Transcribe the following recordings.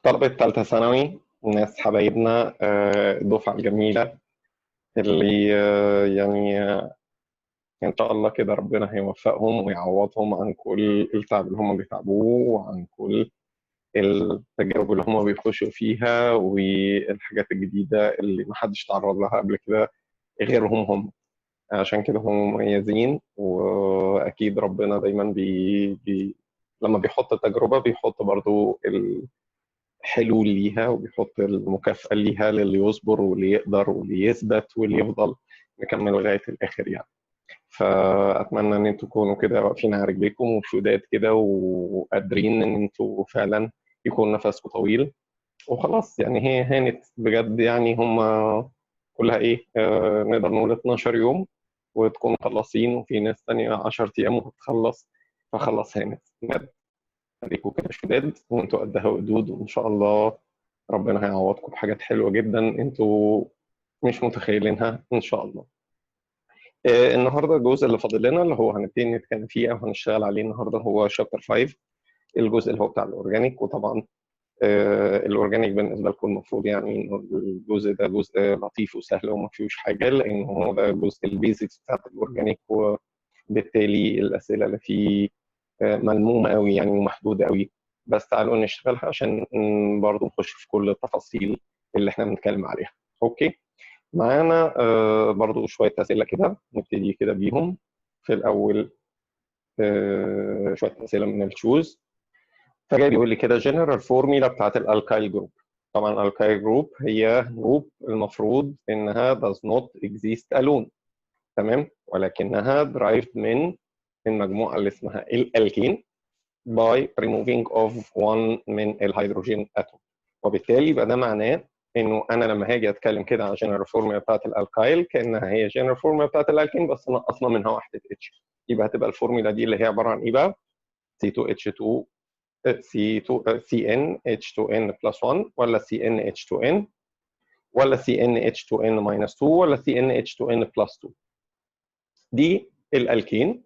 طلبة تالتة ثانوي، ناس حبايبنا، الدفعة الجميلة اللي إن شاء الله كده ربنا هيوفقهم ويعوضهم عن كل التعب اللي هم بيتعبوه، وعن كل التجارب اللي هم بيخشوا فيها، والحاجات الجديدة اللي محدش تعرض لها قبل كده غيرهم هم. عشان كده هم مميزين، وأكيد ربنا دايما لما بيحط التجربة بيحط برضو حلول ليها، وبيحط المكافأة ليها للي يصبر واللي يقدر واللي يثبت واللي يفضل مكمل لغاية الآخر يعني. فأتمنى إن انتوا تكونوا كده واقفين على رجليكم وشداد كده، وقادرين إن انتوا فعلا يكون نفسكم طويل. وخلاص يعني هي هانت بجد يعني، هم كلها إيه، نقدر نقول 12 يوم وتكونوا مخلصين، وفي ناس تانية 10 أيام وهتخلص. فخلاص هانت بجد. خليكوا كده شداد وانتوا قدها وقدود، وإن شاء الله ربنا هيعوضكم بحاجات حلوة جدا انتوا مش متخيلينها ان شاء الله. النهارده الجزء اللي فاضل لنا اللي هو هنبتدي نتكلم فيه او هنشتغل عليه النهارده هو شابتر 5، الجزء اللي هو بتاع الاورجانيك. وطبعا الاورجانيك بالنسبه لكم المفروض يعني انه الجزء ده جزء لطيف وسهل وما فيهوش حاجه، لانه هو ده جزء البيزكس بتاعت الاورجانيك، وبالتالي الاسئله اللي فيه ملمومه قوي يعني ومحدوده قوي. بس تعالوا نشتغلها عشان برضو نخش في كل التفاصيل اللي احنا بنتكلم عليها. اوكي، معانا برضو شويه اسئله كده نبتدي كده بيهم. في الاول شويه اسئله من التشوز. فجاي بيقول لي كده جنرال فورميلا بتاعت الالكايل جروب. طبعا الالكايل جروب هي جروب المفروض انها does not exist alone، تمام، ولكنها derived من المجموعه اللي اسمها الالكين by removing of one من الهيدروجين اتوم. وبالتالي يبقى ده معناه انه انا لما هاجي اتكلم كده عن جنرال فورمولا بتاعت الالكايل كانها هي جنرال فورمولا بتاعت الالكين بس نقصنا منها واحده اتش. يبقى هتبقى الفورمولا دي اللي هي عباره عن ايه بقى؟ C2H2 C2 CnH2n plus 1 ولا CnH2n ولا CnH2n minus 2 ولا CnH2n plus 2. دي الالكين،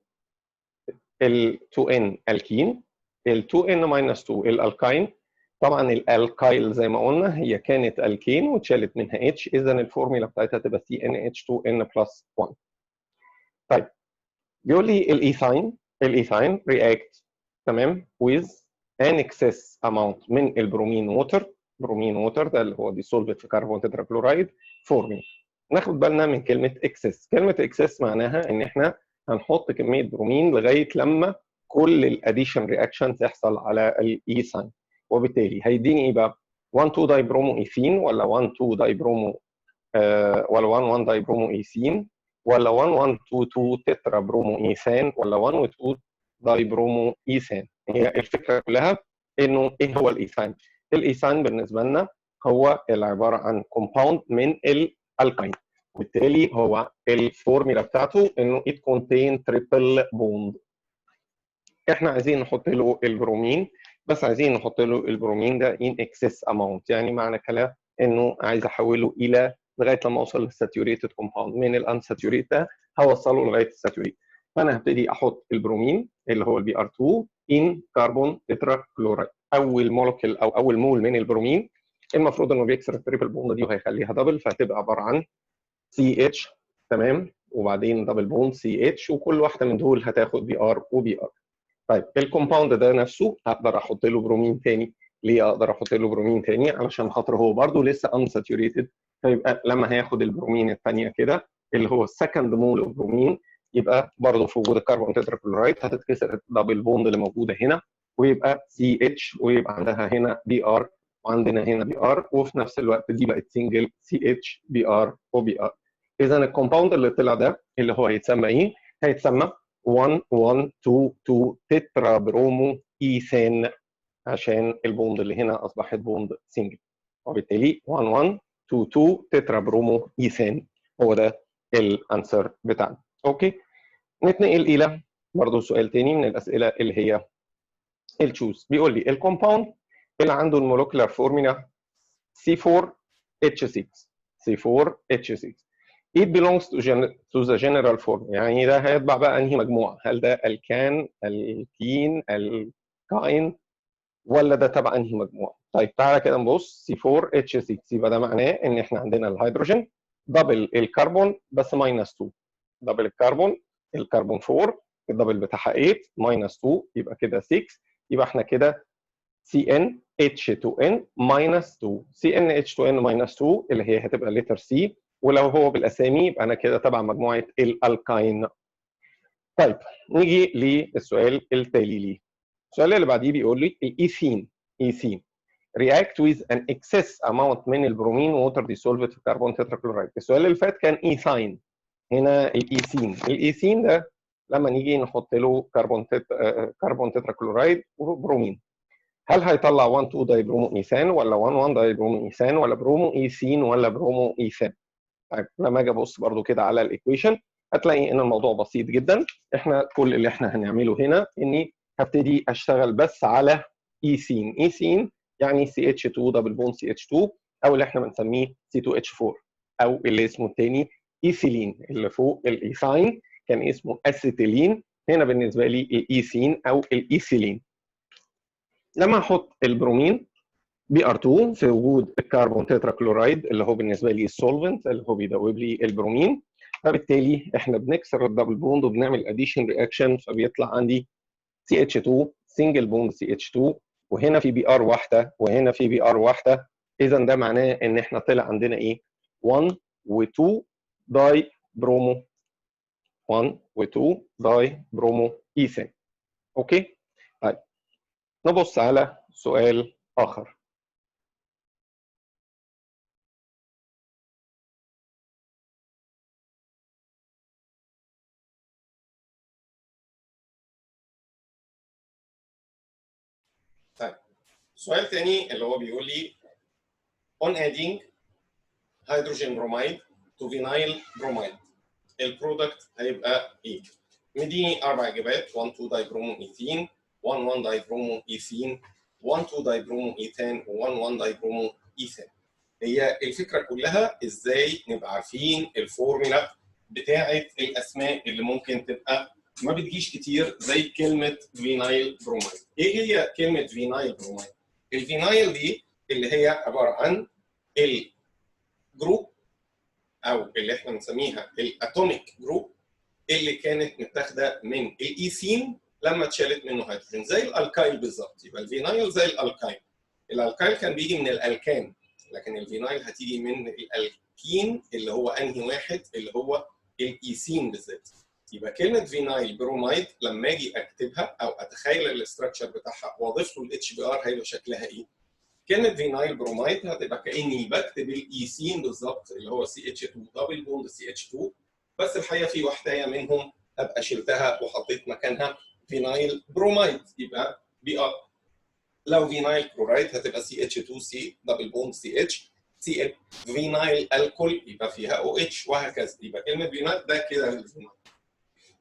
ال 2n الكين، ال 2n minus 2 الالكاين. طبعا الالكايل زي ما قلنا هي كانت الكين واتشالت منها اتش، اذا الفورمولا بتاعتها تبقى CnH2n plus 1. طيب بيقول لي الايثاين رياكت تمام with an excess amount من البرومين ووتر. برومين ووتر ده اللي هو ديسولفد في كربون تتراكلورايد فورمين. ناخد بالنا من كلمه اكسس. كلمه اكسس معناها ان احنا هنحط كميه برومين لغايه لما كل الاديشن رياكشن تحصل على الايثاين، وبالتالي هيديني ايه بقى؟ 1 2 دايبرومو ايثين ولا 1 2 دايبرومو ولا 1 1 دايبرومو ايثين ولا 1 1 2 2 تترا برومو ايثان ولا 1 و 2 دايبرومو ايثان. هي الفكره كلها انه ايه هو الايثان؟ الايثان بالنسبه لنا هو عباره عن كومباوند من الالكاين، وبالتالي هو الفورميلا بتاعته انه it contain triple bond. احنا عايزين نحط له البرومين، بس عايزين نحط له البرومين ده in excess amount، يعني معنى كلام انه عايز احوله الى لغايه لما اوصل للساتوريتد كومباوند. من الانساتوريت ده هوصله لغايه الساتوريت. فانا هبتدي احط البرومين اللي هو البي ار 2 ان كربون تترا كلورايد. اول مولكيول او اول مول من البرومين المفروض انه بيكسر التريبل بوند دي وهيخليها دبل، فهتبقى عباره عن سي اتش، تمام، وبعدين دبل بوند سي اتش، وكل واحده من دول هتاخد بي ار وبي ار. طيب الكومباوند ده نفسه اقدر احط له برومين تاني. ليه اقدر احط له برومين تاني؟ علشان خاطر هو برده لسه انساتوريتد، فيبقى لما هياخد البرومين الثانيه كده اللي هو السكند مول اوف برومين، يبقى برضه في وجود الكربون تتراكلورايد هتتكسر الدبل بوند اللي موجوده هنا، ويبقى سي اتش، ويبقى عندها هنا بي ار وعندنا هنا بي ار، وفي نفس الوقت دي بقت سنجل سي اتش بي ار وبي ار. اذا الكومباوند اللي طلع ده اللي هو هيتسمى ايه؟ هيتسمى 1 1 2 2 تترا برومو ايثان، عشان البوند اللي هنا اصبحت بوند سنجل، وبالتالي 1 1 2 2 تترا برومو ايثان هو ده الانسر بتاعنا. اوكي، نتنقل الى برضه سؤال تاني من الاسئله اللي هي التشوز. بيقول لي الكومباوند اللي عنده المولكيولار فورمولا C4H6 C4H6 it belongs to the general form، يعني ده هيتبع بقى انهي مجموعه؟ هل ده الكان، الكين، الكاين، ولا ده تبع انهي مجموعه؟ طيب تعالى كده نبص C4H6 يبقى ده معناه ان احنا عندنا الهيدروجين دبل الكربون بس ماينس 2، دبل الكربون 4 الدبل بتاعها 8 ماينس 2 يبقى كده 6، يبقى احنا كده CnH2n ماينس 2، CnH2n ماينس 2 اللي هي هتبقى لتر C، ولو هو بالاسامي يبقى انا كده تبع مجموعه الالكاين. طيب نيجي للسؤال التالي ليه. السؤال اللي بعديه بيقول لي الايثين react with an excess amount من البرومين water dissolved في كربون تتراكلورايد. السؤال اللي فات كان ايثاين، هنا الايثين ده لما نيجي نحط له كربون تتراكلورايد وبرومين، هل هيطلع 1 2 دايبرومو ايثان ولا 1 1 دايبرومو ايثان ولا برومو ايثين ولا برومو ايثان؟ طيب لما اجي ابص برده كده على الايكويشن هتلاقي ان الموضوع بسيط جدا. احنا كل اللي احنا هنعمله هنا اني هبتدي اشتغل بس على ايثين يعني CH2 دبل بون CH2 او اللي احنا بنسميه C2H4 او اللي اسمه الثاني ايثيلين، اللي فوق الايثاين كان اسمه اسيتيلين، هنا بالنسبه لي الايثين او الايثيلين. لما احط البرومين Br2 في وجود الكربون تتراكلورايد اللي هو بالنسبه لي السولفنت اللي هو بيدوب لي البرومين، فبالتالي احنا بنكسر الدبل بوند وبنعمل اديشن رياكشن فبيطلع عندي CH2 سنجل بوند CH2 وهنا في Br واحده وهنا في Br واحده، اذا ده معناه ان احنا طلع عندنا ايه؟ 1 و2 داي برومو 1 و2 داي برومو ايثان. اوكي؟ طيب نبص على سؤال اخر. طيب سؤال تاني اللي هو بيقول لي on adding hydrogen bromide to vinyl bromide البرودكت هيبقى ايه؟ مديني اربع اجابات 1 2 دايبرومو ايثين 1 1 دايبرومو ايثين 1 2 دايبرومو ايثان و1 1 دايبرومو ايثان. هي الفكره كلها ازاي نبقى عارفين الفورمولا بتاعه الاسماء اللي ممكن تبقى ما بتجيش كتير زي كلمه فينايل برومايد. ايه هي كلمه فينايل برومايد؟ الفينايل دي اللي هي عباره عن الجروب او اللي احنا بنسميها الاتوميك جروب اللي كانت متاخده من الايثين لما اتشالت منه هيدروجين زي الالكايل بالظبط. يبقى الفينايل زي الالكايل، الالكايل كان بيجي من الالكان لكن الفينايل هتيجي من الالكين اللي هو انهي واحد؟ اللي هو الايثين بالذات. يبقى كلمه فينايل برومايد لما اجي اكتبها او اتخيل الاستراكشر بتاعها واضيف له الاتش بي ار هيبقى شكلها ايه؟ كلمه فينايل برومايد هتبقى كاني بكتب الايثين بالظبط اللي هو CH2 دبل بوند CH2، بس الحقيقه في واحده منهم ابقى شلتها وحطيت مكانها فينايل برومايد يبقى بي ار. لو فينايل كلورايد هتبقى CH2C دبل بوند CH، CL فينايل الكول يبقى فيها OH وهكذا. يبقى كلمه فينايل ده كده الفينايل.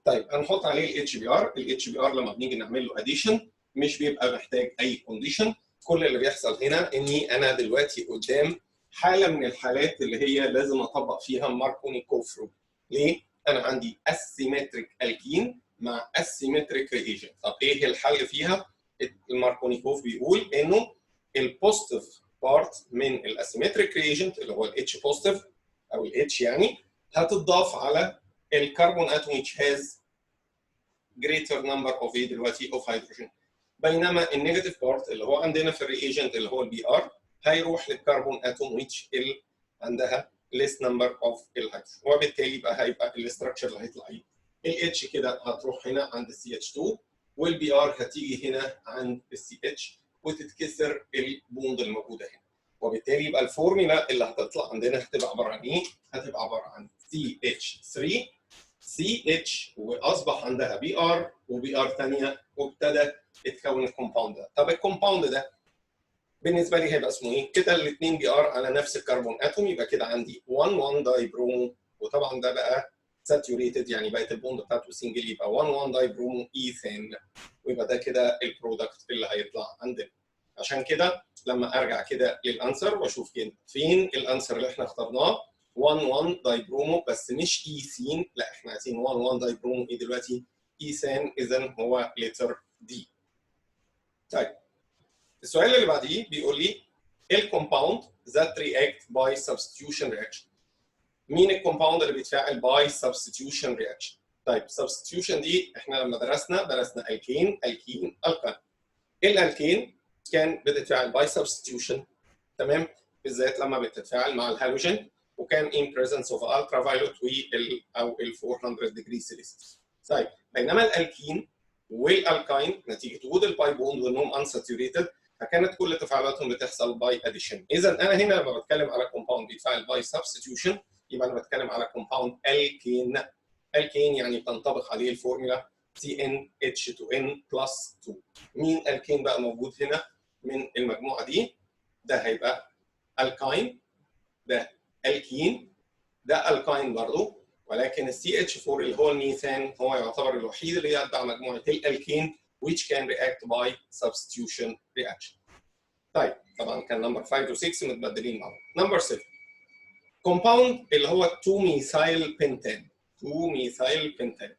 طيب هنحط عليه الاتش بي ار، الاتش بي ار لما بنيجي نعمل له اديشن مش بيبقى محتاج اي كونديشن، كل اللي بيحصل هنا اني انا دلوقتي قدام حاله من الحالات اللي هي لازم اطبق فيها ماركونيكوف رول. ليه؟ انا عندي اسيمتريك الكين مع اسيمتريك ريجنت. طب ايه الحل فيها؟ الماركونيكوف بيقول انه البوزيتيف بارت من الاسيمتريك ريجنت اللي هو الاتش بوزيتيف او الاتش يعني هتضاف على الكربون اتوم which has greater number of ايه دلوقتي of hydrogen، بينما النيجاتيف بارت اللي هو عندنا في الريجنت اللي هو البي ار هيروح للكربون اتوم which عندها less number of الهيدروجين، وبالتالي بقى هيبقى الاستراكشر اللي هيطلع ايه؟ الاتش كده هتروح هنا عند السي اتش 2 والبي ار هتيجي هنا عند السي اتش وتتكسر البوند الموجوده هنا، وبالتالي يبقى الفورمولا اللي هتطلع عندنا هتبقى عباره عن ايه؟ هتبقى عباره عن CH3 CH واصبح عندها بي ار وبي ار ثانيه وابتدى يتكون الكومباوند ده. طب الكومباوند ده بالنسبه لي هيبقى اسمه ايه؟ كده الاثنين بي ار على نفس الكربون اتوم، يبقى كده عندي 1 1 داي برومو، وطبعا ده بقى ساتوريتد يعني بقت البوند بتاعته سنجل، يبقى 1 1 داي برومو ايثان، ويبقى ده كده البرودكت اللي هيطلع عندنا. عشان كده لما ارجع كده للانسر واشوف كده فين الانسر اللي احنا اخترناه 1 1 داي برومو بس مش ايثين، لا احنا عايزين 1 1 داي برومو ايه دلوقتي؟ ايثان، اذا هو لتر دي. طيب السؤال اللي بعديه بيقول لي الكومباوند that react by substitution reaction. مين الكومباوند اللي بيتفاعل by substitution reaction؟ طيب substitution دي احنا لما درسنا الكين الكين الكين. الالكين كان بتتفاعل by substitution، تمام؟ بالذات لما بتتفاعل مع الهالوجين، وكان in presence of ultraviolet او ال 400 degree Celsius. طيب بينما الالكين والالكاين نتيجه وجود الباي بوند وانهم unsaturated فكانت كل تفاعلاتهم بتحصل باي اديشن. اذا انا هنا لما بتكلم على كومباوند بيتفاعل باي سبستيوشن يبقى انا بتكلم على كومباوند الكين. الكين يعني تنطبق عليه الفورمولا CnH2n+2. مين الكين بقى موجود هنا من المجموعه دي؟ ده هيبقى الكاين، ده الكين، ده الكاين برضه، ولكن CH4 اللي هو الميثان هو يعتبر الوحيد اللي يتبع مجموعه الالكين which can react by substitution reaction. طيب طبعا كان نمبر 5 و 6 متبدلين مع بعض. نمبر 7 compound اللي هو 2-methyl pentane. 2-methyl pentane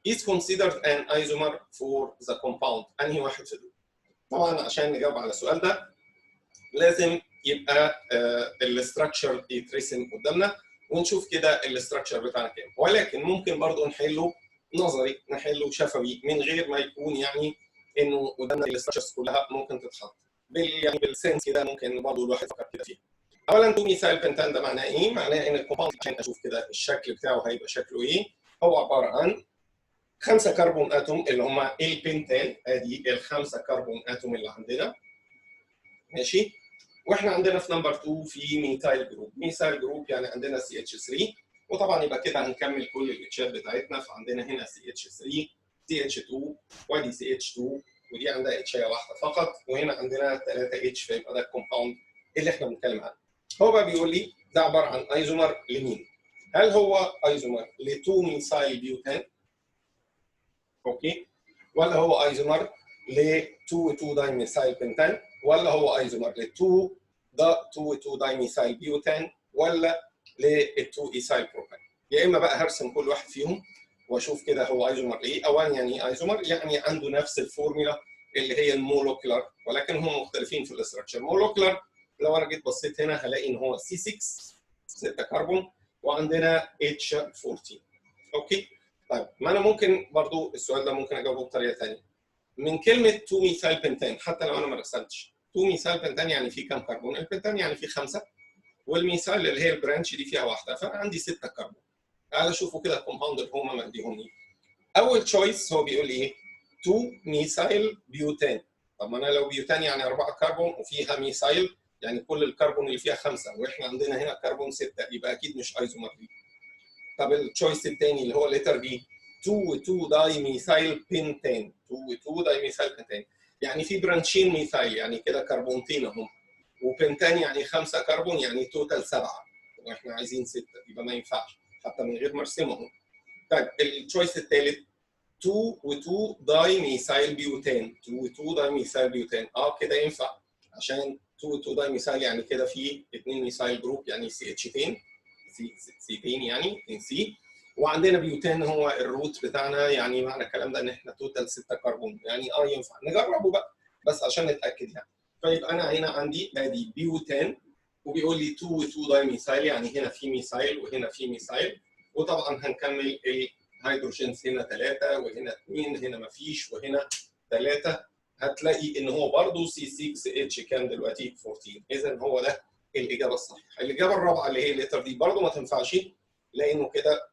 is considered an isomer for the compound. انهي واحد في دول؟ طبعا عشان نجاوب على السؤال ده لازم يبقى الاستراكشر يترسم قدامنا ونشوف كده الاستراكشر بتاعنا كام، ولكن ممكن برضه نحله نظري، نحله شفوي من غير ما يكون يعني انه قدامنا الاستراكشرز كلها ممكن تتحط يعني بالسنس كده، ممكن برضه الواحد يفكر كده فيها. اولا 2-methyl pentane ده معناه ايه؟ معناه ان الكومباوند عشان اشوف كده الشكل بتاعه هيبقى شكله ايه؟ هو عباره عن 5 كربون اتوم اللي هم البنتان، ادي ال5 كربون اتوم اللي عندنا. ماشي؟ واحنا عندنا في نمبر 2 في ميثايل جروب. ميثايل جروب يعني عندنا CH3، وطبعا يبقى كده هنكمل كل الاتشات بتاعتنا، فعندنا هنا CH3 CH2 وادي CH2 ودي عندها اتشايه واحده فقط، وهنا عندنا 3 اتش، فيبقى ده الكومباوند اللي احنا بنتكلم عنه. هو بقى بيقول لي ده عباره عن ايزومر لمين؟ هل هو ايزومر ل 2 ميثايل بيوتان؟ اوكي؟ ولا هو ايزومر ل 2 دايميثايل بنتان؟ ولا هو ايزومر ل 2 دايميثايل بيوتان؟ ولا ل 2 ايثايل بروبان؟ يا اما بقى هرسم كل واحد فيهم واشوف كده هو ايزومر ليه. اولا يعني ايه ايزومر؟ يعني عنده نفس الفورمولا اللي هي المولوكيولار، ولكن هم مختلفين في الاستراكشر. مولوكيولار لو انا جيت بصيت هنا هلاقي ان هو C6 6 كربون وعندنا H14. اوكي؟ طيب ما انا ممكن برضو السؤال ده ممكن اجاوبه بطريقه ثانيه. من كلمه 2 ميثايل بنتان حتى لو انا ما رسمتش 2 ميثايل بنتان يعني فيه كام كربون؟ البنتان يعني فيه 5 والميثايل اللي هي البرانش دي فيها واحده، فانا عندي 6 كربون. تعالى شوفوا كده الكومباوند اللي هم مديهم لي. اول تشويس هو بيقول لي ايه؟ 2 ميثايل بيوتان. طب ما انا لو بيوتان يعني 4 كربون وفيها ميثايل يعني كل الكربون اللي فيها 5، واحنا عندنا هنا كربون 6، يبقى اكيد مش ايزومر دي. طب التشويس الثاني اللي هو لتر بي 2 داي ميثايل بنتان. 2 داي ميثايل بنتان يعني في برانشين ميثايل يعني كده كربونتين اهم، وبنتان يعني 5 كربون يعني توتال 7، واحنا عايزين 6، يبقى ما ينفعش حتى من غير ما ارسمهم. طيب التشويس الثالث 2 داي ميثايل بيوتان. 2 داي ميثايل بيوتان كده ينفع، عشان 2 داي ميثايل يعني كده في 2 ميثايل جروب يعني CH2 سيتين يعني 2 سي، وعندنا بيوتان هو الروت بتاعنا، يعني معنى الكلام ده ان احنا توتال 6 كربون، يعني ينفع نجربه بقى بس عشان نتاكد يعني. فيبقى انا هنا عندي ادي بيوتان وبيقول لي 2 داي ميثايل يعني هنا في ميثايل وهنا في ميثايل، وطبعا هنكمل الهيدروجينز هنا 3 وهنا 2 هنا ما فيش وهنا 3، هتلاقي ان هو برضه C6H كام دلوقتي 14. اذا هو ده الاجابه الصحيحه. الاجابه الرابعه اللي هي الليتر دي برضه ما تنفعش لانه كده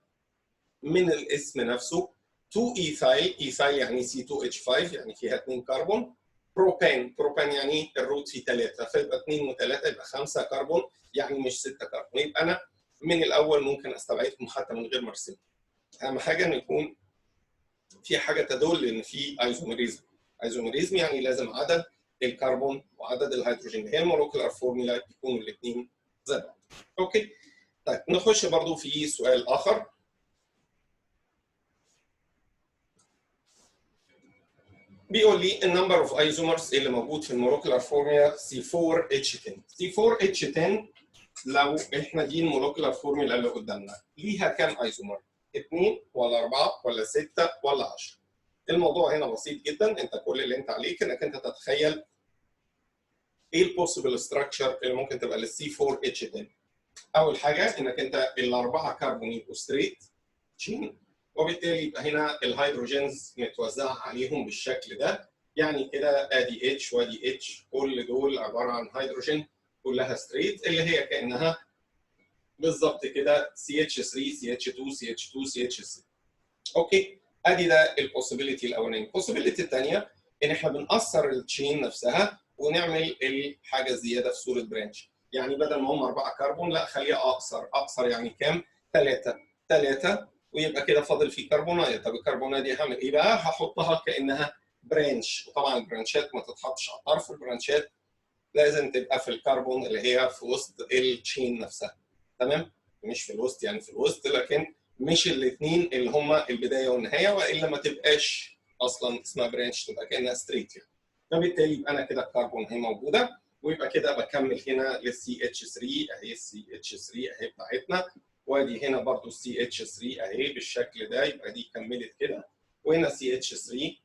من الاسم نفسه 2 ايثايل. ايثايل يعني C2H5 يعني فيها 2 كربون. بروبان يعني الروت فيه 3، فيبقى 2 و3 يبقى 5 كربون يعني مش 6 كربون. يبقى انا من الاول ممكن استبعدهم حتى من غير ما ارسم. اهم حاجه ان يكون في حاجه تدل ان في ايزوميريزم. ايزوميريزم يعني لازم عدد الكربون وعدد الهيدروجين اللي هي المولوكيولار فورمولا يكونوا الاثنين زي بعض. اوكي؟ طيب نخش برضو في سؤال اخر. بيقول لي النمبر اوف ايزومرز اللي موجود في المولوكيولار فورمولا C4H10. C4H10 لو احنا دي المولوكيولار فورمولا اللي قدامنا ليها كام ايزومر؟ 2 ولا 4 ولا 6 ولا 10؟ الموضوع هنا بسيط جدا، انت كل اللي انت عليك انك انت تتخيل ايه البوسيبل ستراكشر اللي ممكن تبقى للسي 4 اتش 10؟ اول حاجه انك انت الاربعه كربون يبقوا ستريت تشين، وبالتالي يبقى هنا الهيدروجينز متوزعه عليهم بالشكل ده، يعني كده ادي اتش وادي اتش، كل دول عباره عن هيدروجين كلها ستريت، اللي هي كانها بالظبط كده CH3 CH2 CH2 CH3. اوكي، ادي ده البوسيبيليتي الاولاني. البوسيبيليتي الثانيه ان احنا بنقصر التشين نفسها ونعمل الحاجه الزياده في صوره برانش، يعني بدل ما هم 4 كربون لا خليها اقصر يعني كام؟ 3 ويبقى كده فاضل في كربونايه. طب الكربونايه دي هعمل ايه بقى؟ هحطها كانها برانش، وطبعا البرانشات ما تتحطش على طرف، البرانشات لازم تبقى في الكربون اللي هي في وسط التشين نفسها. تمام؟ مش في الوسط يعني في الوسط، لكن مش الاثنين اللي هما البدايه والنهايه، والا ما تبقاش اصلا اسمها برانش، تبقى كانها ستريت يعني. فبالتالي يبقى انا كده الكربون هي موجوده، ويبقى كده بكمل هنا للسي اتش 3 اهي، السي اتش 3 اهي بتاعتنا، وادي هنا برضو السي اتش 3 اهي بالشكل ده، يبقى دي كملت كده، وهنا سي اتش 3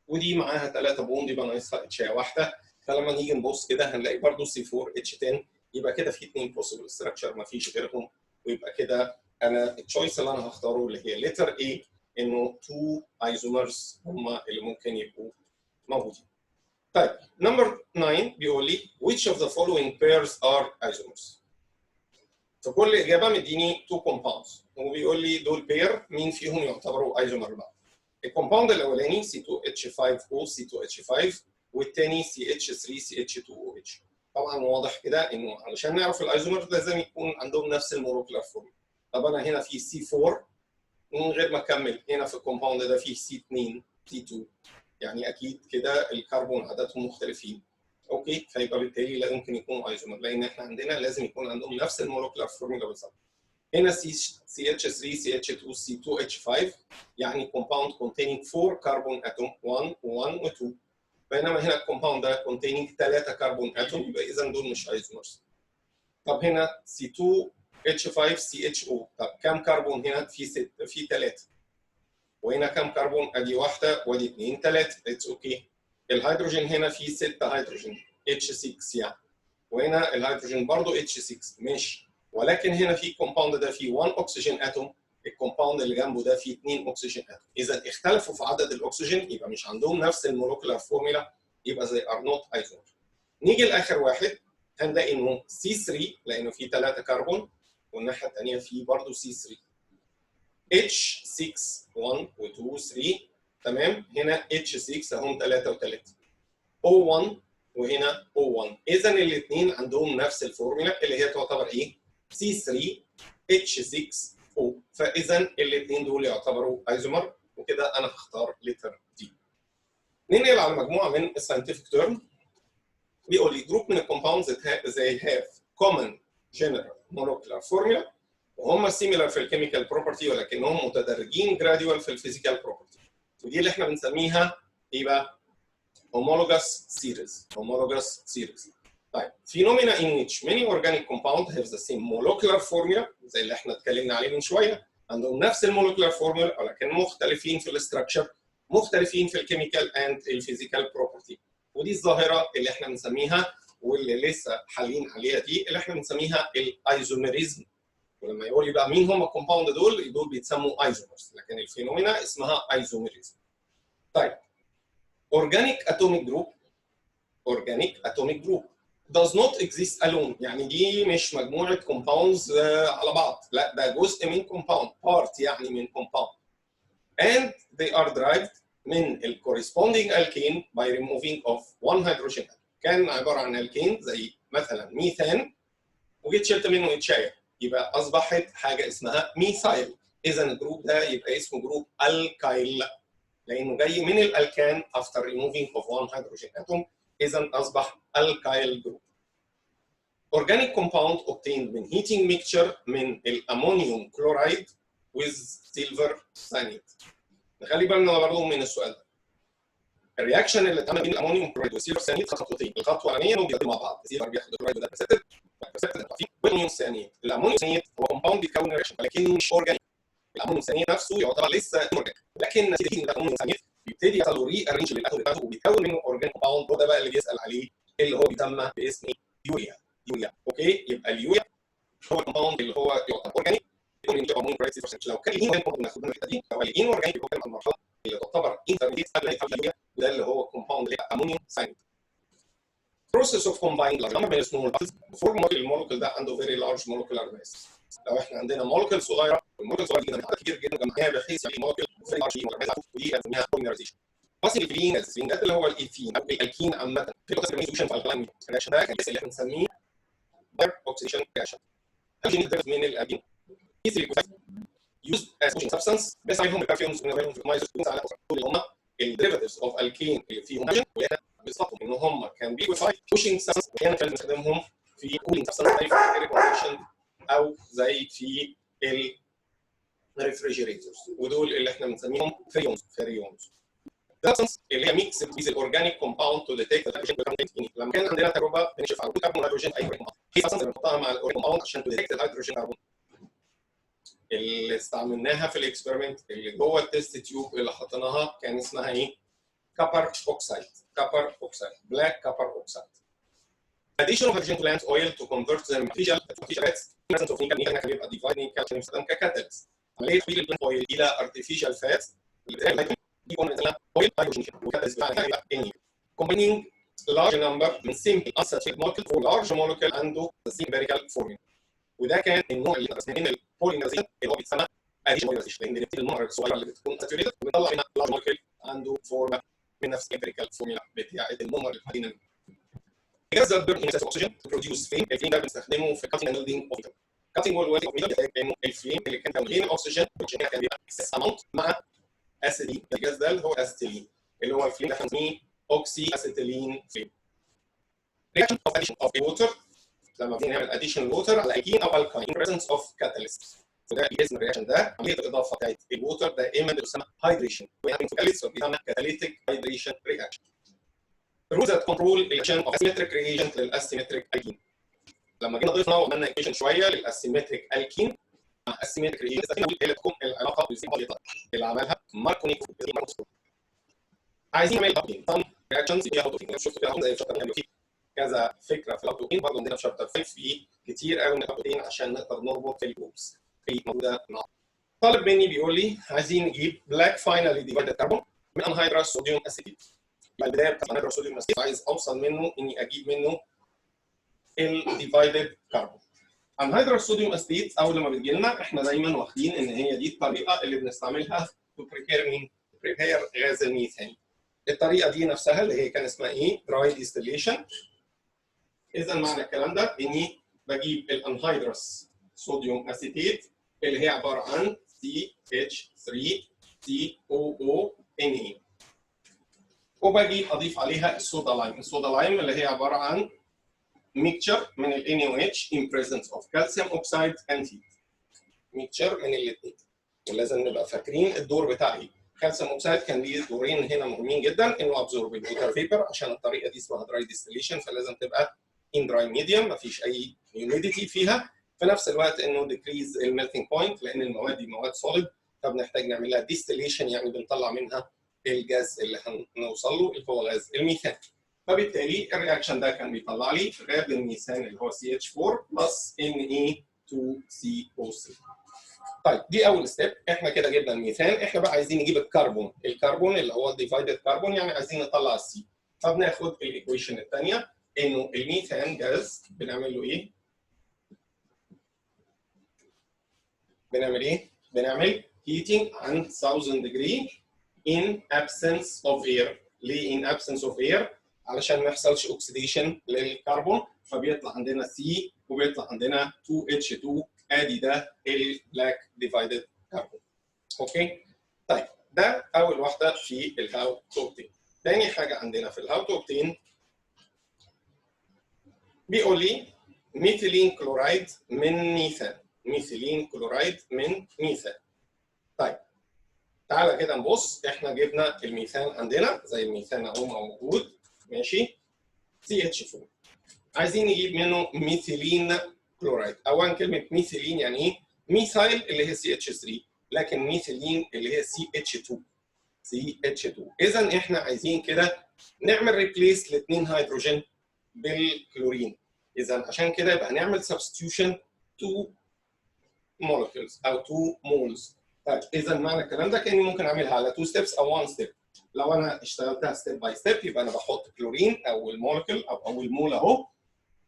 ودي معاها 3 بوند، يبقى ناقصها اتشايه واحده. فلما نيجي نبص كده هنلاقي برضو سي 4 اتش 10، يبقى كده في 2 بوسيبل ستراكشر ما فيش غيرهم، ويبقى كده انا التشويس اللي انا هختاره اللي هي لتر A، انه 2 ايزومرز هم اللي ممكن يبقوا موجودين. طيب نمبر 9 بيقول لي which of the following pairs are isomers؟ فكل اجابه مديني 2 compounds، وبيقول لي دول بير مين فيهم يعتبروا ايزومر بقى. الكومباوند الاولاني C2H5O C2H5، والثاني CH3 CH2OH. طبعا واضح كده انه علشان نعرف الايزومر لازم يكون عندهم نفس المولكيولار فورم. طب انا هنا في C4 من غير ما اكمل، هنا في الكومباوند ده في C2 C2، يعني اكيد كده الكربون عددهم مختلفين. اوكي، فيبقى بالتالي لا يمكن يكونوا ايزومر، لان احنا عندنا لازم يكون عندهم نفس المولكيولار فورمولا بالظبط. هنا CH3 CH2 C2H5 يعني compound containing 4 carbon atom 1 و1 و2، بينما هنا الكومباوند ده containing 3 كربون اتوم، يبقى اذا دول مش ايزومرز. طب هنا C2H5 CHO، طب كام كربون هنا؟ في 3، وهنا كام كربون؟ ادي واحده وادي 2 3، اتس اوكي. الهيدروجين هنا في 6 هيدروجين H6 يعني، وهنا الهيدروجين برضه H6 ماشي، ولكن هنا في الكومباوند ده فيه 1 اكسجين اتوم، الكومباوند اللي جنبه ده فيه 2 اكسجين اتوم، اذا اختلفوا في عدد الاكسجين، يبقى مش عندهم نفس المولكيولار فورمولا، يبقى زي ار نوت ايزومر. نيجي لاخر واحد هنلاقي انه C3 لانه فيه 3 كربون، والناحيه الثانيه فيه برضه C3 H6 1 و2 3، تمام. هنا H6 اهم 3 و3، O1 وهنا O1، اذا الاثنين عندهم نفس الفورمولا اللي هي تعتبر ايه؟ C3H6O، فاذا الاثنين دول يعتبروا ايزومر، وكده انا هختار لتر دي. ننقل على مجموعه من الساينتفك تيرم. بيقول لي جروب من الكومباوندز زي هاف كومن جنرال مولكيولار فورمولا، وهم سيميلر في الكيميكال بروبرتي ولكنهم متدرجين جراديوال في الفيزيكال بروبرتي، ودي اللي احنا بنسميها ايه بقى؟ homologous series. طيب phenomena in which many organic compounds have the same molecular formula زي اللي احنا اتكلمنا عليه من شويه، عندهم نفس المولكيولار فورمولا ولكن مختلفين في الاستراكشر، مختلفين في الكيميكال اند الفيزيكال بروبرتي، ودي الظاهره اللي احنا بنسميها واللي لسه حالين عليها دي اللي احنا بنسميها الايزوميريزم. ولما يقول لي بقى مين هم الكومباوند دول بيتسموا ايزومرز، لكن الفينومينا اسمها ايزوميريزم. طيب organic atomic group does not exist alone، يعني دي مش مجموعه compounds على بعض، لا ده جزء من compound، part يعني من compound، and they are derived من ال corresponding alkane by removing of one hydrogen atom. كان عباره عن الكين زي مثلا ميثان وجيت شلت منه اتشايه، يبقى اصبحت حاجه اسمها ميثايل، اذا الجروب ده يبقى اسمه جروب الكايل لانه جاي من الالكان after removing of one hydrogen atom، اذا اصبح الكايل جروب. organic compound obtained من heating mixture من الامونيوم كلورايد with silver cyanide. نخلي بالنا برضه من السؤال ده. الرياكشن اللي اتعمل بين الامونيوم كلورايد والسيلفر سيانيد خطوتين، الخطوه الاولانيه انهم بيخدموا مع بعض، السيلفر بياخد الكلورايد وده بيرسبتد والامونيوم سيانيد. الامونيوم سيانيد هو كومباوند بيتكون رياكشن ولكنه مش اورجانيك، الامونيوم سيانيد نفسه يعتبر لسه اورجانيك، لكن نتيجه ان الامونيوم سيانيد بيبتدي يحصل له ري ارينج للاتوم بتاعته وبيتكون منه اورجانيك كومباوند، وده بقى اللي بيسال عليه اللي هو بيسمى باسم يوريا. اوكي، يبقى اليوريا هو الكومباوند اللي هو يعتبر اورجانيك. لو كان الاورجانيك ناخد من الحته دي، لو الاورجانيك بيكون في المرحله اللي تعتبر انترميديت قبل اليوريا، وده اللي هو الكومباوند اللي هي امونيوم ساينايد. process of combining large number of small particles for المولكيول ده عنده very large molecular mass. لو احنا عندنا مولكيول صغيره والمولكيول صغير جدا كبير جدا جمعها بحيث يعني مولكيول very large molecular mass ودي بنسميها polymerization. بس الفلين ده اللي هو الايثين او الالكين عامه في الاكسجين في الكلام الرياكشن ده كان اللي احنا بنسميه اوكسيديشن رياكشن. الجين من الالكين used as pushing substance بس عليهم البرفيومز ونعملهم في المايزوس على اللي هم الديريفاتيفز اوف الكين اللي فيهم هيدروجين، وهنا بيصفوا ان هم كان بيكويفايد pushing substance، وهنا كان بنستخدمهم في كولينج substance زي في الريكونفكشن او زي في الريفريجريتورز، ودول اللي احنا بنسميهم فريونز. substance اللي هي ميكس with الاورجانيك كومباوند تو ديتكت الهيدروجين. لما كان عندنا تجربه بنشوف على الكربون والهيدروجين اي كومباوند، هي substance بنحطها مع الاورجانيك كومباوند عشان تو ديتكت الهيدروجين كربون. اللي استعملناها في الاكسبيرمنت اللي جوه التست تيوب اللي حطيناها كان اسمها ايه؟ كابر اوكسايد، بلاك كابر اوكسايد. addition of hydrogen plant oil to convert them to artificial fats presence of nickel هنا كان بيبقى dividing calcium يستخدم ككاتاليست. عمليه تحويل البلانت اويل الى artificial fats اللي بيكون منها oil hydrogen والكاتاليست بتاعها هيبقى النيكل. combining large number من simple unsaturated molecule for large molecule عنده the same empirical formula. وده كان النوع اللي من البوليمريزيشن اللي هو بيتسمى اديشن بوليمريزيشن، لان بنبتدي المره الصغيره اللي بتكون ساتوريتد وبنطلع منها لارج مولكيول عنده فورمه من نفس الامبيريكال فورمولا بتاعه المونر اللي حوالينا. الجاز ده بيرن انسس اوكسجين بروديوس فليم. الفليم ده بنستخدمه في كاتنج اند ويلدنج اوف كاتنج ويلدنج اوف ميتال، لانه الفليم اللي كان من غير اكسجين كان بيبقى اكسس اماونت مع اسيدين. الجاز ده اللي هو اسيتيلين اللي هو الفليم ده احنا بنسميه اوكسي اسيتيلين فليم. رياكشن اوف اديشن اوف ووتر لما بنعمل اديشن ووتر على الكين او الكاين in presence of catalyst. وده اسم الرياكشن ده عمليه الاضافه بتاعت الووتر دائما بتسمى هايدريشن، ويعني في الكاتاليست بيسمى كاتاليتيك هايدريشن رياكشن. rules that control reaction of asymmetric reagent للاسيمتريك الكين. لما جينا ضفنا وعملنا ايكويشن شويه للاسيمتريك الكين مع اسيمتريك رياجنت اللي تكون العلاقه بالزيباليطه اللي عملها ماركونيك. عايزين نعمل طبعا رياكشنز فيها اوتوكين، شفت فيها زي شابتر كذا فكره في الاوتوكين، برضه عندنا في شابتر 5 في كتير قوي من الاوتوكين عشان نقدر نربط في الجروبس في موجوده مع طالب مني بيقول لي عايزين نجيب بلاك فاينالي ديفايدد كربون من انهيدرس صوديوم اسيتيت. البدايه بتاعت انهيدرس صوديوم اسيتيت عايز اوصل منه اني اجيب منه الديفايدد كربون. انهيدرس صوديوم اسيتيت اول ما بتجي لنا احنا دايما واخدين ان هي دي الطريقه اللي بنستعملها تو بريبير غاز الميثان. الطريقه دي نفسها اللي هي كان اسمها ايه؟ دراي ديستيليشن. اذا معنى الكلام ده اني بجيب الانهيدرس صوديوم اسيتيت اللي هي عباره عن CH3COONA، وباجي اضيف عليها الصودا لايم. الصودا لايم اللي هي عباره عن ميكتشر من ال NaOH in presence of calcium oxide and heat. ميكتشر من الاثنين، ولازم نبقى فاكرين الدور بتاع ايه. كالسيوم اوكسايد كان ليه دورين هنا مهمين جدا، انه ابزورب الووتر فيبر عشان الطريقه دي اسمها دراي ديستيليشن، فلازم تبقى ان دراي ميديوم ما فيش اي هيوميديتي فيها. في نفس الوقت انه ديكريز الميلتنج بوينت لان المواد دي مواد سوليد، فبنحتاج نعمل لها ديستيليشن يعني بنطلع منها الجاز اللي هنوصل له اللي هو غاز الميثان. فبالتالي الرياكشن ده كان بيطلع لي غاز الميثان اللي هو CH4 بلس Na2CO3. طيب دي اول ستيب، احنا كده جبنا الميثان. احنا بقى عايزين نجيب الكربون اللي هو الديفايدد كربون، يعني عايزين نطلع السي. فبناخد الايكويشن الثانيه انه الميثان جاز بنعمل له ايه؟ بنعمل heating عند 1000 degree in absence of air. ليه in absence of air؟ علشان ما يحصلش اوكسيديشن للكربون، فبيطلع عندنا C وبيطلع عندنا 2H2. ادي ده البلاك ديفايدد كربون. اوكي؟ طيب ده اول واحده في الهاو تو اوبتين. ثاني حاجه عندنا في الهاو تو اوبتين بيقول لي ميثيلين كلورايد من ميثان. ميثيلين كلورايد من ميثان. طيب تعالى كده نبص، احنا جبنا الميثان عندنا زي الميثان اهو موجود ماشي CH4. عايزين نجيب منه ميثيلين كلورايد. اولا كلمه ميثيلين يعني ايه؟ ميثايل اللي هي CH3، لكن ميثيلين اللي هي CH2. اذا احنا عايزين كده نعمل ريبليس لاثنين هيدروجين بالكلورين. اذا عشان كده يبقى هنعمل سبستيوشن 2 molecules او 2 moles. طيب اذا معنى الكلام ده كاني ممكن اعملها على 2 steps او 1 step. لو انا اشتغلتها ستيب باي ستيب يبقى انا بحط كلورين او المولكيول او اول مول اهو.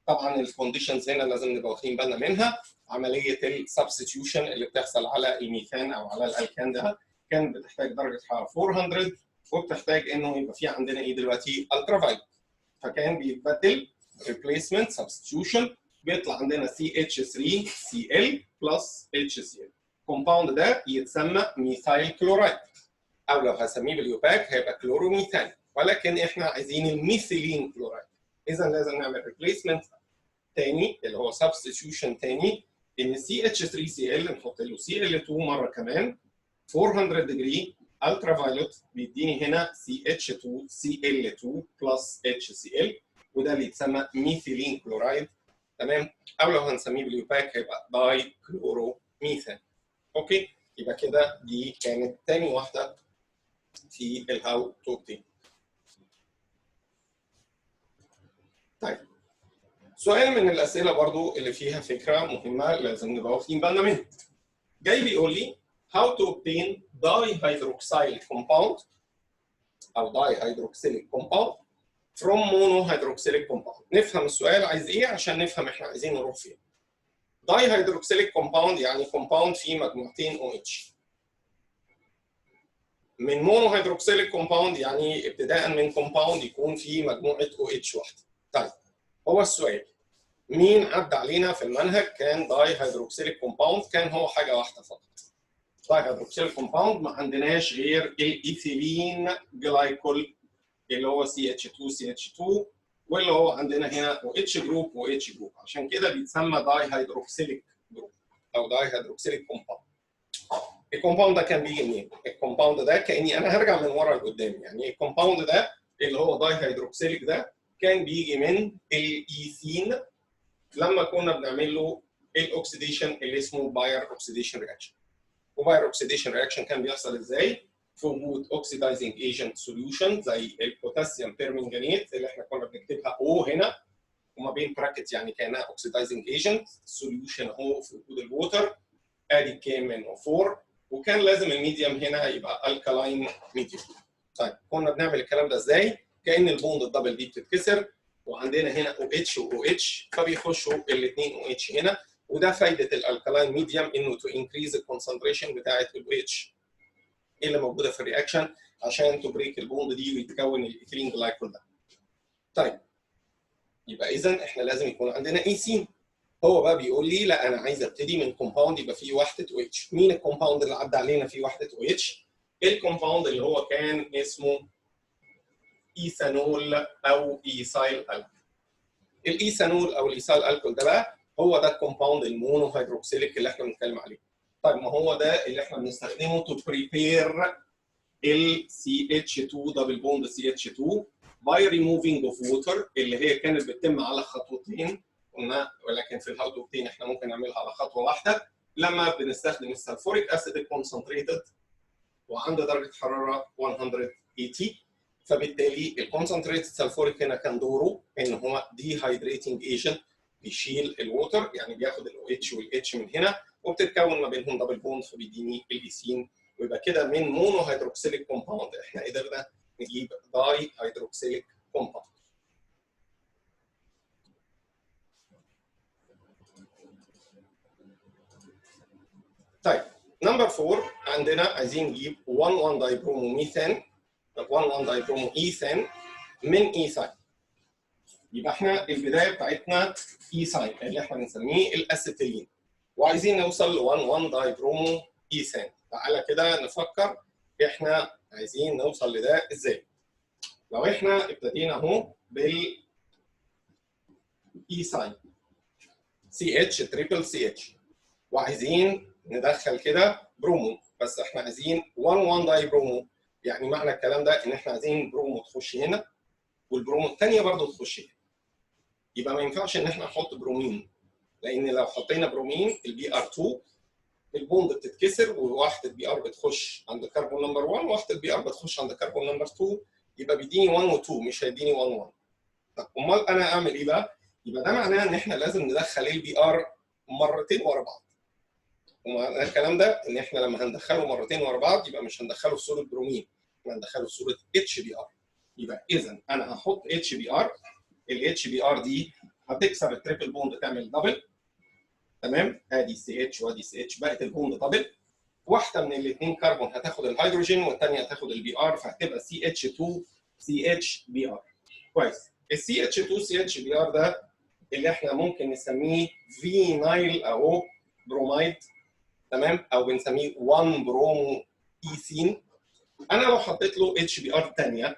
طبعا الكونديشنز هنا لازم نبقى واخدين بالنا منها. عمليه السبستيوشن اللي بتحصل على الميثان او على الالكان ده كانت بتحتاج درجه حراره 400 وبتحتاج انه يبقى في عندنا ايه دلوقتي الترا فايلوت. فكان بيتبدل ريبليسمنت سبستيوشن بيطلع عندنا CH3Cl بلس HCl. الكومباوند ده يتسمى ميثايل كلورايد او لو هسميه باليوباك هيبقى كلوروميثان، ولكن احنا عايزين الميثيلين كلورايد. اذا لازم نعمل ريبليسمنت تاني اللي هو سبستيوشن تاني ان CH3Cl نحط له Cl2 مره كمان 400 ديجري الترا فايلوت بيديني هنا CH2Cl2 بلس HCl وده اللي يتسمى ميثيلين كلورايد. تمام؟ او لو هنسميه باليوباك هيبقى داي كلوروميثان. اوكي؟ يبقى كده دي كانت تاني واحده في الهاو تو اوبتين. طيب سؤال من الاسئله برضو اللي فيها فكره مهمه لازم نبقى واخدين بالنا منها. جاي بيقول لي how to obtain dihydroxyl compound او dihydroxylic compound from monohydroxylic compound. نفهم السؤال عايز ايه عشان نفهم احنا عايزين نروح فين. dihydroxylic compound يعني compound فيه مجموعتين OH. من monohydroxylic compound يعني ابتداء من compound يكون فيه مجموعه OH واحده. طيب هو السؤال مين عدى علينا في المنهج كان dihydroxylic compound كان هو حاجه واحده فقط. dihydroxylic compound ما عندناش غير الايثيلين جلايكول اللي هو CH2 واللي هو عندنا هنا OH جروب وOH جروب، عشان كده بيتسمى dihydroxylic جروب او dihydroxylic compound. الكومباوند ده كان بيجي منين؟ الكومباوند ده كاني انا هرجع من ورا لقدام، يعني الكومباوند ده اللي هو دايهيدروكسيليك ده كان بيجي من الايثين لما كنا بنعمل له الاكسيديشن اللي اسمه باير اوكسيديشن رياكشن. وباير اوكسيديشن رياكشن كان بيحصل ازاي؟ في وجود اوكسيدايزنج ايجنت سوليوشن زي البوتاسيوم بيرمنجانيت اللي احنا كنا بنكتبها او هنا وما بين براكتس يعني كانها اوكسيدايزنج ايجنت سوليوشن او في وجود الووتر ادي كام من O4 وكان لازم الميديوم هنا يبقى الكالاين ميديوم. طيب كنا بنعمل الكلام ده ازاي؟ كأن البوند الدبل دي بتتكسر وعندنا هنا OH وOH فبيخشوا الاثنين OH هنا وده فايده الالكالاين ميديوم انه تو انكريز الكونسنتريشن بتاعه الOH اللي موجوده في الرياكشن عشان تبريك البوند دي ويتكون الايثيلين جلايكول ده. طيب يبقى اذا احنا لازم يكون عندنا ايثين. هو بقى بيقول لي لا انا عايز ابتدي من كومباوند يبقى فيه وحده OH. مين الكومباوند اللي عدى علينا فيه وحده OH؟ الكومباوند اللي هو كان اسمه ايثانول او ايثايل الكول. الايثانول او الايثايل الكول ده بقى هو ده الكومباوند المونو هيدروكسيليك اللي احنا بنتكلم عليه. طيب ما هو ده اللي احنا بنستخدمه تو بريبير ال CH2 دبل بوند CH2 باي ريموفينج اوف ووتر اللي هي كانت بتتم على خطوتين قلنا، ولكن في الهاو تو اوبتين احنا ممكن نعملها على خطوه واحده لما بنستخدم السلفوريك اسيد الكونسنتريتد وعند درجه حراره 180. فبالتالي الكونسنتريتد سلفوريك هنا كان دوره ان هو دي هايدريتنج ايجنت بيشيل الووتر يعني بياخد الاو اتش والاتش من هنا وبتتكون ما بينهم دبل بوند فبيديني الايثين ويبقى كده من مونو هيدروكسيليك كومباوند احنا قدرنا نجيب داي هيدروكسيليك كومباوند. طيب نمبر 4 عندنا عايزين نجيب 1 دايبروموميثان 1 دايبرومو ايثان من ايثاين. يبقى احنا البدايه بتاعتنا ايثاين اللي احنا بنسميه الاسيتيلين وعايزين نوصل ل 1 دايبرومو ايثان. تعالى كده نفكر احنا عايزين نوصل لده ازاي. لو احنا ابتدينا اهو بال ايثاين CH تريبل CH وعايزين ندخل كده برومو بس احنا عايزين 1 دايبرومو. يعني معنى الكلام ده ان احنا عايزين برومو تخش هنا والبرومو الثانيه برضه تخش هنا. يبقى ما ينفعش ان احنا نحط برومين لان لو حطينا برومين البي ار 2 البوند بتتكسر وواحده البي ار بتخش عند كربون نمبر 1 وواحده البي ار بتخش عند كربون نمبر 2 يبقى بيديني 1 و2 مش هيديني 1 1. طب امال انا اعمل ايه بقى؟ يبقى ده معناه ان احنا لازم ندخل البي ار مرتين ورا بعض. ومعنى الكلام ده ان احنا لما هندخله مرتين ورا بعض يبقى مش هندخله في صوره برومين، احنا هندخله في صوره اتش بي ار. يبقى اذا انا هحط اتش بي ار، الاتش بي ار دي هتكسر التريبل بوند تعمل دبل، تمام؟ ادي سي اتش وادي سي اتش، بقت البوند دبل. واحده من الاثنين كربون هتاخد الهيدروجين والثانيه هتاخد البي ار، فهتبقى سي اتش 2 سي اتش بي ار. كويس. السي اتش 2 سي اتش بي ار ده اللي احنا ممكن نسميه فينايل اهو بروميد، تمام؟ او بنسميه 1 برومو ايثين. انا لو حطيت له اتش بي ار ثانيه،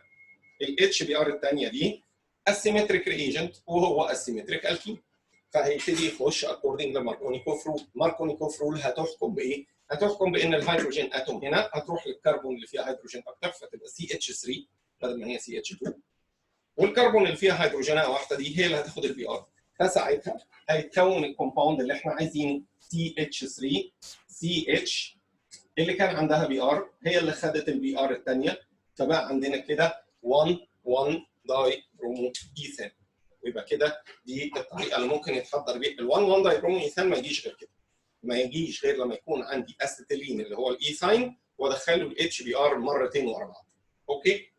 الاتش بي ار الثانيه دي اسيمتريك ريجنت وهو اسيمتريك الكين، فهيبتدي يخش اكوردنج لماركونيكوف رول. ماركونيكوف رول هتحكم بايه؟ هتحكم بان الهيدروجين اتوم هنا هتروح للكربون اللي فيها هيدروجين اكتر فتبقى سي اتش 3 بدل ما هي سي اتش 2، والكربون اللي فيها هيدروجينه واحده دي هي اللي هتاخد البي ار، فساعتها هيتكون الكومباوند اللي احنا عايزينه سي اتش 3 سي اتش اللي كان عندها بي ار هي اللي خدت البي ار الثانيه، فبقى عندنا كده 1 داي برومو ايثان. ويبقى كده دي الطريقه اللي ممكن يتحضر بيها ال 1 داي برومو ايثان. ما يجيش غير كده، ما يجيش غير لما يكون عندي اسيتيلين اللي هو الايثاين وادخله الاتش بي ار مرتين ورا بعض. اوكي؟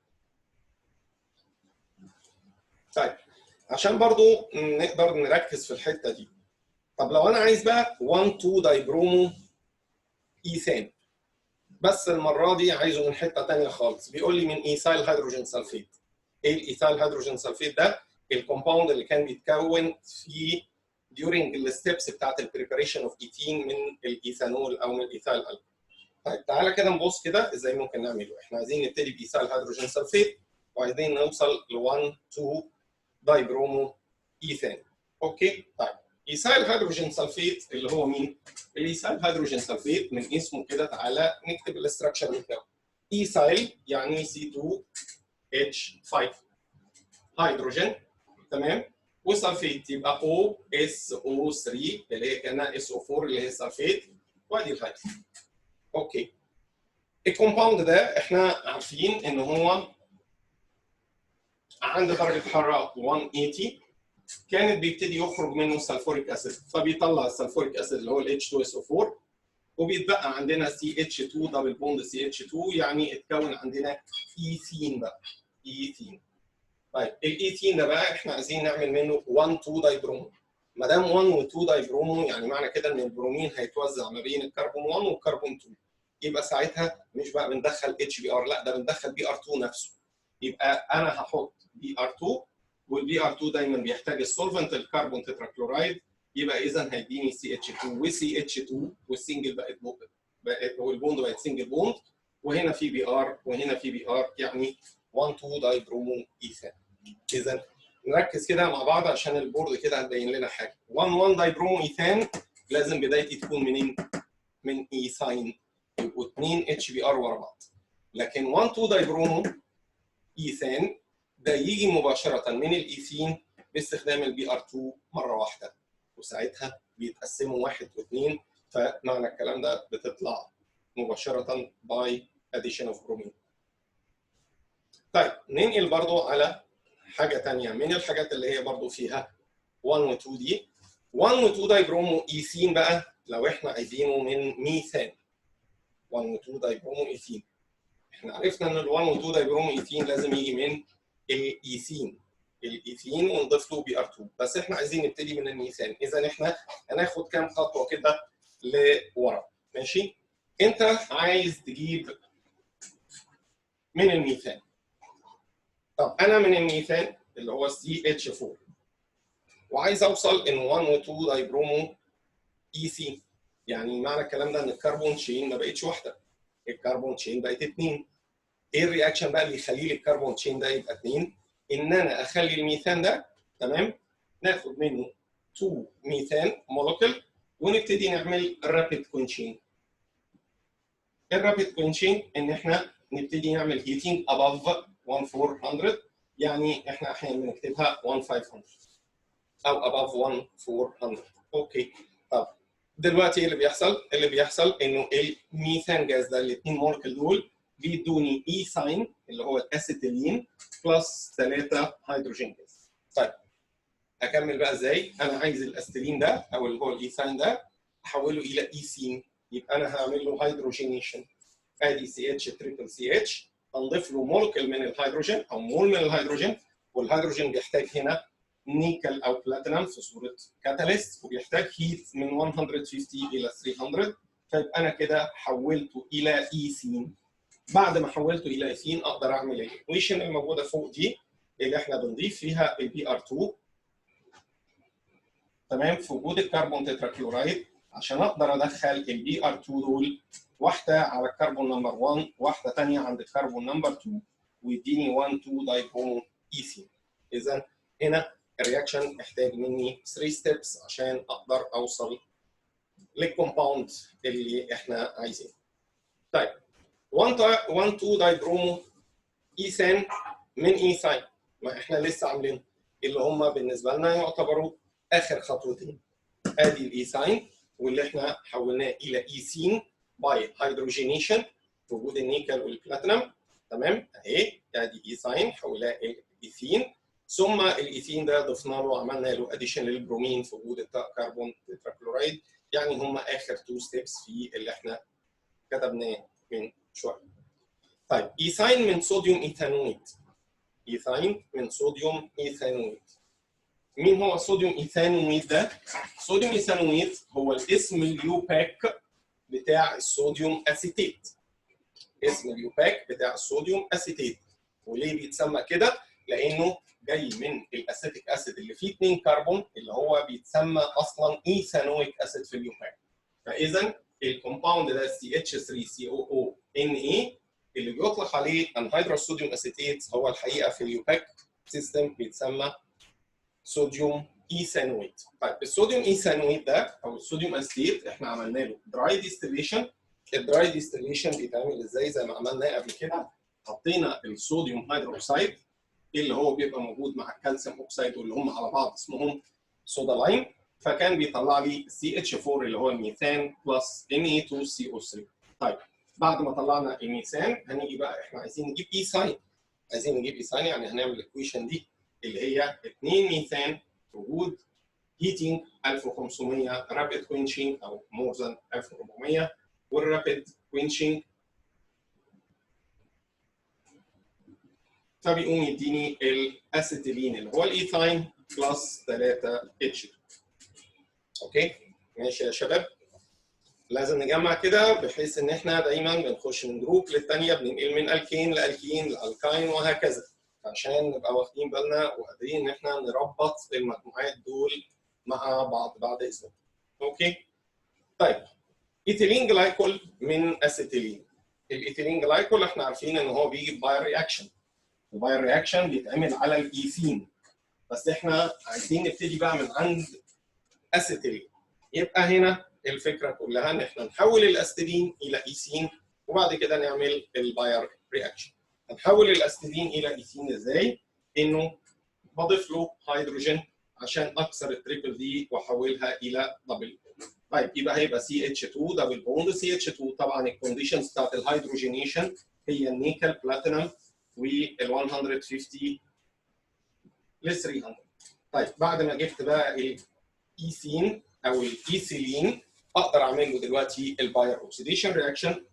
طيب عشان برضو نقدر نركز في الحته دي، طب لو انا عايز بقى 1 داي برومو ايثان، بس المره دي عايزه من حته ثانيه خالص، بيقول لي من ايثايل هيدروجين سلفيت. ايه الايثايل هيدروجين سلفيت ده؟ الكومباوند اللي كان بيتكون في during الستبس بتاعت البريباريشن اوف ايثين من الايثانول او من الايثايل الكحول. طيب تعالى كده نبص كده ازاي ممكن نعمله. احنا عايزين نبتدي بايثايل هيدروجين سلفيت وعايزين نوصل ل 1 داي برومو ايثان. اوكي؟ طيب ايثايل هيدروجين سلفيت اللي هو مين؟ الايثايل هيدروجين سلفيت من اسمه كده تعالى نكتب الاستراكشر بتاعه. ايثايل يعني C2H5 هيدروجين، تمام؟ وسلفيت يبقى OSO3 اللي هي كانها SO4 اللي هي سلفيت، وادي الهيدروجين. اوكي. الكومباوند ده احنا عارفين ان هو عند درجه حراره 180 كانت بيبتدي يخرج منه السلفوريك اسيد، فبيطلع السلفوريك اسيد اللي هو ال H2SO4 وبيتبقى عندنا CH2 دبل بوند CH2، يعني اتكون عندنا ايثين بقى، ايثين. طيب الايثين ده بقى احنا عايزين نعمل منه 1 داي برومو. ما دام 1 و2 داي برومو يعني معنى كده ان البرومين هيتوزع ما بين الكربون 1 والكربون 2، يبقى ساعتها مش بقى بندخل اتش بي ار، لا ده بندخل بي ار 2 نفسه. يبقى انا هحط بي ار 2 والبي ار 2 دايما بيحتاج السولفنت الكربون تتراكلورايد، يبقى اذا هيديني سي اتش 2 وسي اتش 2 والسنجل بقت والبوند بقت سنجل بوند، وهنا في بي ار وهنا في بي ار، يعني 1 داي برومو ايثان. اذا نركز كده مع بعض عشان البورد كده هتبين لنا حاجه. 1 داي برومو ايثان لازم بدايتي تكون منين؟ من ايثاين، يبقوا 2 اتش بي ار ورا بعض. لكن 1 داي برومو ايثان ده يجي مباشره من الايثين باستخدام البي ار 2 مره واحده، وساعتها بيتقسموا 1 و2، فمعنى الكلام ده بتطلع مباشره باي اديشن اوف برومين. طيب ننقل برضو على حاجه ثانيه من الحاجات اللي هي برضو فيها 1 و2 دي. 1 و2 داي برومو ايثين بقى لو احنا عايزينه من ميثان. 1 و2 داي برومو ايثين، احنا عرفنا ان ال1 و2 داي برومو ايثين لازم يجي من الايثين ونضيف له بي ار 2، بس احنا عايزين نبتدي من الميثان. اذا احنا هناخد كام خطوه كده لورا. ماشي؟ انت عايز تجيب من الميثان. طب انا من الميثان اللي هو CH4 وعايز اوصل ان 1 و2 داي برومو ايثين، يعني معنى الكلام ده ان الكربون تشين ما بقتش واحده، الكربون تشين بقت 2. ايه الرياكشن بقى اللي يخلي لي الكربون تشين ده يبقى 2؟ ان انا اخلي الميثان ده، تمام، ناخد منه 2 ميثان مولكيول ونبتدي نعمل رابيد كوينشين. الرابيد كوينشين ان احنا نبتدي نعمل هيتنج اباف 1400، يعني احنا احيانا بنكتبها 1500 او اباف 1400. اوكي. طب دلوقتي ايه اللي بيحصل؟ اللي بيحصل انه الميثان جاز ده الاثنين مولكيول دول بيدوني ايثاين اللي هو الاسيتيلين بلس 3 هيدروجين جاز. طيب اكمل بقى ازاي؟ انا عايز الاسترين ده او اللي هو الايثاين ده احوله الى ايثين، يبقى انا هعمل له هيدروجينيشن. ادي سي اتش تريبل سي اتش، هنضيف له مولكيول من الهيدروجين او مول من الهيدروجين، والهيدروجين بيحتاج هنا نيكل او بلاتينم في صوره كاتاليست، وبيحتاج هيت من 150 الى 300، فيبقى انا كده حولته الى ايثين. بعد ما حولته الى ايثين اقدر اعمل الايكويشن الموجوده فوق دي اللي احنا بنضيف فيها البي ار 2 تمام في وجود الكربون تتراكلورايد، عشان اقدر ادخل البي ار 2 دول واحده على الكربون نمبر 1 واحده ثانيه عند الكربون نمبر 2 ويديني 1 2 دايبرومو ايثين. اذا هنا الرياكشن محتاج مني 3 ستيبس عشان اقدر اوصل للكومباوند اللي احنا عايزينه. طيب 1 2 دايبرومو ايثان من ايثاين ما احنا لسه عاملينه، اللي هم بالنسبه لنا يعتبروا اخر خطوتين. ادي الايثاين واللي احنا حولناه الى ايثين باي هيدروجينيشن في وجود النيكل والبلاتينم. تمام اهي ادي ايثاين حولناه الى ايثين، ثم الايثين ده ضفنا له عملنا له اديشن للبرومين في وجود الكربون تتراكلورايد. يعني هم اخر 2 ستيبس في اللي احنا كتبناه من شويه. طيب ايثاين من صوديوم ايثانويد. ايثاين من صوديوم ايثانويد. مين هو صوديوم ايثانويد ده؟ صوديوم ايثانويد هو الاسم اليوباك بتاع الصوديوم اسيتيت. اسم اليوباك بتاع الصوديوم اسيتيت. وليه بيتسمى كده؟ لانه جاي من الاسيتيك اسيد اللي فيه 2 كربون اللي هو بيتسمى اصلا ايثانويك اسيد في اليوباك. فاذا الكومباوند ده CH3COONA اللي بيطلق عليه انهيدرous صوديوم اسيتيت هو الحقيقه في اليوباك سيستم بيتسمى صوديوم ايثانويد. طيب الصوديوم ايثانويد ده او الصوديوم اسيتيت احنا عملنا له دراي ديستيليشن. الدراي ديستيليشن بيتعمل ازاي؟ زي ما عملناه قبل كده، حطينا الصوديوم هيدروكسيد اللي هو بيبقى موجود مع الكالسيوم اوكسيد واللي هم على بعض اسمهم صودا لايم، فكان بيطلع لي CH4 اللي هو الميثان بلس Na2CO3. طيب بعد ما طلعنا الميثان هنيجي بقى احنا عايزين نجيب ايثاين. عايزين نجيب ايثاين يعني هنعمل الايكويشن دي اللي هي 2 ميثان وجود هيتنج 1500 رابيد كوينشنج او مور ذان 1400 والرابيد كوينشنج فبيقوم يديني الاسيتيلين اللي هو الايثاين بلس 3H2. اوكي ماشي يا شباب، لازم نجمع كده بحيث ان احنا دايما بنخش من جروب للثانيه بننقل من الكين لالكين لالكاين وهكذا، عشان نبقى واخدين بالنا وقادرين ان احنا نربط المجموعات دول مع بعض بعد اذنك. اوكي طيب ايثيلين جلايكول من اسيتيلين. الايثيلين جلايكول احنا عارفين ان هو بيجي باير رياكشن، الباير رياكشن بيتعمل على الايثين، بس احنا عايزين نبتدي بقى من عند اسيتيلين. يبقى هنا الفكره كلها ان احنا نحول الاستيلين الى ايثين وبعد كده نعمل الباير رياكشن. هنحول الاستيلين الى ايثين ازاي؟ انه بضيف له هيدروجين عشان اكسر التريبل دي واحولها الى دبل. طيب يبقى هيبقى CH2 دبل بوند CH2. طبعا الكونديشنز بتاعت الهيدروجينيشن هي النيكل بلاتينم وال 150 ل 300. طيب بعد ما جبت بقى الايثين او الايثيلين اقدر اعمل له دلوقتي الباير اوكسيديشن رياكشن.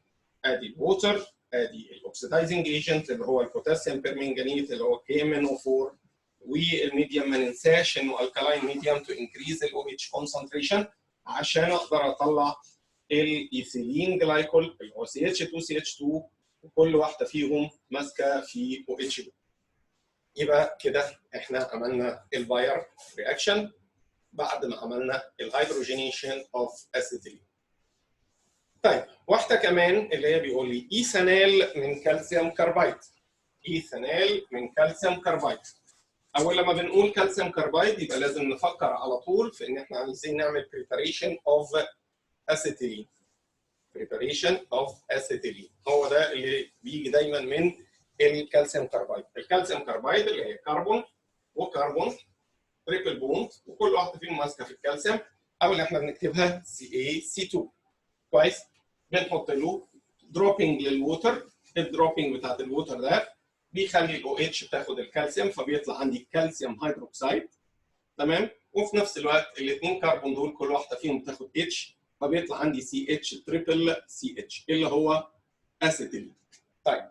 ادي الووتر، ادي الاوكسيدايزنج ايجنت اللي هو البوتاسيوم بيرمنجانيت اللي هو KMnO4، والميديوم ما ننساش انه الكالاين ميديوم تو انكريز ال OH كونسنتريشن عشان اقدر اطلع الايثيلين جلايكول اللي هو CH2CH2 وكل واحده فيهم ماسكه في OH. يبقى كده احنا عملنا الباير رياكشن بعد ما عملنا الهيدروجينيشن اوف اسيتيلين. طيب واحده كمان اللي هي بيقول لي ايثانال من كالسيوم كاربايد. ايثانال من كالسيوم كاربايد. اول لما بنقول كالسيوم كاربايد يبقى لازم نفكر على طول في ان احنا عايزين نعمل بريباريشن اوف اسيتيلين. بريباريشن اوف اسيتيلين هو ده اللي بيجي دايما من الكالسيوم كاربايد. الكالسيوم كاربايد اللي هي كربون وكربون تريبل بوند وكل واحده فيهم ماسكه في الكالسيوم او اللي احنا بنكتبها CaC2. كويس؟ بنحط له دروبنج للووتر. الدروبنج بتاعت الووتر ده بيخلي الاو اتش بتاخد الكالسيوم فبيطلع عندي كالسيوم هيدروكسيد. تمام. وفي نفس الوقت الاثنين كربون دول كل واحده فيهم بتاخد اتش فبيطلع عندي سي اتش تريبل سي اتش اللي هو اسيتيلين. طيب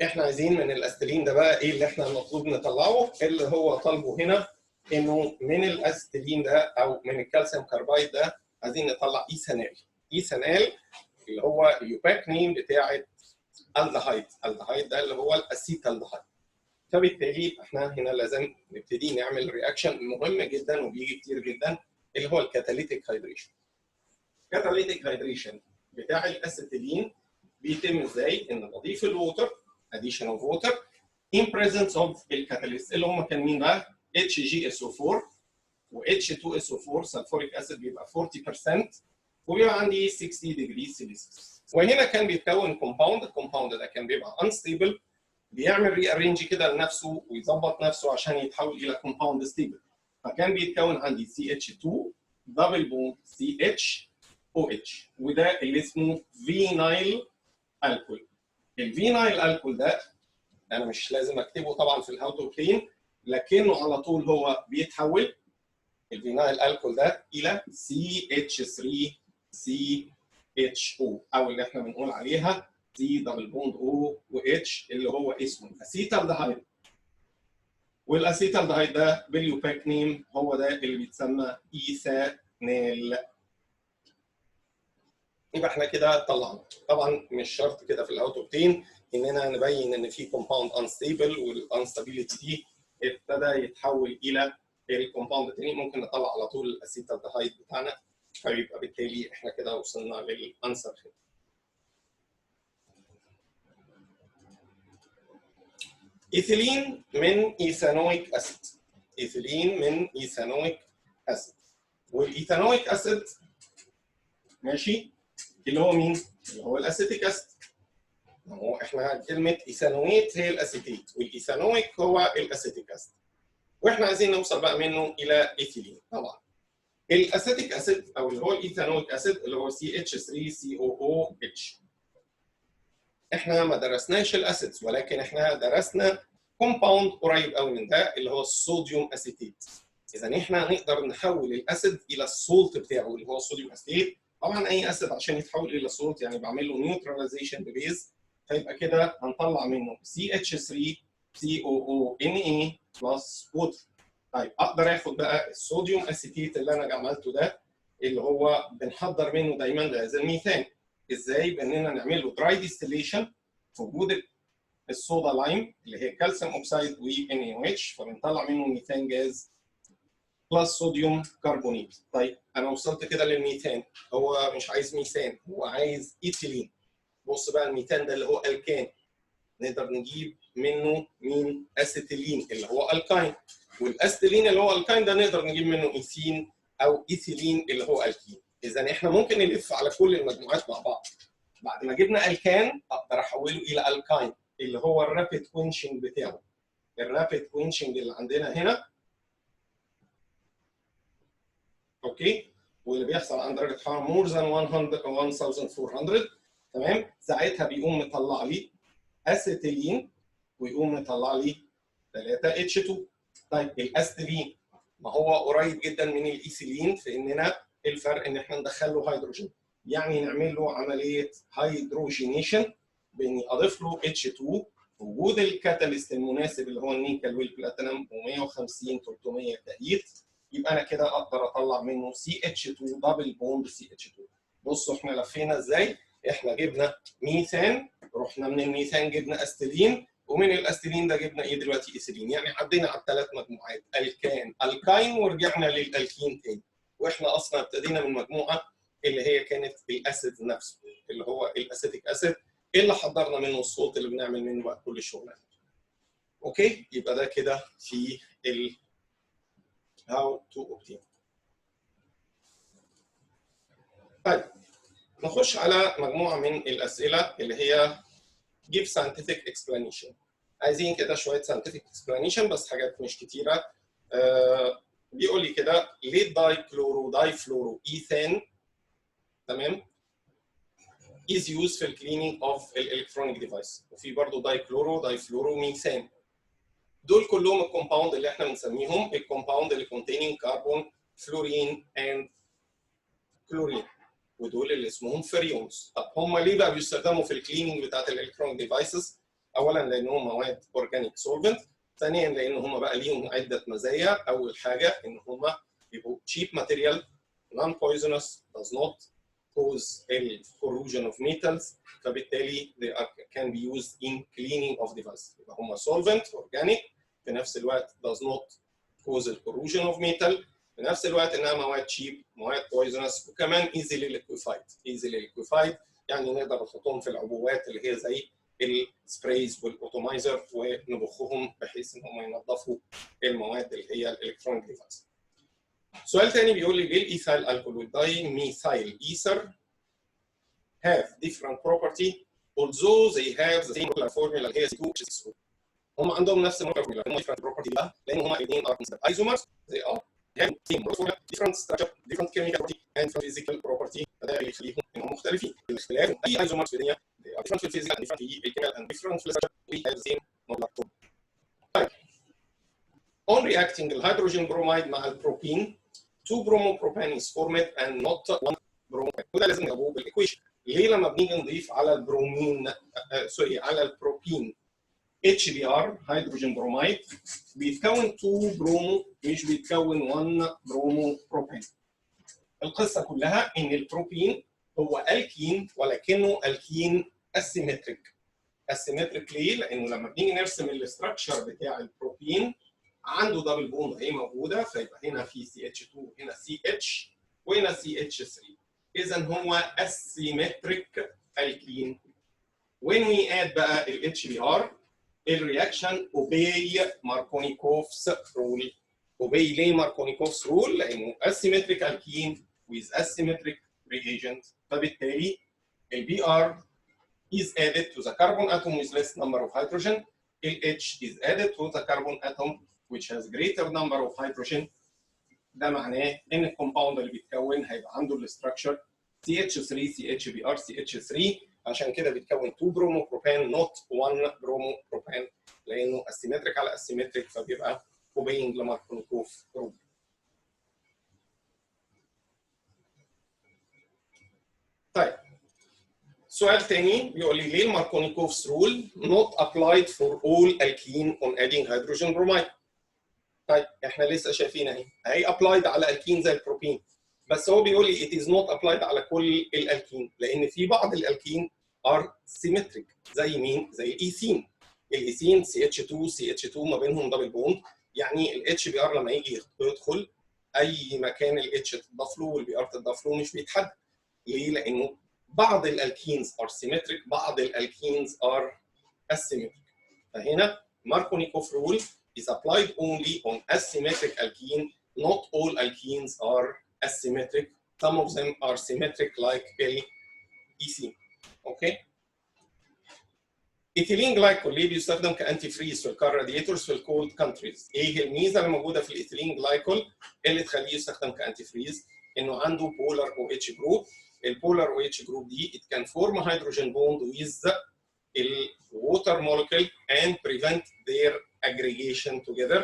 احنا عايزين من الاستيلين ده بقى ايه اللي احنا المفروض نطلعه؟ اللي هو طالبه هنا انه من الاستيلين ده او من الكالسيوم كاربايد ده عايزين نطلع ايثانال. ايثانال اللي هو اليوباك نيم بتاعه الدهايد. الدهايد ده اللي هو الاسيتالدهايد. فبالتالي احنا هنا لازم نبتدي نعمل رياكشن مهم جدا وبيجي كتير جدا اللي هو الكاتاليتيك هيدريشن. الكاتاليتيك هيدريشن بتاع الاسيتيلين بيتم ازاي؟ ان بضيف الووتر addition of water in presence of الكاتاليست اللي هم كان مين بقى؟ HgSO4 و H2SO4 سلفوريك اسيد بيبقى 40% وبيبقى عندي 60 ديجري سيليسيوس. وهنا كان بيتكون كومباوند. الكومباوند ده كان بيبقى unstable بيعمل ري ارينج كده لنفسه ويظبط نفسه عشان يتحول الى كومباوند ستيبل. فكان بيتكون عندي CH2 دبل بوند CHOH وده اللي اسمه فينايل الكول. الفينايل الكول ده انا مش لازم اكتبه طبعا في الهاو تو كلين لكنه على طول هو بيتحول الفينايل الكول ده الى CH3CHO او اللي احنا بنقول عليها سي دبل بوند او واتش اللي هو اسمه اسيتالدهايد. والاسيتالدهايد ده باليوباك نيم هو ده اللي بيتسمى ايثانال. يبقى احنا كده طلعنا. طبعا مش شرط كده في الاوتوبتين اننا نبين ان في كومباوند انستيبل والانستابيليتي دي ابتدى يتحول الى الكومباوند الثاني. ممكن نطلع على طول الاسيتالدهايد بتاعنا فيبقى بالتالي احنا كده وصلنا للانسر. ايثيلين من ايثانويك اسيد. ايثيلين من ايثانويك اسيد. والايثانويك اسيد ماشي اللي هو مين؟ اللي هو الاسيتيك اسيد. هو احنا كلمه ايثانويت هي الاسيتيت والايثانويك هو الاسيتيك اسيد. واحنا عايزين نوصل بقى منه الى ايثيلين. طبعا الاسيتيك اسيد او اللي هو الايثانويك اسيد اللي هو CH3COOH. احنا ما درسناش الاسيدز ولكن احنا درسنا كومباوند قريب قوي من ده اللي هو الصوديوم اسيتيت. اذا احنا نقدر نحول الاسيد الى السولت بتاعه اللي هو الصوديوم اسيتيت. طبعا اي اسيد عشان يتحول الى سولت يعني بعمل له نيوتراليزيشن ببيز فيبقى كده هنطلع منه CH3COONA بلس ووتر. طيب اقدر اخد بقى الصوديوم اسيتيت اللي انا عملته ده اللي هو بنحضر منه دايما غاز الميثان. ازاي؟ باننا نعمل له دراي ديستيليشن في وجود الصودا لايم اللي هي كالسيوم اوكسيد و NaOH فبنطلع منه ميثان جاز بلس صوديوم كربونيت. طيب انا وصلت كده للميثان. هو مش عايز ميثان هو عايز ايثيلين. بص بقى الميثان ده اللي هو الكان نقدر نجيب منه مين؟ اسيتيلين اللي هو الكاين. والاستيلين اللي هو الكاين ده نقدر نجيب منه ايثين او ايثيلين اللي هو الكين. اذا احنا ممكن نلف على كل المجموعات مع بعض. بعد ما جبنا الكان اقدر احوله الى الكاين اللي هو الرابيد كوينشنج بتاعه. الرابيد كوينشنج اللي عندنا هنا اوكي واللي بيحصل عند درجه حراره مور ذان 1400 تمام. ساعتها بيقوم مطلع لي اسيتيلين ويقوم مطلع لي 3H2. طيب الاستيلين ما هو قريب جدا من الايثيلين في اننا الفرق ان احنا ندخل له هيدروجين يعني نعمل له عمليه هيدروجينيشن باني اضيف له H2 وجود الكاتاليست المناسب اللي هو النيكل والبلاتينم و150 300 تأييد يبقى انا كده اقدر اطلع منه CH2 دبل بوند CH2. بصوا احنا لفينا ازاي؟ احنا جبنا ميثان رحنا من الميثان جبنا استيلين ومن الاستيلين ده جبنا ايه دلوقتي؟ ايثيلين. يعني عدينا على الثلاث مجموعات الكان الكاين ورجعنا للالكين تاني. واحنا اصلا ابتدينا من مجموعه اللي هي كانت الاسيد نفسه اللي هو الاسيتيك اسيد اللي حضرنا منه الصوت اللي بنعمل منه بقى كل الشغل. اوكي يبقى ده كده في ال how to obtain. طيب نخش على مجموعه من الاسئله اللي هي give scientific explanation. عايزين كده شويه scientific explanation بس حاجات مش كتيره. بيقول لي كده ليه داي كلورو داي فلورو ايثان تمام is used في الكليننج اوف الالكترونيك ديفايس. وفي برضه دايفلوروميثان. دول كلهم الكومباوند اللي احنا بنسميهم الكومباوند اللي containing كربون فلورين اند كلورين، ودول اللي اسمهم فريونز. طب هم ليه بقى بيستخدموا في الكليننج بتاعت الالكترونيك ديفايسز؟ اولا لانهم مواد اورجانيك سولفنت، ثانيا لان هم بقى ليهم عده مزايا. اول حاجه ان هم بيبقوا cheap material, non poisonous, does not cause the corrosion of metals، فبالتالي they can be used in cleaning of device. يبقى هم solvent organic، في نفس الوقت does not cause the corrosion of metal، في نفس الوقت انها مواد cheap، مواد poisonous، وكمان easily liquefied يعني نقدر نحطهم في العبوات اللي هي زي السبرايز والاوتومايزر ونبخهم بحيث ان هم ينظفوا المواد اللي هي الالكترونيك ديفايس. سؤال ثاني بيقول لي ليه الايثايل الكول والدايميثايل ايثر have different property although they have the same molecular formula اللي هي C2H6O. هم عندهم نفس المولكيولر فورمولا، هم different property بقى لان هم الاثنين are considered isomers. they are have same molecular different structure different chemical property and physical property، فده اللي يخليهم انهم مختلفين. الاختلاف اي isomers في الدنيا they are different في الفيزيكال different في الكيمياء and different في الستراكشر we have the same molecular formula. طيب on reacting الهيدروجين بروميد مع البروبين 2 bromopropane is formed and not 1 bromopropane، وده لازم نجاوبه بالايكويشن. ليه لما بنيجي نضيف على البرومين على البروبين HBr هيدروجين بروميد بيتكون 2 برومو مش بيتكون 1 بروموبروبان؟ القصه كلها ان البروبين هو الكين ولكنه الكين اسيمتريك. اسيمتريك ليه؟ لانه لما بنيجي نرسم الاستراكشر بتاع البروبين عنده دبل بوند اهي موجوده، فيبقى هنا في CH2 هنا CH وهنا CH3، اذا هو اسيمتريك الكين. when we add بقى ال HBr الرياكشن obey ماركونيكوف's rule. obey ليه ماركونيكوف's rule؟ لانه asymmetric alkene with asymmetric reagent، فبالتالي ال Br is added to the carbon atom with less number of hydrogen. ال H is added to the carbon atom which has greater number of hydrogen. ده معناه ان الكومباوند اللي بيتكون هيبقى عنده الاستراكشر CH3 CHBr CH3، عشان كده بيتكون 2 بروموبروبان not 1 بروموبروبان لانه اسيمتريك على اسيمتريك، فبيبقى obeying لماركونيكوف رول. طيب سؤال ثاني بيقول لي ليه الماركونيكوف's rule not applied for all alkene on adding hydrogen bromide؟ طيب احنا لسه شايفين اهي applied على الكين زي البروبين، بس هو بيقول لي it is not applied على كل الالكين، لان في بعض الالكين are symmetric. زي مين؟ زي الايثين. الايثين CH2 ما بينهم دبل بوند، يعني ال HBr لما يجي يدخل اي مكان ال H تضاف له وال Br تضاف له مش بيتحدد. ليه؟ لانه بعض الالكينز are symmetric، بعض الالكينز are asymmetric. فهنا Markovnikov rule is applied only on asymmetric alkene. Not all alkenes are asymmetric. Some of them are symmetric like ال-ethene. اوكي؟ ايثيلين جلايكول ليه بيستخدم كانتي فريز في الكار راديتورز في الكولد كانتريز؟ ايه الميزه اللي موجوده في الايثيلين جلايكول اللي تخليه يستخدم كانتي فريز؟ انه عنده بولار او اتش جروب. البولار او اتش جروب دي it can form a hydrogen bond with the water molecule and prevent their aggregation together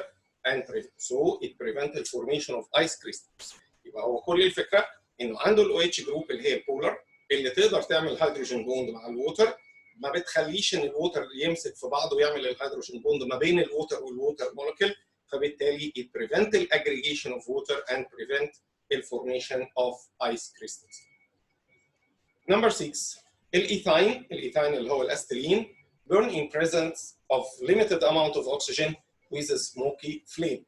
and so it prevent the formation of ice crystals. يبقى هو كل الفكره انه عنده الاو اتش جروب اللي هي البولار اللي تقدر تعمل هيدروجين بوند مع الووتر، ما بتخليش ان الووتر يمسك في بعضه ويعمل الهيدروجين بوند ما بين الووتر والووتر مولكيول، فبالتالي it prevent the aggregation of water and prevent the formation of ice crystals. Number 6 الايثاين اللي هو الاستيلين burn in presence of limited amount of oxygen with a smoky flame.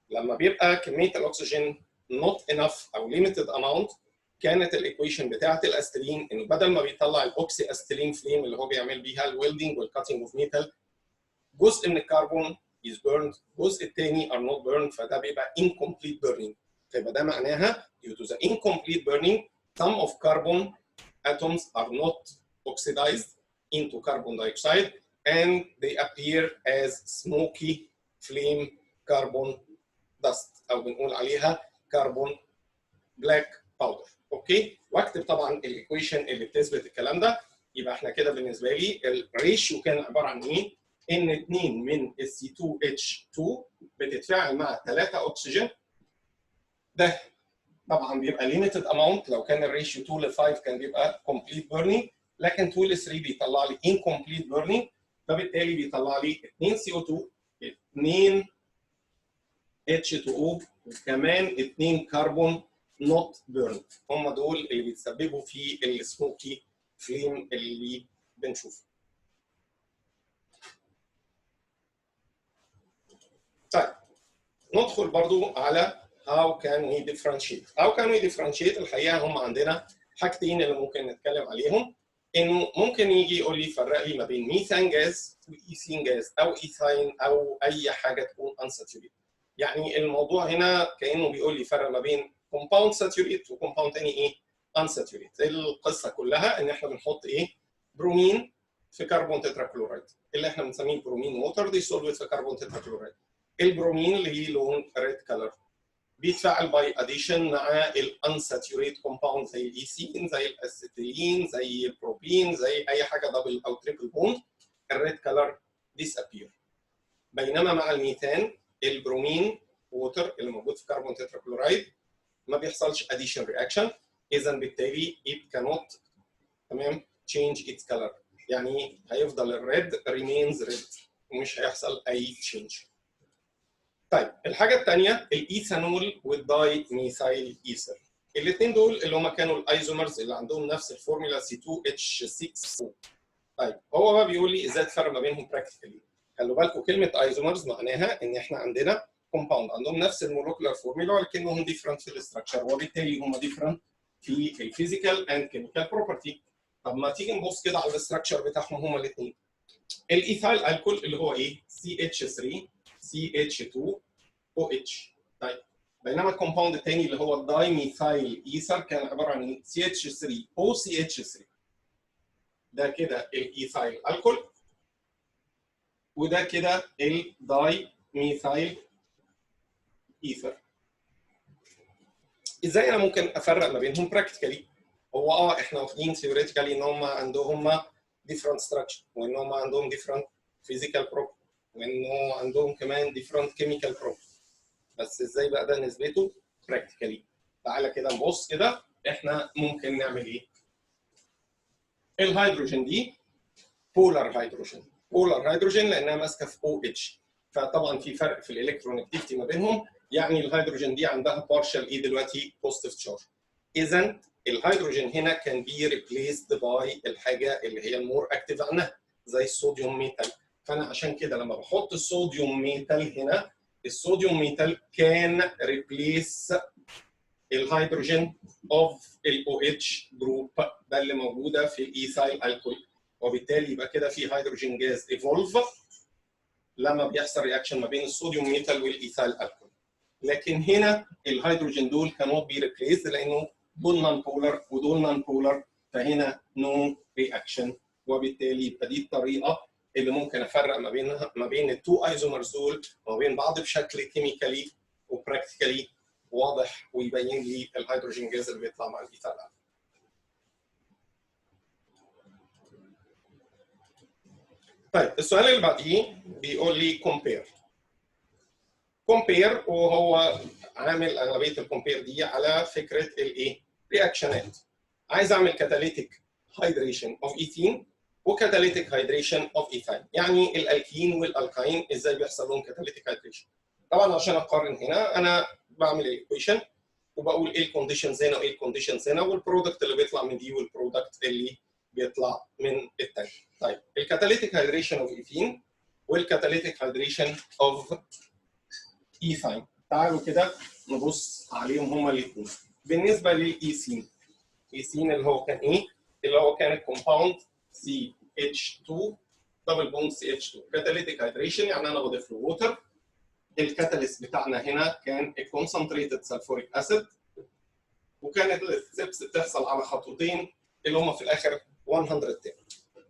لما بيبقى كميه الاكسجين not enough او limited amount، كانت الايكويشن بتاعت الاستيلين انه بدل ما بيطلع الاوكسي استيلين فليم اللي هو بيعمل بيها الويلدنج والكاتنج اوف ميتال، جزء من الكربون is burned، الجزء الثاني are not burned، فده بيبقى incomplete burning. فيبقى ده معناها due to the incomplete burning some of carbon atoms are not oxidized into carbon dioxide and they appear as smoky flame carbon dust او بنقول عليها carbon black باودر. اوكي، واكتب طبعا الايكويشن اللي بتثبت الكلام ده. يبقى احنا كده بالنسبه لي الريشيو كان عباره عن ايه؟ ان 2 من ال C2H2 بتتفاعل مع 3 اكسجين. ده طبعا بيبقى ليميتد اماونت، لو كان الريشيو 2 ل 5 كان بيبقى كومبليت بيرنينج، لكن 2 ل 3 بيطلع لي انكومبليت بيرنينج، فبالتالي بيطلع لي 2 CO2 2 H2O وكمان 2 كربون نوت بيرن. هم دول اللي بيتسببوا في السموكي فليم اللي بنشوفه. طيب ندخل برضو على how can we differentiate. how can we differentiate الحقيقه هم عندنا حاجتين اللي ممكن نتكلم عليهم. انه ممكن يجي يقول لي فرق لي ما بين ميثان جاز وايثين جاز او ايثاين او اي حاجه تكون unsaturated. يعني الموضوع هنا كانه بيقول لي فرق ما بين كومباوند ساتوريت وكومباوند تاني ايه؟ unsaturated. القصه كلها ان احنا بنحط ايه؟ برومين في كربون تتراكلورايد اللي احنا بنسميه برومين ووتر ديسولفد في كربون تتراكلورايد. البرومين اللي هي لون ريد كلر بيتفاعل باي اديشن مع الانساتوريت كومباوند زي الايثين زي الاسيتيلين زي البروبين زي اي حاجه دبل او تريبل بوند، الريد كلر ديسابير. بينما مع الميثان البرومين ووتر اللي موجود في كربون تتراكلورايد ما بيحصلش اديشن رياكشن، اذا بالتالي it cannot تمام change its color، يعني هيفضل الريد remains red ومش هيحصل اي change. طيب الحاجه الثانيه الايثانول والداي ميثايل ايثر. الاثنين دول اللي هم كانوا الايزومرز اللي عندهم نفس الفورمولا C2H6O. طيب هو بقى بيقول لي ازاي الفرق ما بينهم براكتيكالي. خلوا بالكم كلمه ايزومرز معناها ان احنا عندنا كومباوند عندهم نفس المولكيولار فورمولا ولكنهم ديفرنت في الاستراكشر، وبالتالي هم ديفرنت في الفيزيكال اند كيميكال بروبرتي. طب ما تيجي نبص كده على الاستراكشر بتاعهم هم الاثنين. الايثايل الكول اللي هو ايه؟ CH3 CH2 OH. طيب بينما الكومباوند الثاني اللي هو الداي ميثايل ايثر كان عباره عن ايه؟ CH3 OCH3. ده كده الايثايل الكول وده كده الداي ميثايل ايثر. ازاي انا ممكن افرق ما بينهم براكتيكالي؟ هو احنا واخدين ثيوريتيكالي ان هم عندهم ديفرنت ستراكشر وان هم عندهم ديفرنت فيزيكال بروبرتي وانه عندهم كمان ديفرنت كيميكال بروبرتي، بس ازاي بقى ده نسبته براكتيكالي؟ تعالى كده نبص كده احنا ممكن نعمل ايه. الهيدروجين دي بولار هيدروجين، بولار هيدروجين لانها ماسكه في OH، فطبعا في فرق في الالكترونيكتيفيتي ما بينهم، يعني الهيدروجين دي عندها بارشال ايه دلوقتي بوزيتيف تشارج. اذا الهيدروجين هنا كان بي ريبليسد باي الحاجه اللي هي المور اكتيف عنها زي الصوديوم ميتال. فانا عشان كده لما بحط الصوديوم ميتال هنا، الصوديوم ميتال كان ريبليس الهيدروجين اوف الاو اتش جروب ده اللي موجوده في الايثايل الكول، وبالتالي يبقى كده في هيدروجين جاز ايفولف لما بيحصل رياكشن ما بين الصوديوم ميتال والايثايل الكول. لكن هنا الهيدروجين دول كانوا بي ريبليس لانه دول نون بولر ودول نون بولر، فهنا نو رياكشن، وبالتالي يبقى دي الطريقه اللي ممكن افرق ما بين التو ايزومرز دول وما بين بعض بشكل كيميكالي وبراكتيكالي واضح ويبين لي الهيدروجين جاز اللي بيطلع مع الايثايل. طيب السؤال اللي بعديه بيقول لي كومبير. كومبير وهو عامل اغلبيه الكومبير دي على فكره الايه؟ رياكشنات. عايز اعمل كاتاليتيك هيدريشن اوف ايثين وكاتاليتيك هيدريشن اوف ايثاين، يعني الالكين والالكاين ازاي بيحصل لهم كاتاليتيك هيدريشن. طبعا عشان اقارن هنا انا بعمل الايكويشن وبقول ايه الكونديشنز هنا وايه الكونديشنز هنا والبرودكت اللي بيطلع من دي والبرودكت اللي بيطلع من الثاني. طيب الكاتاليتيك هيدريشن اوف ايثين والكاتاليتيك هيدريشن اوف ايثاين، تعالوا كده نبص عليهم هما الاثنين. بالنسبه للايثين، ايثين اللي هو كان ايه؟ اللي هو كان الكومباوند CH2 دبل بوند CH2 كاتاليتيك هيدريشن، يعني انا بضيف له ووتر. الكاتاليست بتاعنا هنا كان الكونسنتريتد سلفوريك اسيد، وكانت الستبس بتحصل على خطوتين اللي هم في الاخر 110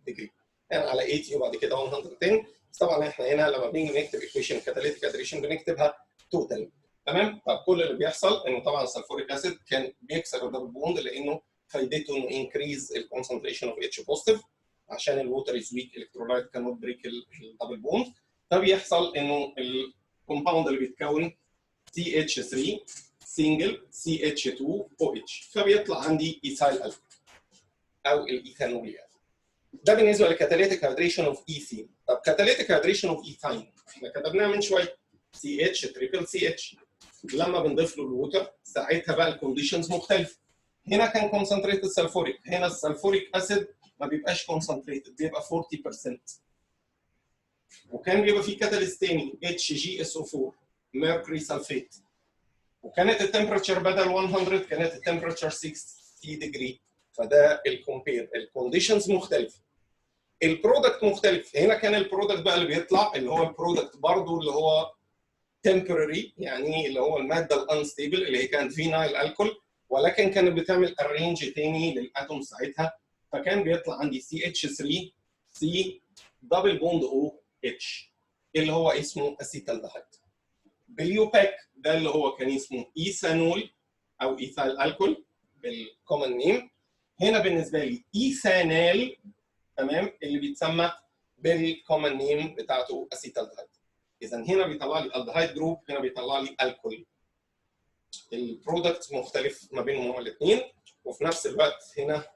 ديجري، يعني على 80 وبعد كده 110. بس طبعا احنا هنا لما بنيجي نكتب ايكويشن كاتاليتيك هيدريشن بنكتبها توتال، تمام. طب كل اللي بيحصل انه طبعا السلفوريك اسيد كان بيكسر الدبل بوند لانه فايدته انه انكريز الكونسنتريشن اوف اتش بوزيتيف عشان الووتر از ويك الكترولايت كانوت بريك الدبل بوند. فبيحصل انه الكومباوند اللي بيتكون CH3 سنجل CH2OH فبيطلع عندي ايثايل الكحول او الايثانول يعني. ده بالنسبه للكاتاليتيك هيدريشن اوف ايثين. طب كاتاليتيك هيدريشن اوف ايثاين احنا كتبناها من شويه CH تريبل CH. لما بنضيف له الووتر ساعتها بقى الكونديشنز مختلفه. هنا كان كونسنتريتد سلفوريك، هنا السلفوريك اسيد ما بيبقاش كونسنتريتد بيبقى 40%. وكان بيبقى فيه كاتاليست تاني HgSO4 ميركوري سلفيت. وكانت التمبرتشر بدل 100 كانت التمبرتشر 60 ديجري. فده الكومبير الكونديشنز مختلفه. البرودكت مختلف. هنا كان البرودكت بقى اللي بيطلع اللي هو البرودكت برضه اللي هو temporary يعني اللي هو الماده الانستيبل اللي هي كانت فينايل الكول ولكن كانت بتعمل ارينج تاني للاتوم ساعتها. فكان بيطلع عندي CH3 C دبل بوند OH اللي هو اسمه اسيتالدهايد. باليوباك ده اللي هو كان اسمه ايثانول او ايثايل الكول بالكومن نيم. هنا بالنسبه لي ايثانال تمام اللي بيتسمى بالكومن نيم بتاعته اسيتالدهايد. اذا هنا بيطلع لي الدهايد جروب هنا بيطلع لي الكول. البرودكت مختلف ما بينهم هما الاثنين وفي نفس الوقت هنا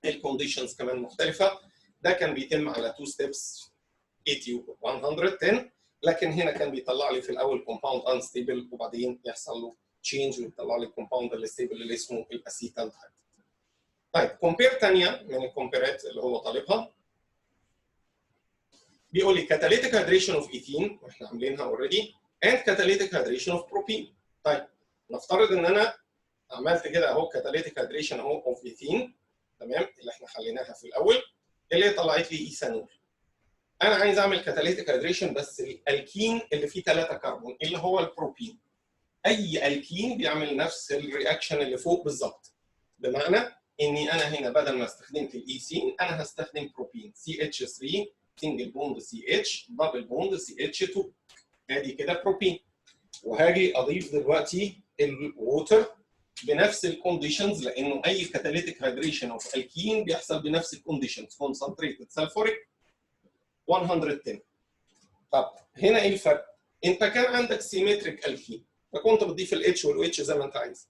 الكونديشنز كمان مختلفه. ده كان بيتم على 2 ستيبس 80 و 110 لكن هنا كان بيطلع لي في الاول كومباوند انستيبل وبعدين يحصل له تشينج ويطلع لي الكومباوند الستيبل اللي اسمه الاسيتالدهايد. طيب كومبير ثانيه من الكومبيرات اللي هو طالبها بيقول لي كاتاليتيك هيدريشن اوف ايثين واحنا عاملينها اوريدي اند كاتاليتيك هيدريشن اوف بروبين. طيب نفترض ان انا عملت كده اهو كاتاليتيك هيدريشن اهو اوف ايثين تمام اللي احنا حليناها في الاول اللي طلعت لي ايثانول. انا عايز اعمل كاتاليتيك هيدريشن بس الالكين اللي فيه 3 كربون اللي هو البروبين. اي الكين بيعمل نفس الرياكشن اللي فوق بالظبط. بمعنى اني انا هنا بدل ما استخدمت الايثين انا هستخدم بروبين CH3 سنجل بوند CH دبل بوند CH2 ادي كده بروبين. وهاجي اضيف دلوقتي الووتر بنفس الكونديشنز لانه اي كاتاليتيك هيدريشن اوف الكين بيحصل بنفس الكونديشنز كونسنتريتد سلفوريك 110. طب هنا ايه الفرق؟ انت كان عندك سيمتريك الكين فكنت بتضيف الاتش والاتش زي ما انت عايز.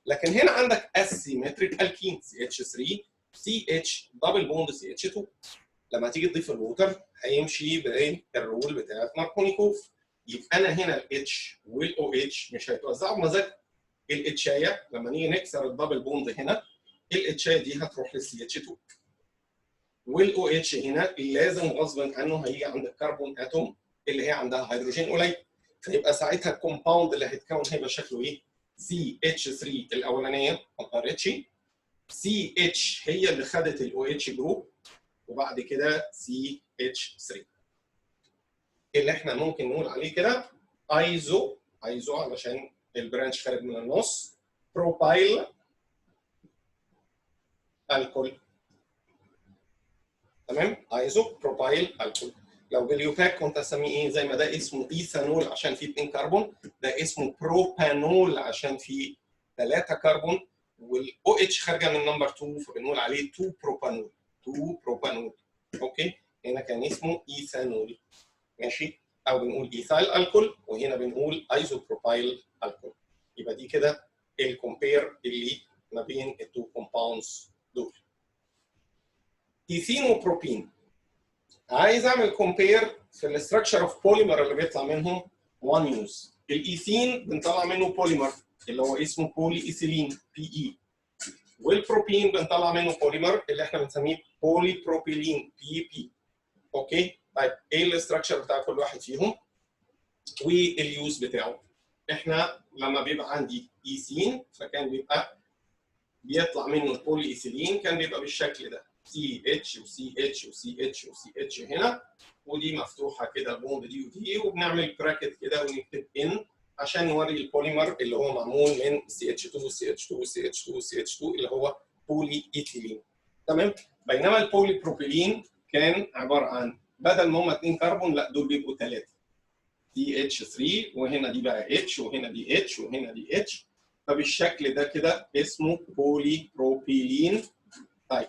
لكن هنا عندك اسيمتريك الكين CH3 CH دبل بوند CH2. لما تيجي تضيف الووتر هيمشي بالرول بتاعت ماركونيكوف. يبقى انا هنا الاتش والاو اتش مش هيتوزعوا بمزاج. الاتشايه لما نيجي نكسر الدبل بوند هنا الاتشايه دي هتروح للسي اتش 2 والاو اتش هنا لازم غصب عنه هيجي عند الكربون اتوم اللي هي عندها هيدروجين قليل. فيبقى ساعتها الكومباوند اللي هيتكون هيبقى شكله ايه؟ CH3 الاولانيه ما طارتش CH هي اللي خدت الاو اتش جروب وبعد كده CH3 اللي احنا ممكن نقول عليه كده ايزو علشان البرانش خارج من النص بروبايل الكول. تمام ايزو بروبايل الكول. لو باليوباك كنت اسميه ايه زي ما ده اسمه ايثانول عشان فيه 2 كربون ده اسمه بروبانول عشان فيه 3 كربون والاو اتش خارجه من نمبر 2 فبنقول عليه 2 بروبانول. اوكي هنا كان اسمه ايثانول ماشي او بنقول ايثايل الكول وهنا بنقول ايزوبروبايل الكول. يبقى دي كده الكومبير اللي ما بين التو كومباوندز دول. ايثين وبروبين عايز اعمل كومبير في الاستراكشر اوف بوليمر اللي بيطلع منهم 1 يوز. الايثين بنطلع منه بوليمر اللي هو اسمه بولي ايثيلين PE والبروبين بنطلع منه بوليمر اللي احنا بنسميه بولي بروبيلين PP. اوكي طيب ايه الاستراكشر بتاع كل واحد فيهم واليوز بتاعه؟ احنا لما بيبقى عندي ايثين فكان بيطلع منه البولي ايثيلين كان بيبقى بالشكل ده CH وCH وCH وCH هنا ودي مفتوحه كده البوند دي ودي وبنعمل براكت كده ونكتب ان عشان نوري البوليمر اللي هو معمول من CH2 CH2 CH2 CH2 اللي هو بولي ايثيلين. تمام. بينما البولي بروبيلين كان عباره عن بدل ما هم 2 كربون لا دول بيبقوا 3 CH3 وهنا دي بقى H وهنا دي H وهنا دي H. فبالشكل ده كده اسمه بولي بروبيلين. طيب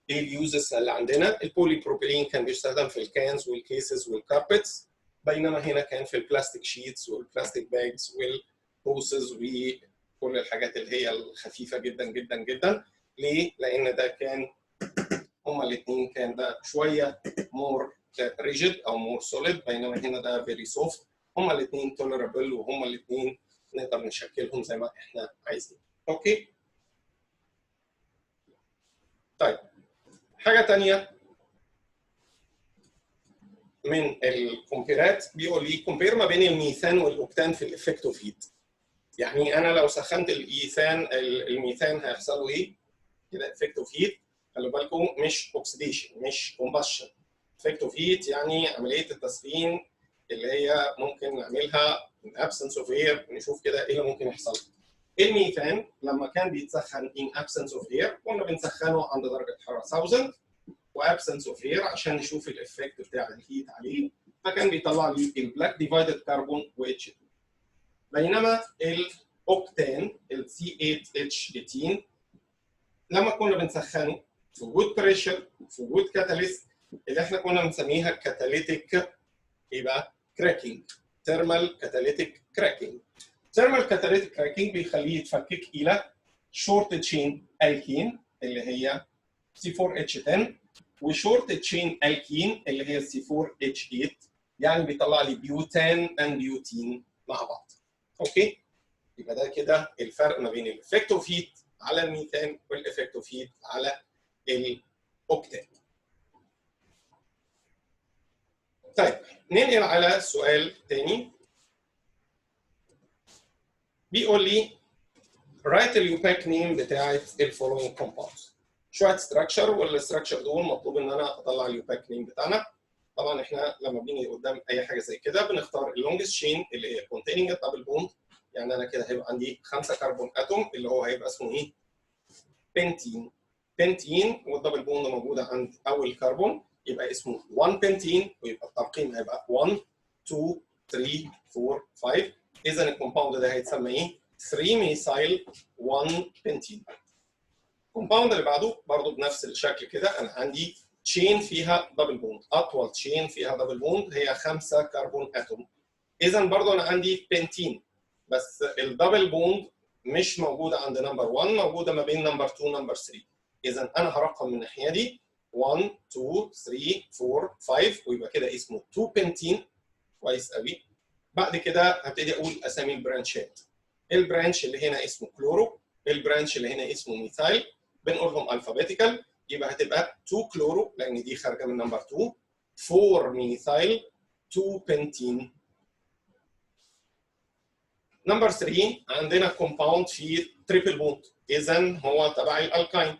ايه اليوزز اللي عندنا؟ البولي بروبيلين كان بيستخدم في الكانز والكيسز والكاربتس، بينما هنا كان في البلاستيك شيتس والبلاستيك باجز والبوسز وكل الحاجات اللي هي الخفيفه جدا جدا جدا. ليه؟ لان ده كان هما الاثنين كان ده شويه مور ريجيد او مور سوليد، بينما هنا ده فيري سوفت. هما الاثنين تولربل وهما الاثنين نقدر نشكلهم زي ما احنا عايزين. اوكي؟ طيب حاجه ثانيه من الكومبيرات، بيقول لي كومبير ما بين الميثان والاوكتان في الافكتيف هيت. يعني انا لو سخنت الميثان هيحصل له ايه؟ كده افكتيف هيت. خلوا بالكم مش اوكسيديشن مش كومبشن. افكتيف هيت يعني عمليه التسخين اللي هي ممكن نعملها in absence of air. نشوف كده ايه اللي ممكن يحصل. الميثان لما كان بيتسخن in absence of air كنا بنسخنه عند درجه حراره 1000 وابسنس اوف اير عشان نشوف الافكت بتاع الهيت عليه، فكان بيطلع لي البلاك ديفايدد كربون و اتش 2. بينما الاوكتان ال C8H18 لما كنا بنسخنه في وجود بريشر في وجود كاتاليست اللي احنا كنا بنسميها كاتاليتيك ايه بقى؟ كراكنج. ثيرمال كاتاليتيك كراكنج. ثيرمال كاتاليتيك كراكنج بيخليه يتفكك الى شورت تشين الكين اللي هي C4H10 وشورت تشين الكين اللي هي C4H8، يعني بيطلع لي بيوتان اند بيوتين مع بعض. اوكي؟ يبقى ده كده الفرق ما بين الافكتيف هيت على الميثان والافكتيف هيت على الاوكتان. طيب ننقل على سؤال تاني. بيقول لي write اليوباك نيم بتاعت الفولوينج كومباوندز. شويه ستراكشر والستراكشر دول مطلوب ان انا اطلع اليوباك نيم بتاعنا. طبعا احنا لما بنيجي قدام اي حاجه زي كده بنختار اللونجست شين اللي هي containing a double bond. يعني انا كده هيبقى عندي 5 كربون اتوم اللي هو هيبقى اسمه ايه؟ بنتين. بنتين والدبل بوند موجوده عند اول كربون يبقى اسمه 1 بنتين، ويبقى الترقيم هيبقى 1 2 3 4 5. اذا الكومباوند ده هيتسمى ايه؟ 3 ميثايل 1 بنتين. الكومباوند اللي بعده برضه بنفس الشكل كده، انا عندي تشين فيها دبل بوند. اطول تشين فيها دبل بوند هي 5 كربون اتوم. اذا برضه انا عندي بنتين، بس الدبل بوند مش موجوده عند نمبر 1، موجوده ما بين نمبر 2 ونمبر 3. اذا انا هرقم من الناحيه دي 1 2 3 4 5 ويبقى كده اسمه 2 بنتين. كويس قوي. بعد كده هبتدي اقول اسامي البرانشات. البرانش اللي هنا اسمه كلورو، البرانش اللي هنا اسمه ميثايل، بنقولهم الفابيتيكال. يبقى هتبقى 2 كلورو لان دي خارجه من نمبر 2، 4 ميثايل، 2 بنتين. نمبر 3 عندنا كومباوند فيه تريبل بوند، اذا هو تبع الالكاين.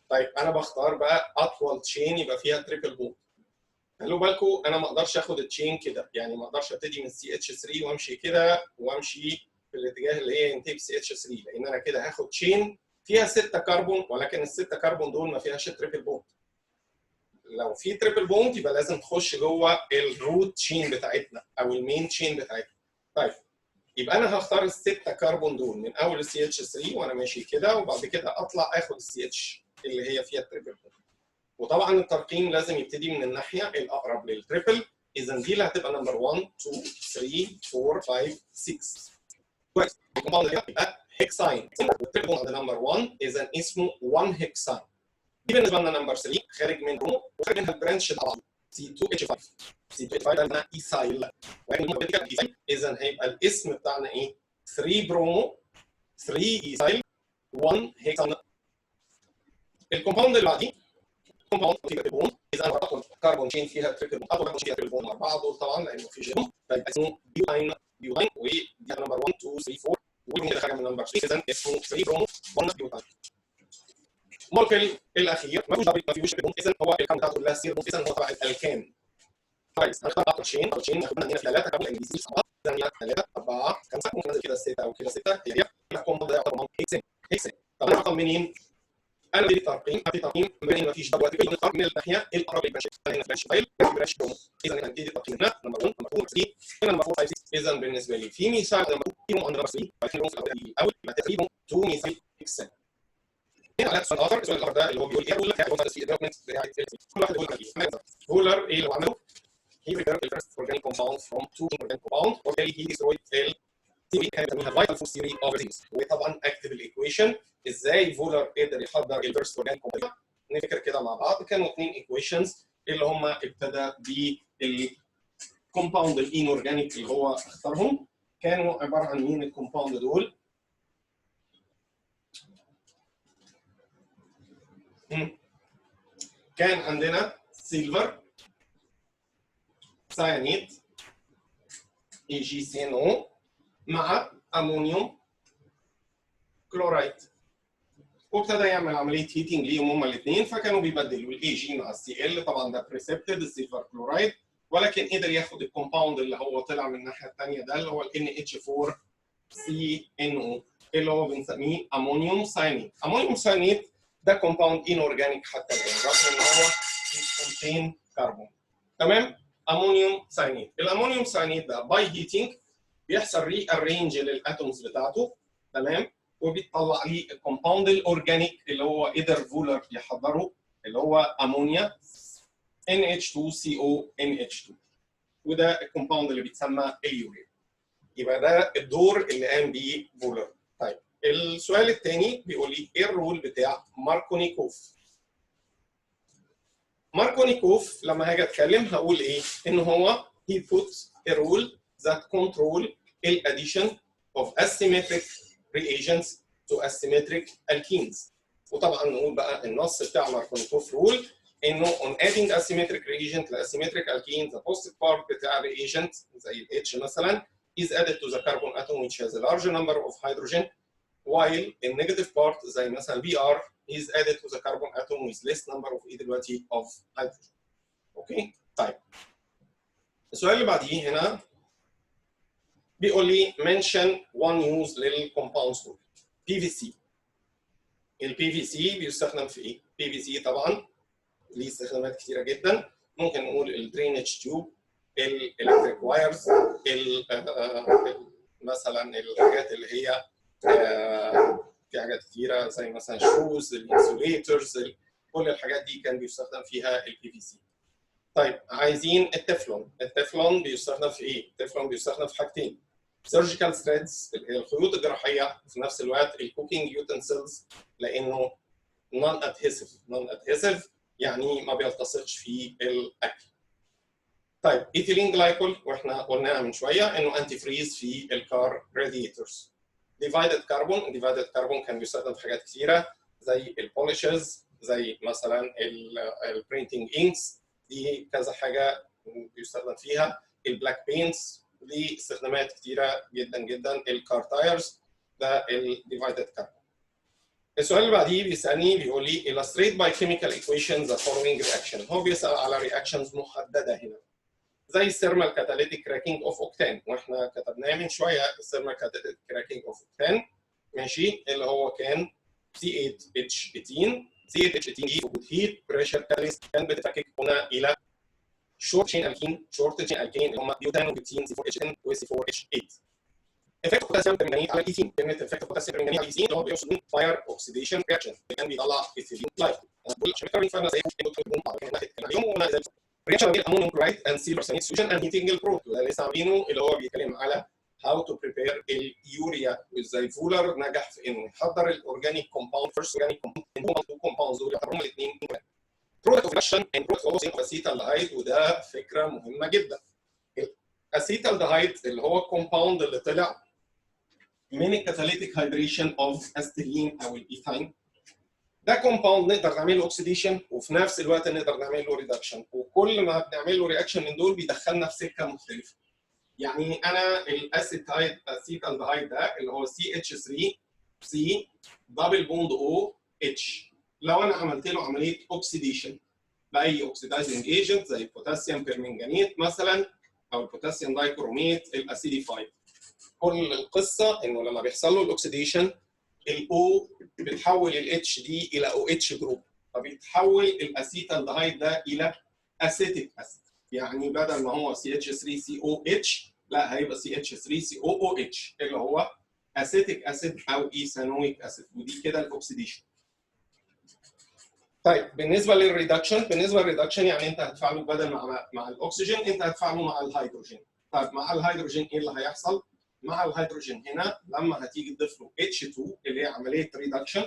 طيب انا بختار بقى اطول تشين يبقى فيها تريبل بوند. خلوا بالكم انا ما اقدرش اخد التشين كده، يعني ما اقدرش ابتدي من CH3 وامشي كده وامشي في الاتجاه اللي هي ينتهي ب CH3، لان انا كده هاخد تشين فيها 6 كربون، ولكن ال6 كربون دول ما فيهاش تريبل بوند. لو في تريبل بوند يبقى لازم تخش جوه الروت تشين بتاعتنا او المين تشين بتاعتنا. طيب يبقى انا هختار ال6 كربون دول من اول CH3 وانا ماشي كده، وبعد كده اطلع اخد CH اللي هي فيها تريبل بوند. وطبعا الترقيم لازم يبتدي من الناحيه الاقرب للتريبل، اذا دي اللي هتبقى نمبر 1 2 3 4 5 6. كويس. الكومباوند ده يبقى هيكساين، والتريبل عند نمبر 1 اذا اسمه 1 هيكساين. دي بالنسبه لنا نمبر 3 خارج منه وخارج منها البرانش طبعا C2H5. C2H5 ده معناه ايثايل، اذا هيبقى الاسم بتاعنا ايه؟ 3 برومو 3 ايثايل 1 هيكساين. الكومباوند اللي بعديه كومباوند فيه تريبل بوند، اذا اطول كربون تشين فيها تريبل بوند، اطول كربون فيها تريبل بوند اربعه دول طبعا لانه ما فيش غيرهم، فيبقى اسمه بيوتاين. بيوتاين ودي نمبر 1 2 3 4 والبوند ده خارج من نمبر 3 اذا اسمه 3 برومو 1 بيوتاين. المولكيول الاخير ما فيهوش تريبل بوند، اذا هو الكام بتاعته كلها سير بوند، اذا هو تبع الالكان. كويس. هنختار اطول تشين، اطول تشين هاخد هنا 3 كربون انجليزي 7 اذا 3 4 5 ممكن انزل كده 6 او كده 6 هي الكومباوند ده يعتبر هيكسين. طب انا رقم منين؟ انا بدي ترقيم بما انه ما فيش دواء نختار من الناحيه الاقرب للبرانش. هنا برانش فايل برانش برومو، اذا هنبتدي ترقيم هنا نمبر 1 نمبر 2 نمبر 3 هنا نمبر 4 5 6. اذا بالنسبه لي في مثال نمبر 2 عند نمبر 3 بعدين الاول يبقى تقريبا 2 مثال اكسل. هنا على سؤال اخر، السؤال الاخر ده اللي هو بيقول ايه؟ بيقول لك يعني في الدوكيومنت بتاعت كل واحد يقول ايه. فولر ايه اللي عمله؟ he prepared the first organic compound from two inorganic compounds وبالتالي he destroyed theory كان بيسميها vital force theory of things. وطبعا اكتب الايكويشن ازاي فولر قدر يحضر الفيرست اورجانيك كومباوند. نفكر كده مع بعض، كانوا اثنين ايكويشنز اللي هم ابتدى بالكومباوند الانورجانيك اللي هو اختارهم. كانوا عباره عن مين الكومباوند دول؟ كان عندنا سيلفر سايانيد AgCNO مع امونيوم كلورايد، وابتدى يعمل عمليه هيتنج ليهم هما الاثنين، فكانوا بيبدلوا الاي جي مع السي ال. طبعا ده بريسبتد السيلفر كلورايد، ولكن قدر ياخد الكومباوند اللي هو طلع من الناحيه الثانيه ده اللي هو ال NH4CNO اللي هو بنسميه امونيوم سايانيد. امونيوم سايانيد ده كومباوند انورجانيك حتى الان رغم ان هو كونتين كربون. تمام؟ امونيوم سايانيد. الامونيوم سايانيد ده باي هيتنج بيحصل ري ارينج للاتومز بتاعته، تمام؟ وبيطلع لي الكومباوند الاورجانيك اللي هو قدر فولر يحضره اللي هو امونيا NH2CONH2، وده الكومباوند اللي بيتسمى اليوريا. يبقى ده الدور اللي قام بيه فولر. طيب السؤال الثاني بيقول لي ايه الرول بتاع ماركونيكوف؟ ماركونيكوف لما هاجي اتكلم هقول ايه؟ ان هو he puts a rule that control the addition of asymmetric reagents to asymmetric alkenes. وطبعا نقول بقى النص بتاع ماركونيكوف رول انه on adding asymmetric reagent ل asymmetric alkene the positive part بتاع reagent زي ال H مثلا is added to the carbon atom which has a large number of hydrogen, while the negative part زي مثلا Br is added to the carbon atom with less number of ايه دلوقتي of hydrogen. اوكي؟ طيب السؤال اللي بعديه هنا بيقول لي mention one use للكومباوندز دول. PVC. البي في سي بيستخدم في ايه؟ بي في سي طبعا ليه استخدامات كثيره جدا، ممكن نقول الدرينج تيوب، الالكتريك وايرز، مثلا الحاجات اللي هي في حاجات كثيره زي مثلا شوز، الانسوليترز، كل الحاجات دي كان بيستخدم فيها البي في سي. طيب عايزين التeflon. التeflon بيستخدم في ايه؟ التeflon بيستخدم في حاجتين: سيرجيكال ثريدز اللي هي الخيوط الجراحيه، وفي نفس الوقت الكوكينج يوتنسلز لانه نون ادهيسيف يعني ما بيلتصقش في الاكل. طيب ايثيلين جلايكول واحنا قلناها من شويه انه انتي فريز في الكار راديتورز. ديفايدد كاربون كان بيستخدم في حاجات كثيره زي البوليشز، زي مثلا البرينتنج انكس، دي كذا حاجه بيستخدم فيها. البلاك بينتس دي استخدامات كثيره جدا جدا. الكار تايرز ده الديفايدد كاربون. السؤال اللي بعديه بيسالني بيقول لي illustrate by chemical equations the following reaction. هو بيسال على رياكشنز محدده هنا زي الثيرمال كاتاليتيك كراكنج اوف اوكتان، واحنا كتبناه من شويه الثيرمال كاتاليتيك كراكنج اوف اوكتان، ماشي، اللي هو كان C8H18. C8H18 دي وجود هيت بريشر كاليست كان بتفكك هنا الى شورت تشين الكين اللي هم بيوتان وبيوتين C4H10 و C4H8. افكت بوتاسيوم برمنجانيت على الايثين، كلمه افكت بوتاسيوم برمنجانيت على الايثين اللي هو بيقصد فاير اوكسيديشن رياكشن اللي كان بيطلع ايثيلين جلايكول. انا بقول عشان كده بنفهم زي اليوم وما زي رياكشن بين امونيوم كلورايد اند سيلفر سايانيد سوليوشن اند هيتنج البروت، وده اللي لسه عاملينه اللي هو بيتكلم على هاو تو بريبير اليوريا، وازاي فولر نجح في انه يحضر الاورجانيك كومباوند فيرست اورجانيك كومباوند تو كومباوندز دول يعتبروا الاثنين برودكت اوف رياكشن اند برودكت اوف اسيتالدهايد، وده فكره مهمه جدا. الاسيتالدهايد اللي هو الكومباوند اللي طلع من الكاتاليتيك هايدريشن اوف استيلين او الايثاين، ده كومباوند نقدر نعمل له اوكسيديشن وفي نفس الوقت نقدر نعمل له ريدكشن، وكل ما بنعمل له رياكشن من دول بيدخلنا في سكه مختلفه. يعني انا الاسيتالدهايد ده اللي هو CH3C دبل بوند OH، لو انا عملت له عمليه اوكسيديشن باي اوكسيدايزنج ايجنت زي البوتاسيوم بيرمنجانيت مثلا او البوتاسيوم دايكروميت الاسيديفايد، كل القصه انه لما بيحصل له الاكسيديشن الاو بتحول الاتش دي الى او اتش جروب، فبيتحول الاسيتالدهايد ده الى اسيتيك اسيد. يعني بدل ما هو CH3COH لا هيبقى CH3COOH اللي هو اسيتيك اسيد او ايثانويك اسيد، ودي كده الاكسيديشن. طيب بالنسبه للريدكشن يعني انت هتفعله بدل مع الاكسجين انت هتفعله مع الهيدروجين. طيب مع الهيدروجين ايه اللي هيحصل؟ مع الهيدروجين هنا لما هتيجي تضيف له H2 اللي هي عمليه ريدكشن،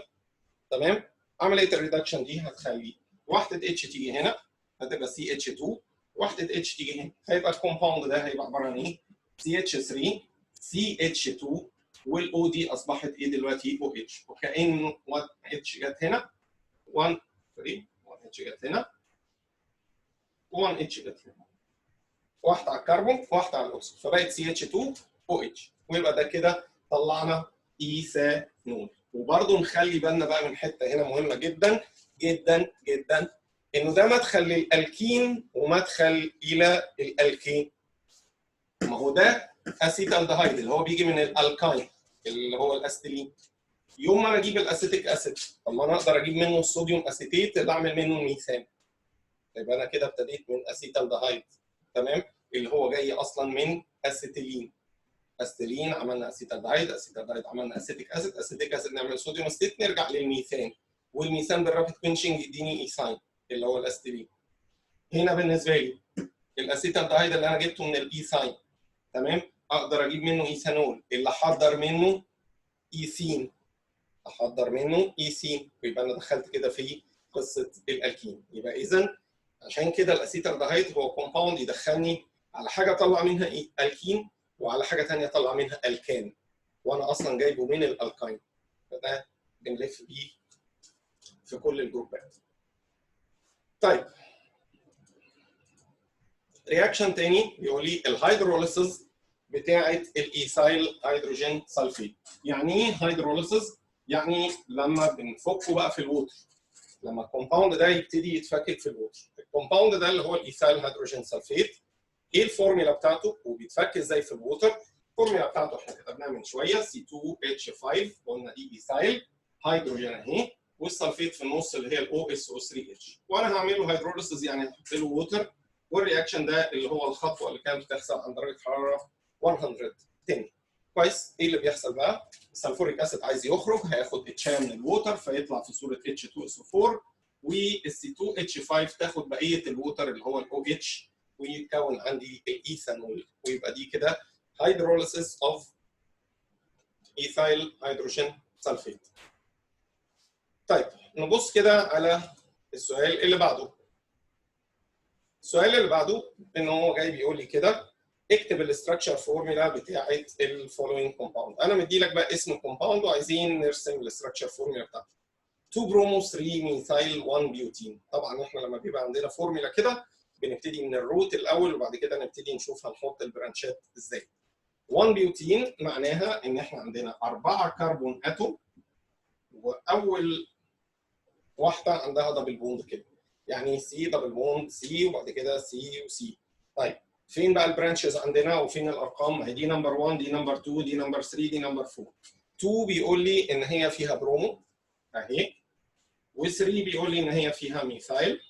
تمام؟ عمليه الريدكشن دي هتخلي واحده H تيجي هنا هتبقى CH2، واحده H تيجي هنا هيبقى الكومباوند ده هيبقى عباره عن ايه؟ CH3 CH2 والاو دي اصبحت ايه دلوقتي؟ OH، وكأن 1 H جت هنا 1 H جت هنا 1 H جت هنا، واحده على الكربون واحده على الاكسجين، فبقت CH2OH، ويبقى ده كده طلعنا ايثانول. وبرضه نخلي بالنا بقى من حته هنا مهمه جدا جدا جدا، انه ده مدخل للالكين ومدخل الى الالكين. ما هو ده اسيتالدهايد اللي هو بيجي من الالكاين اللي هو الاستيلين. يوم ما انا اجيب الاسيتيك اسيد، طب ما انا اقدر اجيب منه الصوديوم اسيتيت اللي اعمل منه ميثان. يبقى انا كده ابتديت من اسيتالدهايد، تمام؟ اللي هو جاي اصلا من اسيتيلين. اسيتيلين عملنا اسيتالدهايد، اسيتالدهايد عملنا اسيتيك اسيد، اسيتيك اسيد نعمل صوديوم اسيتيت نرجع للميثان، والميثان بالرابيد كوينشنج يديني ايثاين اللي هو الاستيلين. هنا بالنسبه لي الاسيتالدهايد اللي انا جبته من الايثاين، تمام؟ اقدر اجيب منه ايثانول اللي احضر منه ايثين، احضر منه ايثين، ويبقى انا دخلت كده في قصه الالكين. يبقى اذا عشان كده الاسيتالدهايد هو كومباوند يدخلني على حاجه اطلع منها ايه؟ الكين، وعلى حاجه ثانيه اطلع منها الكان، وانا اصلا جايبه من الالكاين. فده بنلف بيه في كل الجروبات. طيب رياكشن تاني بيقول لي الهيدروليسيس بتاعه الايثايل هيدروجين سلفيت. يعني ايه هيدروليسيس؟ يعني لما بنفكه بقى في الووتر، لما الكومباوند ده يبتدي يتفكك في الووتر. الكومباوند ده اللي هو الايثايل هيدروجين سلفيت، ايه الفورميلا بتاعته وبيتفك ازاي في الووتر؟ الفورميلا بتاعته احنا كتبناها من شويه C2H5، قلنا دي ايثايل هيدروجين اهي، والسلفيت في النص اللي هي الاو اس او 3 اتش، وانا هعمل له هيدروليسيس يعني هحط له ووتر، والرياكشن ده اللي هو الخطوه اللي كانت بتحصل عند درجه حراره 110. كويس؟ ايه اللي بيحصل بقى؟ السلفوريك اسيد عايز يخرج هياخد اتشا من الووتر فيطلع في صوره H2SO4، والC2H5 تاخد بقيه الووتر اللي هو الاو اتش ويتكون عندي الايثانول، ويبقى دي كده hydrolysis of ethyl hydrogen sulfate. طيب نبص كده على السؤال اللي بعده. السؤال اللي بعده ان هو جاي بيقول لي كده اكتب الاستراكشر فورمولا بتاعه الفولوينج كومباوند. انا مدي لك بقى اسم الكومباوند وعايزين نرسم الاستراكشر فورمولا بتاعته. 2 برومو 3 ميثايل 1 بيوتين. طبعا احنا لما بيبقى عندنا فورمولا كده بنبتدي من الروت الاول وبعد كده نبتدي نشوف هنحط البرانشات ازاي. 1 بيوتين معناها ان احنا عندنا 4 كربون اتوم، واول واحده عندها دبل بوند كده، يعني سي دبل بوند سي وبعد كده سي وسي. طيب فين بقى البرانشز عندنا وفين الارقام؟ ما هي دي نمبر 1 دي نمبر 2 دي نمبر 3 دي نمبر 4. 2 بيقول لي ان هي فيها برومو اهي، و3 بيقول لي ان هي فيها ميثايل،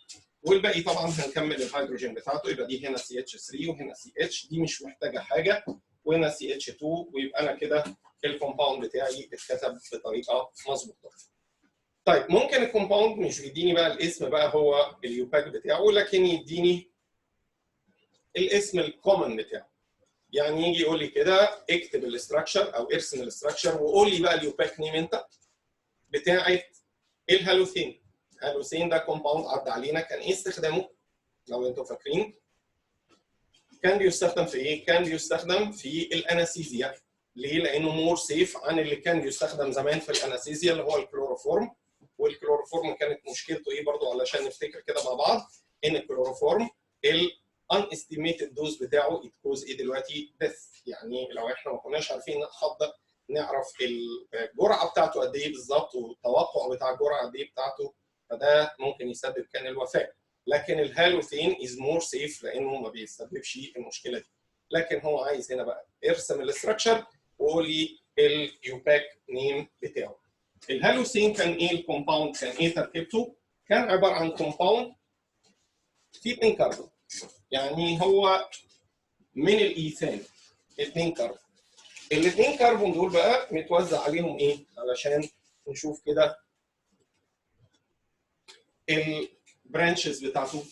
والباقي طبعا هنكمل الهيدروجين بتاعته، يبقى دي هنا CH3 وهنا CH، دي مش محتاجه حاجه، وهنا CH2، ويبقى انا كده الكومباوند بتاعي اتكتب بطريقه مظبوطه. طيب ممكن الكومباوند مش بيديني بقى الاسم بقى هو اليوباك بتاعه، لكن يديني الاسم الكومن بتاعه. يعني يجي يقول لي كده اكتب الاستراكشر او ارسم الاستراكشر وقول لي بقى اليوباك نيم انت بتاعت الهالوثين. الهالوثين ده كومباوند عدى علينا، كان ايه استخدامه؟ لو انتم فاكرين كان بيستخدم في ايه؟ كان بيستخدم في الانستيزيا. ليه؟ لانه مور سيف عن اللي كان بيستخدم زمان في الانستيزيا اللي هو الكلوروفورم. والكلوروفورم كانت مشكلته ايه برضو علشان نفتكر كده مع بعض؟ ان الكلوروفورم الانستيميتد دوز بتاعه يتكوز ايه دلوقتي؟ ديث. يعني لو احنا ما كناش عارفين نعرف الجرعه بتاعته قد ايه بالظبط والتوقع بتاع الجرعه قد ايه بتاعته، فده ممكن يسبب كان الوفاه. لكن الهالوثين از مور سيف لانه ما بيسببش المشكله دي. لكن هو عايز هنا بقى ارسم الاستراكشر وقول لي اليوباك نيم بتاعه. الهالوسين كان ايه الكومباوند؟ كان ايه تركيبته؟ كان عباره عن كومباوند فيه 2 كربون، يعني هو من الايثان 2 كربون. الاثنين كربون دول بقى متوزع عليهم ايه؟ علشان نشوف كده البرانشز بتاعته.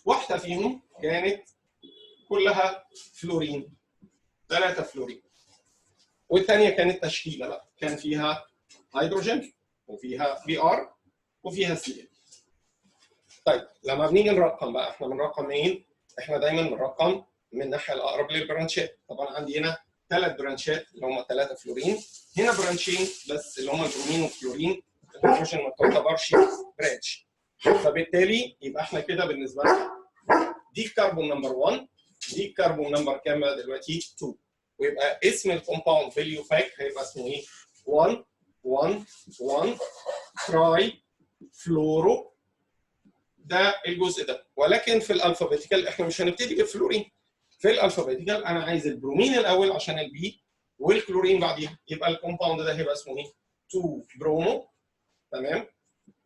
واحده فيهم كانت كلها فلورين، 3 فلورين، والثانيه كانت تشكيله بقى، كان فيها هيدروجين وفيها بي ار وفيها سي. طيب لما بنيجي نرقم بقى، احنا بنرقم مين؟ احنا دايما بنرقم من الناحيه الاقرب للبرانشات. طبعا عندي هنا 3 برانشات اللي هم 3 فلورين، هنا برانشين بس اللي هم البرومين والكلورين، الهيدروجين ما تعتبرش برانش. فبالتالي يبقى احنا كده بالنسبه لنا دي كربون نمبر 1، دي كربون نمبر كام بقى دلوقتي؟ 2. ويبقى اسم الكومباوند فاليو باك هيبقى اسمه ايه؟ 1 1 1 تراي فلورو. ده الجزء ده. ولكن في الالفابيتيكال احنا مش هنبتدي بالفلورين. في الالفابيتيكال انا عايز البرومين الاول عشان البي والكلورين بعديها. يبقى الكومباوند ده هيبقى اسمه ايه؟ 2 برومو، تمام؟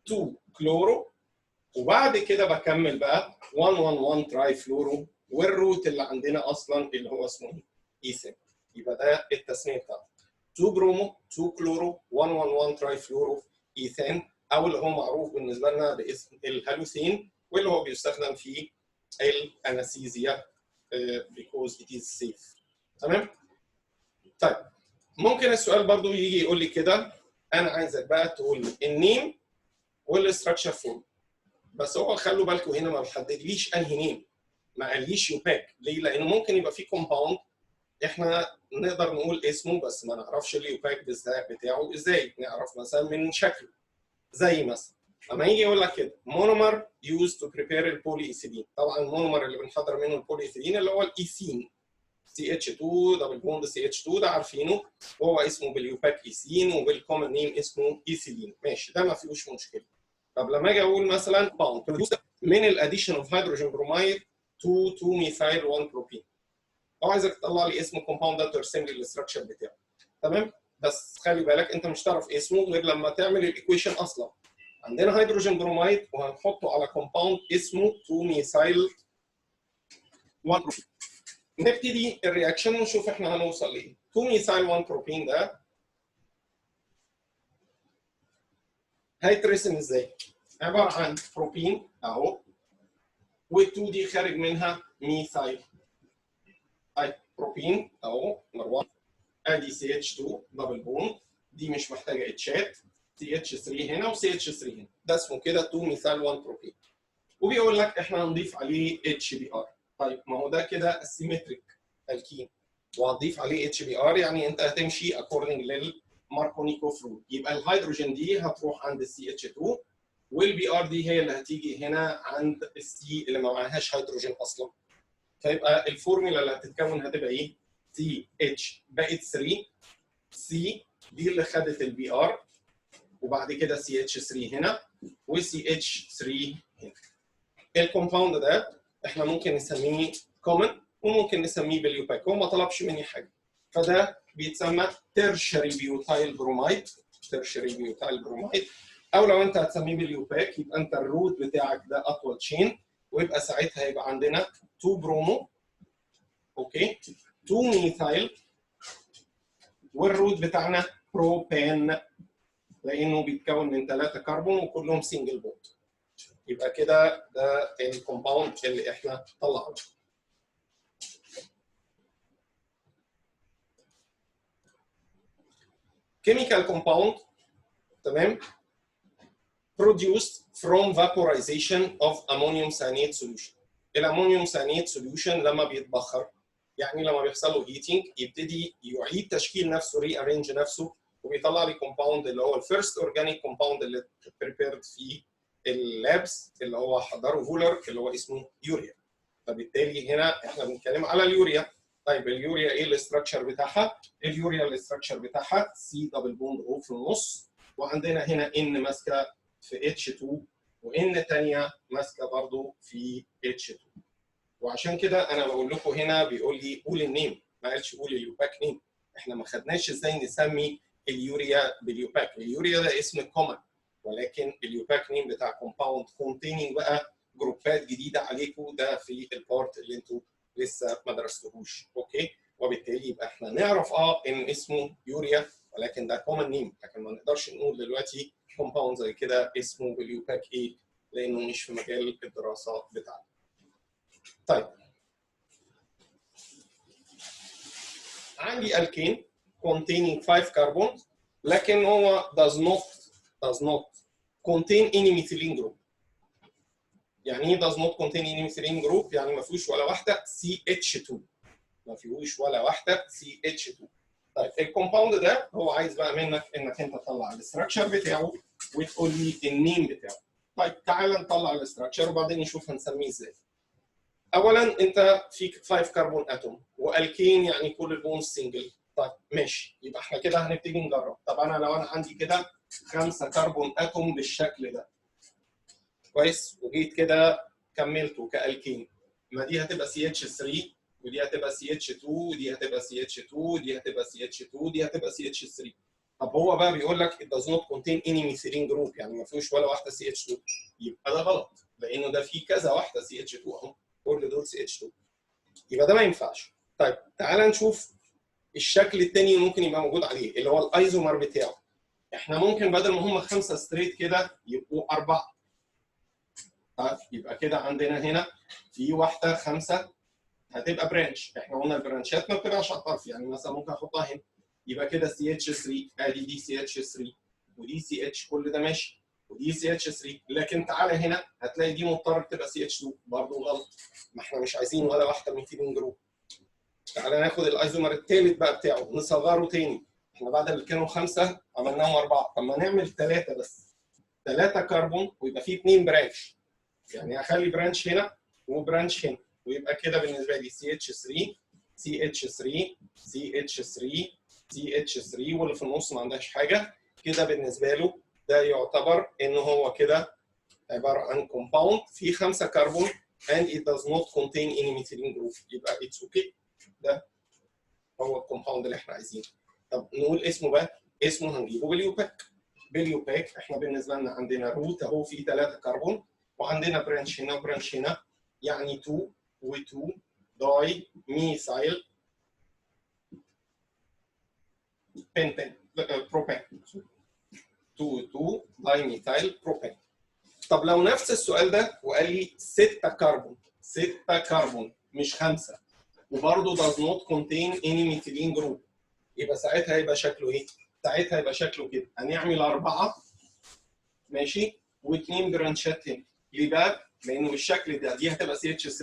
2 كلورو، وبعد كده بكمل بقى 1 1 1 تراي فلورو، والروت اللي عندنا اصلا اللي هو اسمه ايه؟ ايثان. يبقى ده التسميه بتاعته 2 برومو 2 كلورو 1 1 1 تراي فلورو ايثان، او اللي هو معروف بالنسبه لنا باسم الهالوثين، واللي هو بيستخدم في الانستيزيا because it is safe. تمام؟ طيب ممكن السؤال برضو يجي يقول لي كده، انا عايزك بقى تقول لي النيم والاستراكشر فورم. بس هو خلوا بالكم هنا ما بيحددليش انهي نيم، ما قاليش يوباك. ليه؟ لانه ممكن يبقى في كومباوند احنا نقدر نقول اسمه بس ما نعرفش اليوباك بتاعه ازاي. نعرف مثلا من شكله، زي مثلا لما يجي يقول لك كده مونومر يوز تو بريبير البولي ايثيلين. طبعا المونومر اللي بنحضر منه البولي ايثيلين اللي هو الايثين، CH2 دبل بوند CH2، ده عارفينه، وهو اسمه باليوباك ايثين وبالكومن نيم اسمه ايثيلين. ماشي، ده ما فيهوش مشكله. طب لما اجي اقول مثلا باوند من الاديشن اوف هيدروجين بروميد تو 2 ميثايل 1 بروبين، هو عايزك تطلع لي اسم الكومباوند ده ترسم لي الاستراكشر بتاعه. تمام؟ بس خلي بالك انت مش هتعرف اسمه غير لما تعمل الايكويشن. اصلا عندنا هيدروجين بروميد وهنحطه على كومباوند اسمه 2 ميثايل 1 بروبين. نبتدي الرياكشن ونشوف احنا هنوصل لايه. 2 ميثايل 1 بروبين ده هيترسم ازاي؟ عباره عن بروبين اهو، وال2 دي خارج منها ميثايل. طيب بروبين اهو نمبر 1، ادي CH2 دبل بوند، دي مش محتاجه اتشات، CH3 هنا وCH3 هنا، ده اسمه كده 2 ميثايل 1 بروبين. وبيقول لك احنا هنضيف عليه HBr. طيب ما هو ده كده السيمتريك الكين، وهتضيف عليه HBr يعني انت هتمشي اكوردنج للماركونيكوف رول. يبقى الهيدروجين دي هتروح عند CH2، والبي ار دي هي اللي هتيجي هنا عند السي اللي ما معهاش هيدروجين اصلا. فيبقى الفورمولا اللي هتتكون هتبقى ايه؟ CH بقت 3، سي دي اللي خدت البي ار، وبعد كده CH3 هنا وCH3 هنا. الكومباوند ده احنا ممكن نسميه كومن وممكن نسميه باليوباك، هو ما طلبش مني حاجه. فده بيتسمى تيرشري بيوتايل بروميد، تيرشري بيوتايل بروميد. او لو انت هتسميه باليوباك يبقى انت الروت بتاعك ده اطول تشين، ويبقى ساعتها يبقى عندنا 2 برومو، اوكي، 2 ميثايل، والروت بتاعنا بروبان لانه بيتكون من 3 كربون وكلهم سنجل بوند. يبقى كده ده الكومباوند اللي احنا طلعناه. chemical compound، تمام، produced from vaporization of ammonium cyanide solution. الامونيوم cyanide solution لما بيتبخر يعني لما بيحصل له هيتنج يبتدي يعيد تشكيل نفسه، ري ارينج نفسه، وبيطلع لي كومباوند اللي هو الفيرست اورجانيك كومباوند اللي بريبيرد في اللابس اللي هو حضره فولر اللي هو اسمه يوريا. فبالتالي هنا احنا بنتكلم على اليوريا. طيب اليوريا ايه الاستراكشر بتاعها؟ اليوريا الاستراكشر بتاعها سي دبل بوند او في النص، وعندنا هنا ان ماسكه في H2 وان ثانيه ماسكه برضو في H2. وعشان كده انا بقول لكم هنا بيقول لي قول النيم، ما قالش قول اليوباك نيم. احنا ما خدناش ازاي نسمي اليوريا باليوباك. اليوريا ده اسم كومن، ولكن اليوباك نيم بتاع كومباوند كونتيننج بقى جروبات جديده عليكم، ده في البارت اللي انتوا لسه ما درستوهوش. اوكي، وبالتالي يبقى احنا نعرف ان اسمه يوريا، ولكن ده كومن نيم، لكن ما نقدرش نقول دلوقتي كومباوند زي كده اسمه باليوباك ايه، لانه مش في مجال الدراسه بتاعنا. طيب، عندي الكين containing 5 carbons، لكن هو does not contain any methylene group. يعني ايه does not contain any methylene group؟ يعني ما فيهوش ولا واحده CH2، ما فيهوش ولا واحده CH2. طيب الكومباوند ده هو عايز بقى منك انك انت تطلع الاستراكشر بتاعه وتقول لي النيم بتاعه. طيب تعالى نطلع الاستراكشر وبعدين نشوف هنسميه ازاي. اولا انت فيك 5 كربون اتوم، والكين يعني كل البونز سنجل. طيب ماشي، يبقى احنا كده هنبتدي نجرب. طب انا لو انا عندي كده 5 كربون اتوم بالشكل ده كويس، وجيت كده كملته كالكين، ما دي هتبقى CH3 ودي هتبقى CH2 ودي هتبقى CH2 ودي هتبقى CH2 ودي هتبقى CH3. طب هو بقى بيقول لك it does not contain any methylene group، يعني ما فيهوش ولا واحده CH2. يبقى ده غلط، لانه ده فيه كذا واحده CH2 اهو، كل دول CH2، يبقى ده ما ينفعش. طيب تعالى نشوف الشكل الثاني ممكن يبقى موجود عليه، اللي هو الايزومر بتاعه. احنا ممكن بدل ما هم 5 ستريت كده يبقوا 4. طيب يبقى كده عندنا هنا في واحده 5 هتبقى برانش. احنا قلنا البرانشات ما بتبقاش على الطرف، يعني مثلا ممكن احطها هنا، يبقى كده CH3، ادي دي CH3 ودي CH، كل ده ماشي، ودي CH3. لكن تعالى هنا هتلاقي دي مضطر تبقى CH2، برضه غلط، ما احنا مش عايزين ولا واحده ميثيلين جروب. تعالى ناخد الايزومر الثالث بقى بتاعه نصغره تاني. احنا بعد اللي كانوا 5 عملناهم 4، طب ما نعمل 3 بس، 3 كربون ويبقى فيه 2 برانش، يعني اخلي برانش هنا وبرانش هنا، ويبقى كده بالنسبه لي CH3 CH3 CH3 CH3 واللي في النص ما عندهاش حاجه. كده بالنسبه له ده يعتبر ان هو كده عباره عن كومباوند فيه 5 كربون and it does not contain any methylene group، يبقى it's okay. ده هو الكومباوند اللي احنا عايزينه. طب نقول اسمه بقى، اسمه هنجيبه باليوباك. باليوباك احنا بالنسبه لنا عندنا روت اهو فيه 3 كربون، وعندنا برانش هنا وبرانش هنا، يعني 2 و2 داي ميثايل بنتين بروبان، 2 2 داي ميثايل بروبان. طب لو نفس السؤال ده وقال لي 6 كربون، 6 كربون مش 5، وبرضه does not contain any methylene group، يبقى ساعتها هيبقى شكله ايه؟ ساعتها هيبقى شكله كده، هنعمل 4 ماشي و2 برانشات هنا. ليه بقى؟ لانه بالشكل ده دي هتبقى CH3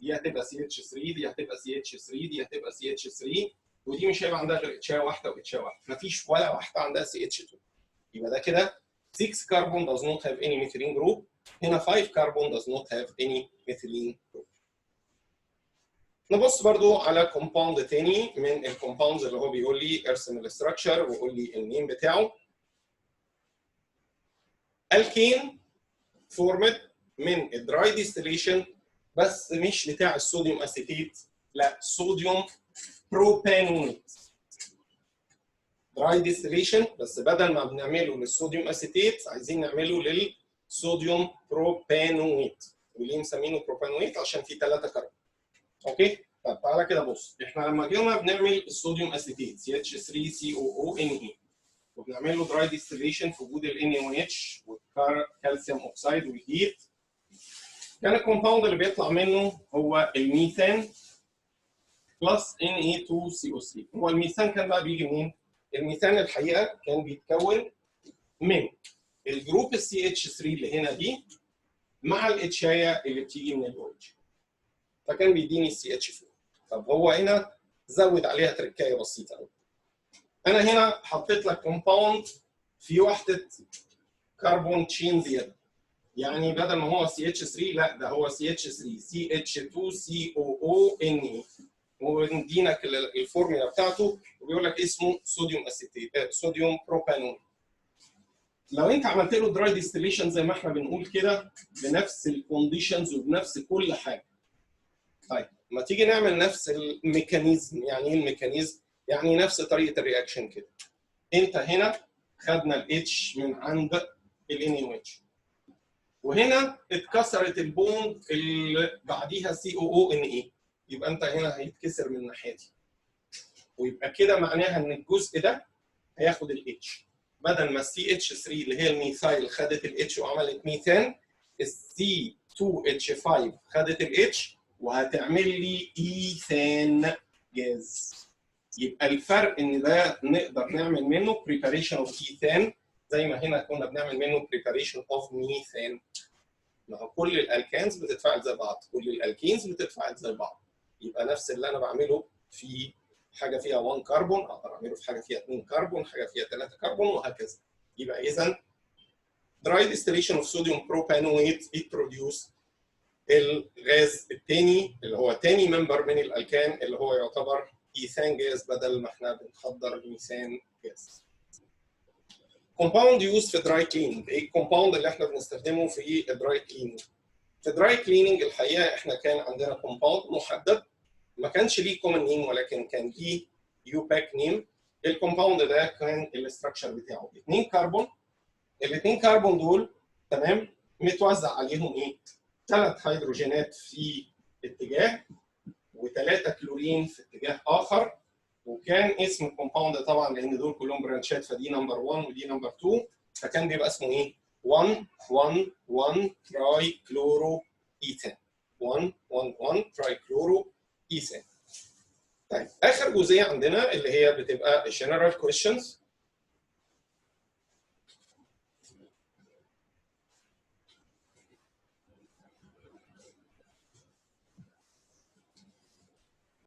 دي هتبقى CH3 دي هتبقى CH3 دي هتبقى CH3، ودي مش هيبقى عندها غير اتشايه واحده واتشايه واحده، مفيش ولا واحده عندها CH2. يبقى ده كده 6 كربون does not have any methylene group، هنا 5 كربون does not have any methylene group. نبص برضو على كومباوند تاني من الكومباوندز اللي هو بيقول لي ارسم الاستراكشر وقول لي النيم بتاعه. الكين فورمد من الدراي ديستيليشن، بس مش بتاع الصوديوم اسيتيت، لا صوديوم بروبانونيت. دراي ديستيليشن بس بدل ما بنعمله للصوديوم اسيتيت عايزين نعمله للصوديوم بروبانونيت. وليه مسمينه بروبانونيت؟ عشان فيه 3 كربون. اوكي؟ طب تعالى كده بص، احنا لما جينا بنعمل الصوديوم اسيتيت CH3COONE وبنعمل له دراي ديستيليشن في وجود ال NaOH والكالسيوم اوكسيد والهيت، كان الكومباوند اللي بيطلع منه هو الميثان بلس Na2CO3. هو الميثان كان بقى بيجي منين؟ الميثان الحقيقه كان بيتكون من الجروب ال CH3 اللي هنا دي مع الاتشايه اللي بتيجي من الOH، فكان بيديني CH4. طب هو هنا زود عليها تركايه بسيطه قوي. انا هنا حطيت لك كومباوند في وحده كربون تشين زياده، يعني بدل ما هو CH3 لا ده هو CH3 CH2COONE، ومدينك الفورمولا بتاعته وبيقول لك اسمه صوديوم اسيتيت صوديوم بروبانون. لو انت عملت له دراي ديستيليشن زي ما احنا بنقول كده بنفس الكونديشنز وبنفس كل حاجه، طيب ما تيجي نعمل نفس الميكانيزم. يعني ايه الميكانيزم؟ يعني نفس طريقه الرياكشن كده. انت هنا خدنا الاتش من عند NaOH، وهنا اتكسرت البوند اللي بعديها COONA، يبقى انت هنا هيتكسر من ناحيتي، ويبقى كده معناها ان الجزء ده هياخد الاتش، بدل ما CH3 اللي هي الميثايل خدت الاتش وعملت ميثان، C2H5 خدت الاتش وهتعمل لي ايثان جاز. يبقى الفرق ان ده نقدر نعمل منه preparation of ethane زي ما هنا كنا بنعمل منه preparation of methane. ما هو كل الالكانز بتتفاعل زي بعض، كل الالكينز بتتفاعل زي بعض، يبقى نفس اللي انا بعمله في حاجه فيها 1 كربون اقدر اعمله في حاجه فيها 2 كربون، حاجه فيها 3 كربون، وهكذا. يبقى اذا dry distillation of sodium propanoate it produce الغاز الثاني اللي هو ثاني ممبر من الالكان اللي هو يعتبر ايثان جاز بدل ما احنا بنحضر ميثان جاز. كومباوند يوز في دراي كليننج، ايه الكومباوند اللي احنا بنستخدمه في الدراي كليننج؟ في دراي كليننج الحقيقه احنا كان عندنا كومباوند محدد ما كانش ليه كومن نيم ولكن كان ليه يوباك نيم. الكومباوند ده كان الاستراكشر بتاعه 2 كربون، الاثنين كربون دول تمام متوزع عليهم ايه؟ 3 هيدروجينات في اتجاه و3 كلورين في اتجاه اخر، وكان اسم الكومباوند طبعا لان دول كلهم برانشات فدي نمبر 1 ودي نمبر 2 فكان بيبقى اسمه ايه؟ 1 1 1 تراي كلورو ايثان. 1 1 1 تراي كلورو ايثان. طيب اخر جزئيه عندنا اللي هي بتبقى الجنرال كويشنز.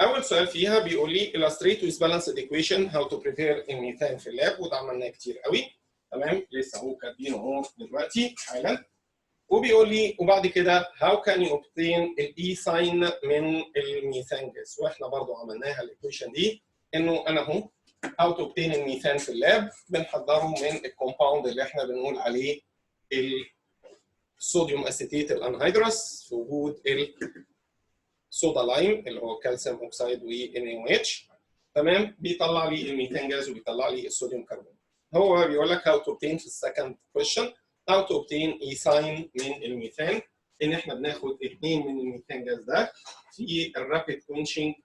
اول سؤال فيها بيقول لي illustrate with balanced equation how to prepare الميثان في اللاب، وده عملناه كتير قوي تمام، لسه هو كاتبينه اهو دلوقتي حالا. وبيقول لي وبعد كده how can you obtain الايثاين من الميثان جاز، واحنا برضو عملناها الايكويشن دي انه انا اهو how to obtain الميثان في اللاب بنحضره من الكومباوند اللي احنا بنقول عليه الصوديوم اسيتيت الانهيدرس في وجود صودا لايم اللي هو كالسيوم اوكسيد و NaOH تمام، بيطلع لي الميثان جاز وبيطلع لي الصوديوم كربون. هو بيقول لك how to obtain في السكند كويشن how to obtain ايثاين من الميثان، ان احنا بناخد 2 من الميثان جاز ده في الرابيد كوينشنج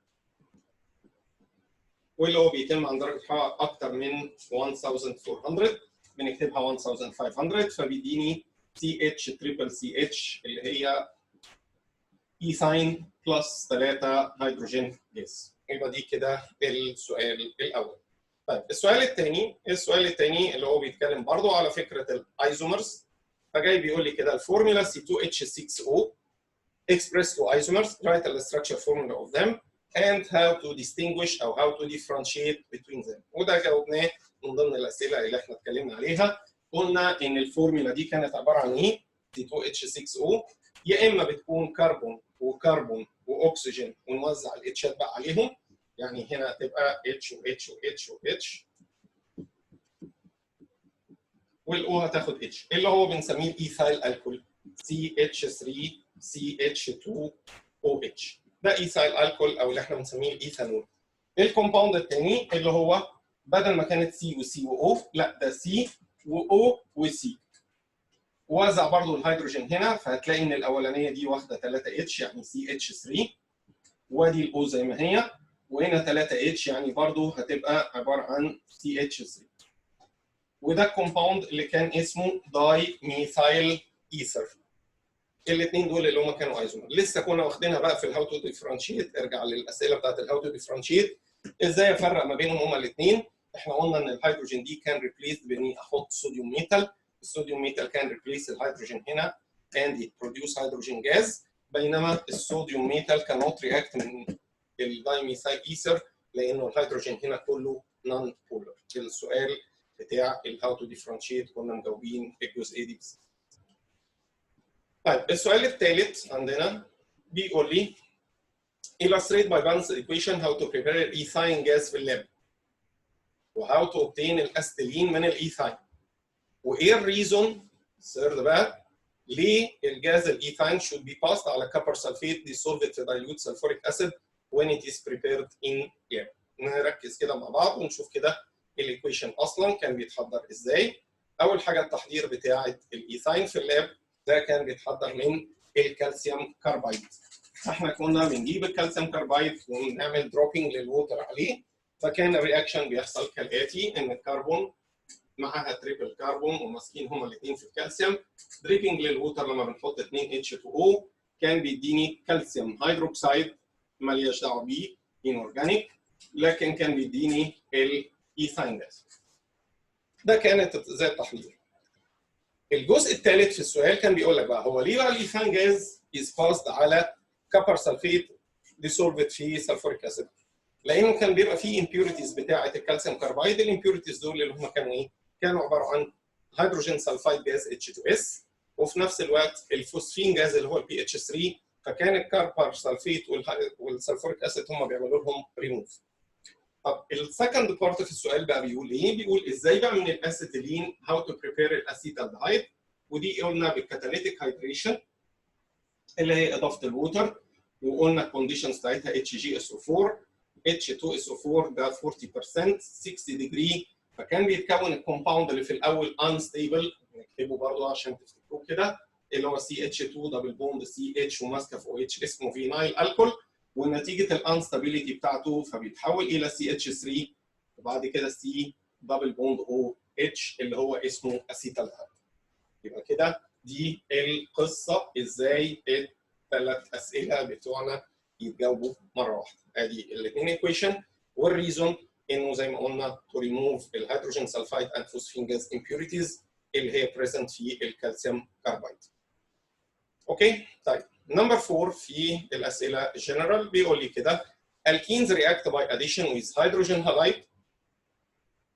واللي هو بيتم عند درجه حراره اكتر من 1400 بنكتبها 1500 فبيديني CH اللي هي ايثاين بلس 3 هيدروجين جاز. يبقى دي كده السؤال الاول. طيب السؤال الثاني اللي هو بيتكلم برضه على فكره الايزومرز، فجاي بيقول لي كده الفورمولا C2H6O expressed to isomers write the structure formula of them and how to distinguish او how to differentiate between them. وده جاوبناه من ضمن الاسئله اللي احنا اتكلمنا عليها. قلنا ان الفورمولا دي كانت عباره عن ايه؟ C2H6O يا اما بتكون كربون وكربون واكسجين ونوزع الاتشات بقى عليهم، يعني هنا هتبقى اتش واتش واتش واتش والاو هتاخد اتش اللي هو بنسميه الايثايل الكول CH3CH2OH، ده ايثايل الكول او اللي احنا بنسميه الايثانول. الكومباوند الثاني اللي هو بدل ما كانت سي وسي واو لا ده سي واو وسي، ووزع برضو الهيدروجين هنا فهتلاقي ان الاولانيه دي واخده 3 اتش يعني CH3 وادي الاو زي ما هي، وهنا 3 اتش يعني برضو هتبقى عباره عن CH3. وده الكومباوند اللي كان اسمه داي ميثايل ايثر. الاثنين دول اللي هم كانوا ايزومر، لسه كنا واخدينها بقى في الهاو تو ديفرنشيت. ارجع للاسئله بتاعت الهاو تو ديفرنشيت ازاي افرق ما بينهم هما الاثنين. احنا قلنا ان الهيدروجين دي كان ريبليسد باني احط صوديوم ميتال، الصوديوم ميتال كان ريبليس الهيدروجين هنا and it produce هيدروجين جاز، بينما الصوديوم ميتال كان نوت رياكت من الدايميثايل ايثر لانه الهيدروجين هنا كله نون بولر. السؤال بتاع الهاو تو ديفرنشيت كنا مجاوبين الجزئيه دي بس. طيب السؤال الثالث عندنا بيقول لي illustrate by balanced equation how to prepare الايثاين جاز في اللاب وهاو تو obtain الاستيلين من الايثاين، وايه الريزون الثيرد بقى ليه الجاز الايثاين should be passed على كبر سلفيت dissolved في dilute sulfuric acid when it is prepared in air. نركز كده مع بعض ونشوف كده الايكويشن اصلا كان بيتحضر ازاي. اول حاجه التحضير بتاعه الايثاين في اللاب ده كان بيتحضر من الكالسيوم كاربايد. احنا كنا بنجيب الكالسيوم كاربايد ونعمل دروبينج للووتر عليه، فكان الرياكشن بيحصل كالاتي ان الكربون معاها تريبل كربون وماسكين هما الاثنين في الكالسيوم، دريبنج للووتر لما بنحط 2 H2O كان بيديني كالسيوم هيدروكسيد مالياش دعوه بيه انورجانيك، لكن كان بيديني الايثاين جاز. ده كانت زي التحضير. الجزء الثالث في السؤال كان بيقول لك بقى هو ليه بقى الايثان جاز از باسد على كبر سلفيت ديسولفد في سلفوريك اسيد؟ لانه كان بيبقى فيه امبيورتيز بتاعه الكالسيوم كاربايد. الامبيورتيز دول اللي هم كانوا ايه؟ كانوا عباره عن هيدروجين سلفايد جاز H2S، وفي نفس الوقت الفوسفين جاز اللي هو البي اتش 3، فكان الكربر سلفيت والسلفوريك اسيد هم بيعملوا لهم ريموف. طب السكند بارت في السؤال بقى بيقول ايه؟ بيقول ازاي بقى من الاسيتيلين هاو تو بريبير الاسيتالدهايد، ودي قلنا بالكاتاليتيك هايدريشن اللي هي اضافه الووتر، وقلنا الكونديشنز بتاعتها HgSO4 H2SO4 ده 40% 60 ديجري، فكان بيتكون الكومباوند اللي في الاول انستيبل، نكتبه برضه عشان تفتكروه كده، اللي هو CH2 دبل بوند CH وماسكه في OH اسمه فينايل الكول، ونتيجه الانستابيليتي بتاعته فبيتحول الى CH3 وبعد كده C دبل بوند OH اللي هو اسمه اسيتالدهايد. يبقى كده دي القصه ازاي الثلاث اسئله بتوعنا يتجاوبوا مره واحده. ادي الاثنين ايكويشن، والريزون انه زي ما قلنا تو ريموف الهيدروجين سلفايد اند فوسفين جاز امبيوريتيز اللي هي بريزنت في الكالسيوم كاربايد. اوكي طيب نمبر 4 في الاسئله جنرال بيقول لي كده alkenes react by addition with hydrogen halide،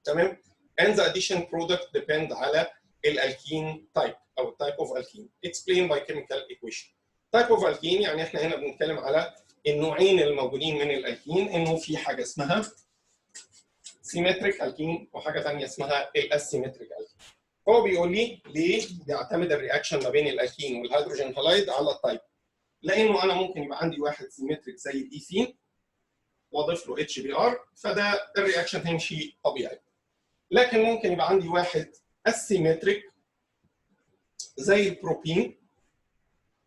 تمام، and the addition product depend على الالكين تايب او التايب اوف الكين. explain by chemical equation. type of alkene يعني احنا هنا بنتكلم على النوعين الموجودين من الالكين، انه في حاجه اسمها سيمتريك الكين وحاجه ثانيه اسمها الاسيمتريك الكين. هو بيقول لي ليه بيعتمد الرياكشن ما بين الالكين والهيدروجين هالايد على التايب؟ لانه انا ممكن يبقى عندي واحد سيمتريك زي الايثين واضيف له HBr فده الرياكشن هيمشي طبيعي، لكن ممكن يبقى عندي واحد اسيمتريك زي البروبين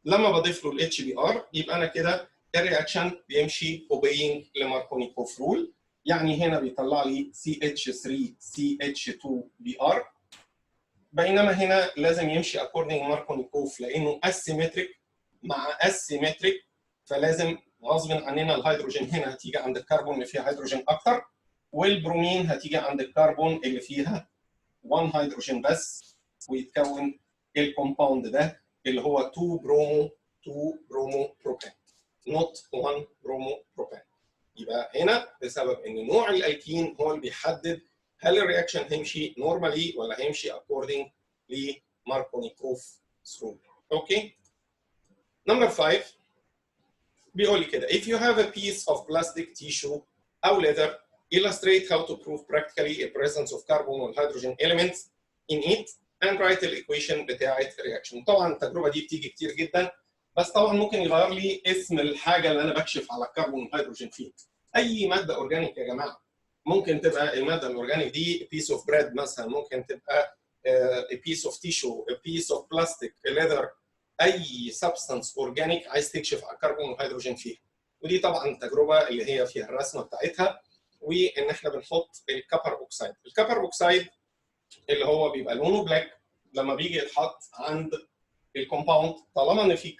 لما بضيف له الHBr يبقى انا كده الرياكشن بيمشي obeying لماركونيكوف رول، يعني هنا بيطلع لي CH3CH2Br، بينما هنا لازم يمشي according ماركونيكوف لانه اسيمتريك مع اسيمتريك، فلازم غصب عننا الهيدروجين هنا هتيجي عند الكربون اللي فيها هيدروجين اكتر، والبرومين هتيجي عند الكربون اللي فيها 1 هيدروجين بس، ويتكون الكومباوند ده اللي هو 2 برومو بروبان not 1 برومو بروبان. يبقى هنا بسبب ان نوع الالكين هو اللي بيحدد هل الرياكشن هيمشي نورمالي ولا هيمشي according لماركونيكوف رول. اوكي نمبر 5 بيقول لي كده if you have a piece of plastic tissue او leather illustrate how to prove practically the presence of carbon and hydrogen elements in it and write الايكويشن بتاعه الرياكشن. طبعا التجربه دي بتيجي كتير جدا، بس طبعا ممكن يغير لي اسم الحاجه اللي انا بكشف على الكربون والهيدروجين فيها. اي ماده اورجانيك يا جماعه، ممكن تبقى الماده الاورجانيك دي piece of bread مثلا، ممكن تبقى a piece of tissue a piece of plastic a leather، اي سبستانس اورجانيك عايز تكشف على الكربون والهيدروجين فيها. ودي طبعا التجربه اللي هي فيها الرسمه بتاعتها، وان احنا بنحط الكبر اوكسايد. الكبر اوكسايد اللي هو بيبقى لونه بلاك لما بيجي يتحط عند الكومباوند، طالما ان في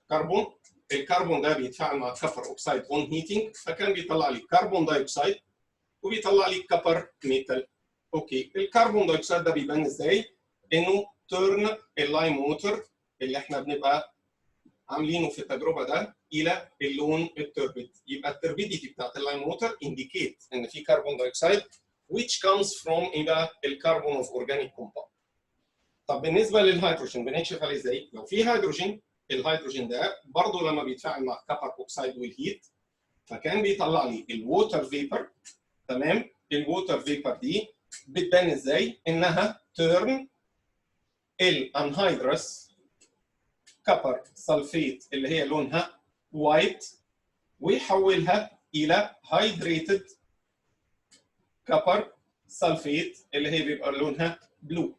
كربون، الكربون ده بيتفاعل مع كبر اوكسايد اون هيتنج، فكان بيطلع لي كربون دايوكسيد وبيطلع لي كبر ميتال. اوكي الكربون دايوكسيد ده بيبان ازاي؟ انه تيرن اللايم ووتر اللي احنا بنبقى عاملينه في التجربه ده الى اللون التربيد. يبقى التربيديتي بتاعت اللايم ووتر انديكيت ان في كربون دايوكسيد which comes from الى الكربون اوف اورجانيك كومباوند. طب بالنسبه للهيدروجين بنكشف عليه ازاي؟ لو في هيدروجين، الهيدروجين ده برضه لما بيتفاعل مع الكبر اوكسايد والهيت فكان بيطلع لي الووتر فيبر، تمام؟ الووتر فيبر دي بتبان ازاي؟ انها تيرن الانهيدرس كبر سلفيت اللي هي لونها وايت ويحولها الى هايدريتد كبر سلفيت اللي هي بيبقى لونها بلو.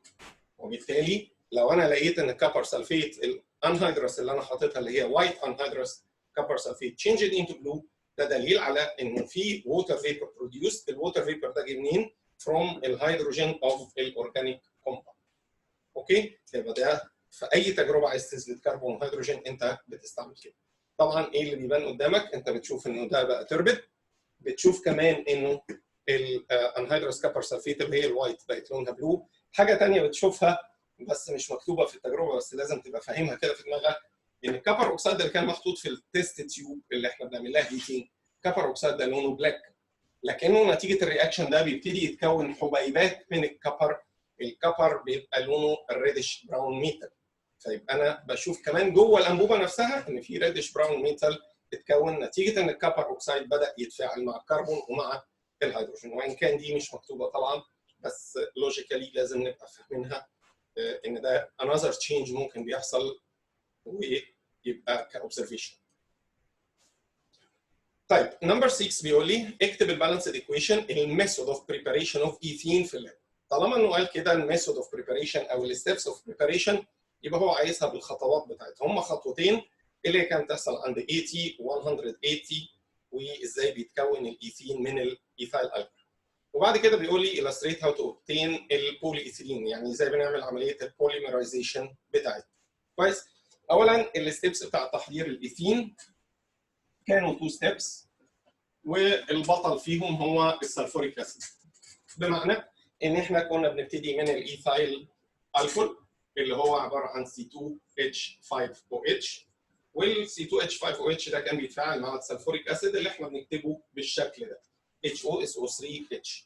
وبالتالي لو انا لقيت ان الكبر سلفيت الانهيدرس اللي انا حاططها اللي هي وايت انهيدرس كبر سلفيت changed into blue، ده دليل على انه في ووتر فيبر بروديوسد. الووتر فيبر ده جه منين؟ from الهيدروجين اوف الاورجانيك كومباوند. اوكي؟ يبقى ده في اي تجربه عايز تثبت كربون وهيدروجين انت بتستعمل كده. طبعا ايه اللي بيبان قدامك؟ انت بتشوف انه ده بقى تربد، بتشوف كمان انه الانهيدرس كبر سلفيت اللي هي الوايت بقت لونها بلو. حاجه ثانيه بتشوفها بس مش مكتوبه في التجربه، بس لازم تبقى فاهمها كده في دماغك، ان الكبر اوكسيد اللي كان محطوط في التيست تيوب اللي احنا بنعمل لها هيتنج، كبر اوكسيد ده لونه بلاك، لكنه نتيجه الرياكشن ده بيبتدي يتكون حبيبات من الكبر. الكبر بيبقى لونه الريدش براون ميتال. فيبقى انا بشوف كمان جوه الانبوبه نفسها ان في ريدش براون ميتال اتكون نتيجه ان الكبر اوكسيد بدا يتفاعل مع الكربون ومع الهيدروجين. وان كان دي مش مكتوبه طبعا، بس لوجيكالي لازم نبقى فاهمينها ان ده another change ممكن بيحصل ويبقى كاوبزرفيشن. طيب نمبر 6 بيقول لي اكتب البالانسد ايكويشن الميثود اوف بريباريشن اوف ايثين في اللاب. طالما انه قال كده الميثود اوف بريباريشن او الستبس اوف بريباريشن، يبقى هو عايزها بالخطوات بتاعتها. هم خطوتين اللي كانت تحصل عند 80 و180 وازاي بيتكون الايثين من الايثايل الكحول. وبعد كده بيقول لي illustrate how to obtain البولي ايثيلين، يعني ازاي بنعمل عمليه البوليمرايزيشن بتاعتها. كويس؟ اولا الستبس بتاع تحضير الايثين كانوا 2 ستيبس، والبطل فيهم هو السلفوريك اسيد. بمعنى ان احنا كنا بنبتدي من الايثايل الكحول اللي هو عباره عن C2H5OH، وال C2H5OH ده كان بيتفاعل مع السلفوريك اسيد اللي احنا بنكتبه بالشكل ده HOSO3H.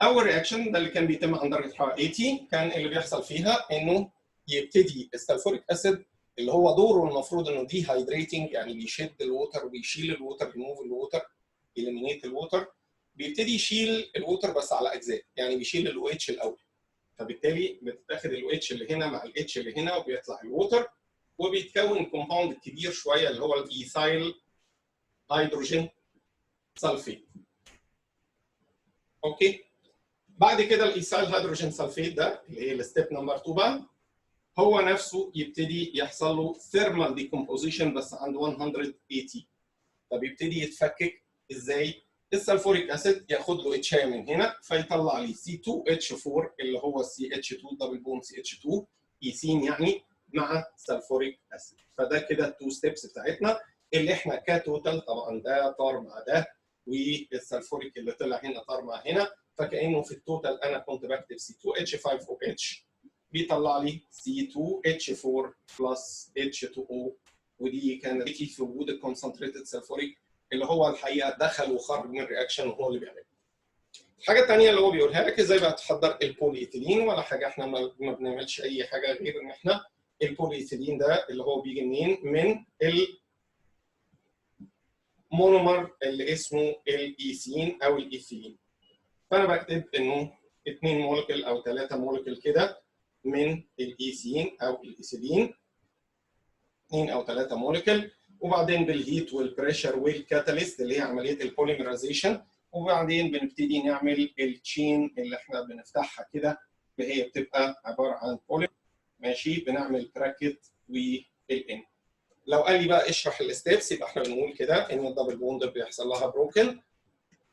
اول رياكشن ده اللي كان بيتم عند درجه حراره 80 كان اللي بيحصل فيها انه يبتدي السلفوريك اسيد اللي هو دوره المفروض انه دي هايدريتنج، يعني بيشد الووتر وبيشيل الووتر، ريموف الووتر، اليمينيت الووتر، بيبتدي يشيل الووتر بس على اجزاء، يعني بيشيل الاو اتش الاول. فبالتالي بتتاخد الاو اتش اللي هنا مع الاتش اللي هنا وبيطلع الووتر، وبيتكون كومباوند كبير شويه اللي هو الايثايل هيدروجين سلفيت. اوكي؟ بعد كده الايثايل هيدروجين سلفيت ده اللي هي الستيب نمبر 2 بقى، هو نفسه يبتدي يحصل له ثيرمال ديكومبوزيشن بس عند 180. فبيبتدي يتفكك ازاي؟ السلفوريك اسيد ياخد له اتشاي من هنا فيطلع لي C2H4 اللي هو CH2 دبل بوند CH2 ايثين يعني مع سلفوريك اسيد. فده كده التو ستيبس بتاعتنا اللي احنا كتوتال، طبعا ده طار مع ده والسلفوريك اللي طلع هنا طار مع هنا، فكانه في التوتال انا كنت بكتب C2H5OH بيطلع لي C2H4 بلس H2O، ودي كانت في وجود الكونسنتريتد سلفوريك اللي هو الحقيقه دخل وخرج من الرياكشن وهو اللي بيعملها. الحاجه الثانيه اللي هو بيقولها لك ازاي بقى تحضر البولي ايثيلين، ولا حاجه احنا ما بنعملش اي حاجه غير ان احنا البولي ايثيلين ده اللي هو بيجي منين؟ من المونومر اللي اسمه الايثين او الايثيلين. فانا بكتب انه 2 مولكيول او 3 مولكيول كده من الايثين او الايثيلين، 2 او 3 مولكيول، وبعدين بالهيت والبريشر والكاتاليست اللي هي عمليه البوليمرايزيشن، وبعدين بنبتدي نعمل التشين اللي احنا بنفتحها كده اللي هي بتبقى عباره عن بوليمر. ماشي؟ بنعمل براكت والان. لو قال لي بقى اشرح الستيبس يبقى احنا بنقول كده ان الدبل بوند بيحصل لها بروكن،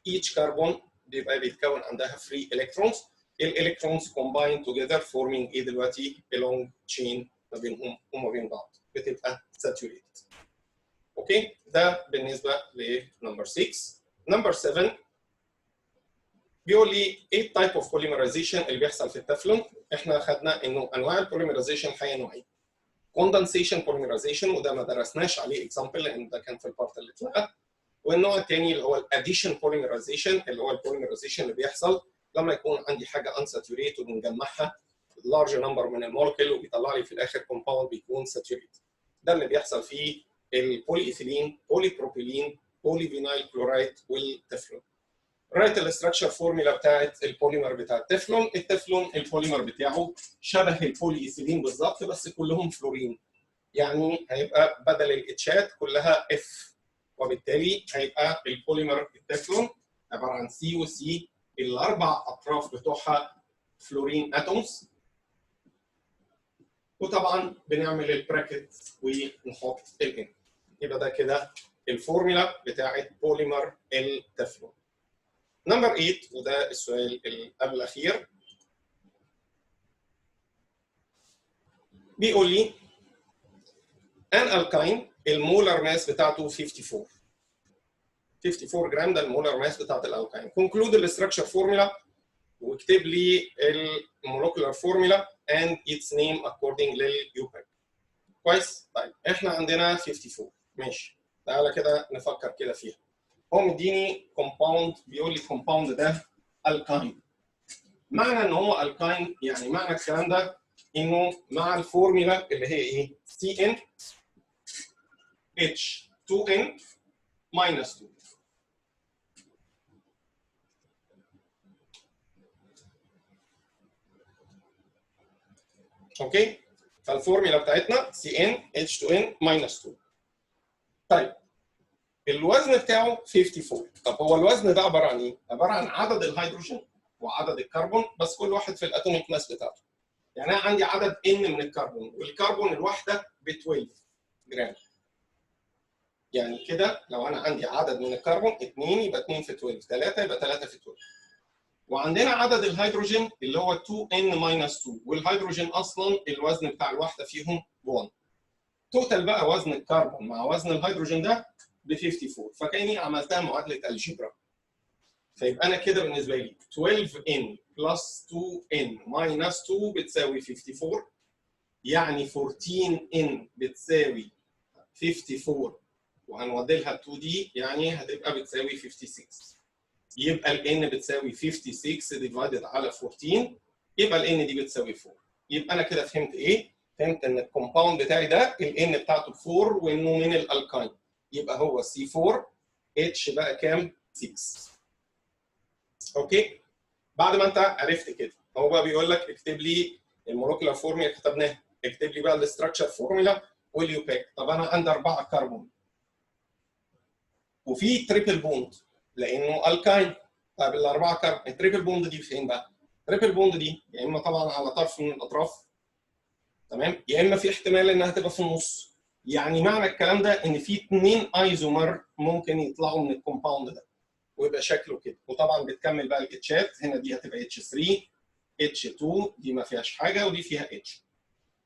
each كربون بيبقى بيتكون عندها فري الكترونز، الالكترونز كومباين توجذر فورمينج ايه دلوقتي؟ لونج تشين ما بينهم وما بين بعض بتبقى ساتوريتد. اوكي؟ ده بالنسبه لنمبر 6. نمبر 7 بيقول لي ايه التايب اوف بوليمرايزيشن اللي بيحصل في التفلون. احنا خدنا انه انواع البوليمرايزيشن الحقيقه نوعين، كوندنسيشن بوليمرايزيشن وده ما درسناش عليه اكزامبل لان ده كان في البارت اللي اتلغى، والنوع الثاني اللي هو الاديشن بوليمرايزيشن اللي هو البوليمرايزيشن اللي بيحصل لما يكون عندي حاجه انساتوريت وبنجمعها لارج نمبر من المولكيول وبيطلع لي في الاخر كومباوند بيكون ساتوريت. ده اللي بيحصل فيه البولي ايثيلين، بولي بروبيلين، بولي فينايل كلورايد والتفلون. رايت الاستراكشر فورميلا بتاعت البوليمر بتاع التفلون. التفلون البوليمر بتاعه شبه البولي ايثيلين بالظبط بس كلهم فلورين، يعني هيبقى بدل الاتشات كلها اف، وبالتالي هيبقى البوليمر التفلون عباره عن سي وسي الاربع اطراف بتوعها فلورين اتومز. وطبعا بنعمل البراكت ونحط الان. يبقى ده كده الفورمولا بتاعت بوليمر التفلون. نمبر 8 وده السؤال اللي قبل الاخير، بيقول لي ان الكاين المولر ماس بتاعته 54 جرام، ده المولر ماس بتاعت الالكاين. كونكلود الاستراكشر فورمولا واكتب لي المولكيولر فورمولا and its name according لليوباك. كويس؟ طيب احنا عندنا 54 ماشي. تعالى كده نفكر كده فيها. هو مديني كومباوند، بيقول لي الكومباوند ده الكاين. معنى ان هو الكاين يعني معنى الكلام ده انه مع الفورمولا اللي هي ايه؟ CN H2N minus 2. اوكي؟ فالفورمولا بتاعتنا CN H2N minus 2. طيب الوزن بتاعه 54. طب هو الوزن ده عباره عن ايه؟ عباره عن عدد الهيدروجين وعدد الكربون، بس كل واحد في الاتوميك ماس بتاعته. يعني انا عندي عدد N من الكربون، والكربون الواحده ب 12 جرام. يعني كده لو انا عندي عدد من الكربون 2 يبقى 2 في 12، 3 يبقى 3 في 12. وعندنا عدد الهيدروجين اللي هو 2N-2، والهيدروجين اصلا الوزن بتاع الواحده فيهم 1. توتال بقى وزن الكربون مع وزن الهيدروجين ده ب 54. فكاني عملتها معادله الجبرا. فيبقى انا كده بالنسبه لي 12N plus 2N minus 2 بتساوي 54. يعني 14N بتساوي 54 وهنوديلها 2 دي يعني هتبقى بتساوي 56. يبقى ال N بتساوي 56 ديفايدد على 14، يبقى ال N دي بتساوي 4. يبقى انا كده فهمت ايه؟ فهمت ان الكومباوند بتاعي ده ال N بتاعته 4 وانه من الالكاين. يبقى هو C4 H بقى كام؟ 6. اوكي؟ بعد ما انت عرفت كده هو بقى بيقول لك اكتب لي المولكيولار فورمولا كتبناها، اكتب لي بقى الاستراكشر فورمولا واليوباك. طب انا عندي 4 كربون وفي تريبل بوند لانه الكاين. طب ال4 كربون التريبل بوند دي فين بقى؟ التريبل بوند دي يا اما طبعا على طرف من الاطراف، تمام، يا اما في احتمال انها تبقى في النص. يعني معنى الكلام ده ان في 2 ايزومر ممكن يطلعوا من الكومباوند ده ويبقى شكله كده. وطبعا بتكمل بقى الاتشات، هنا دي هتبقى H3 H2 دي ما فيهاش حاجه ودي فيها H.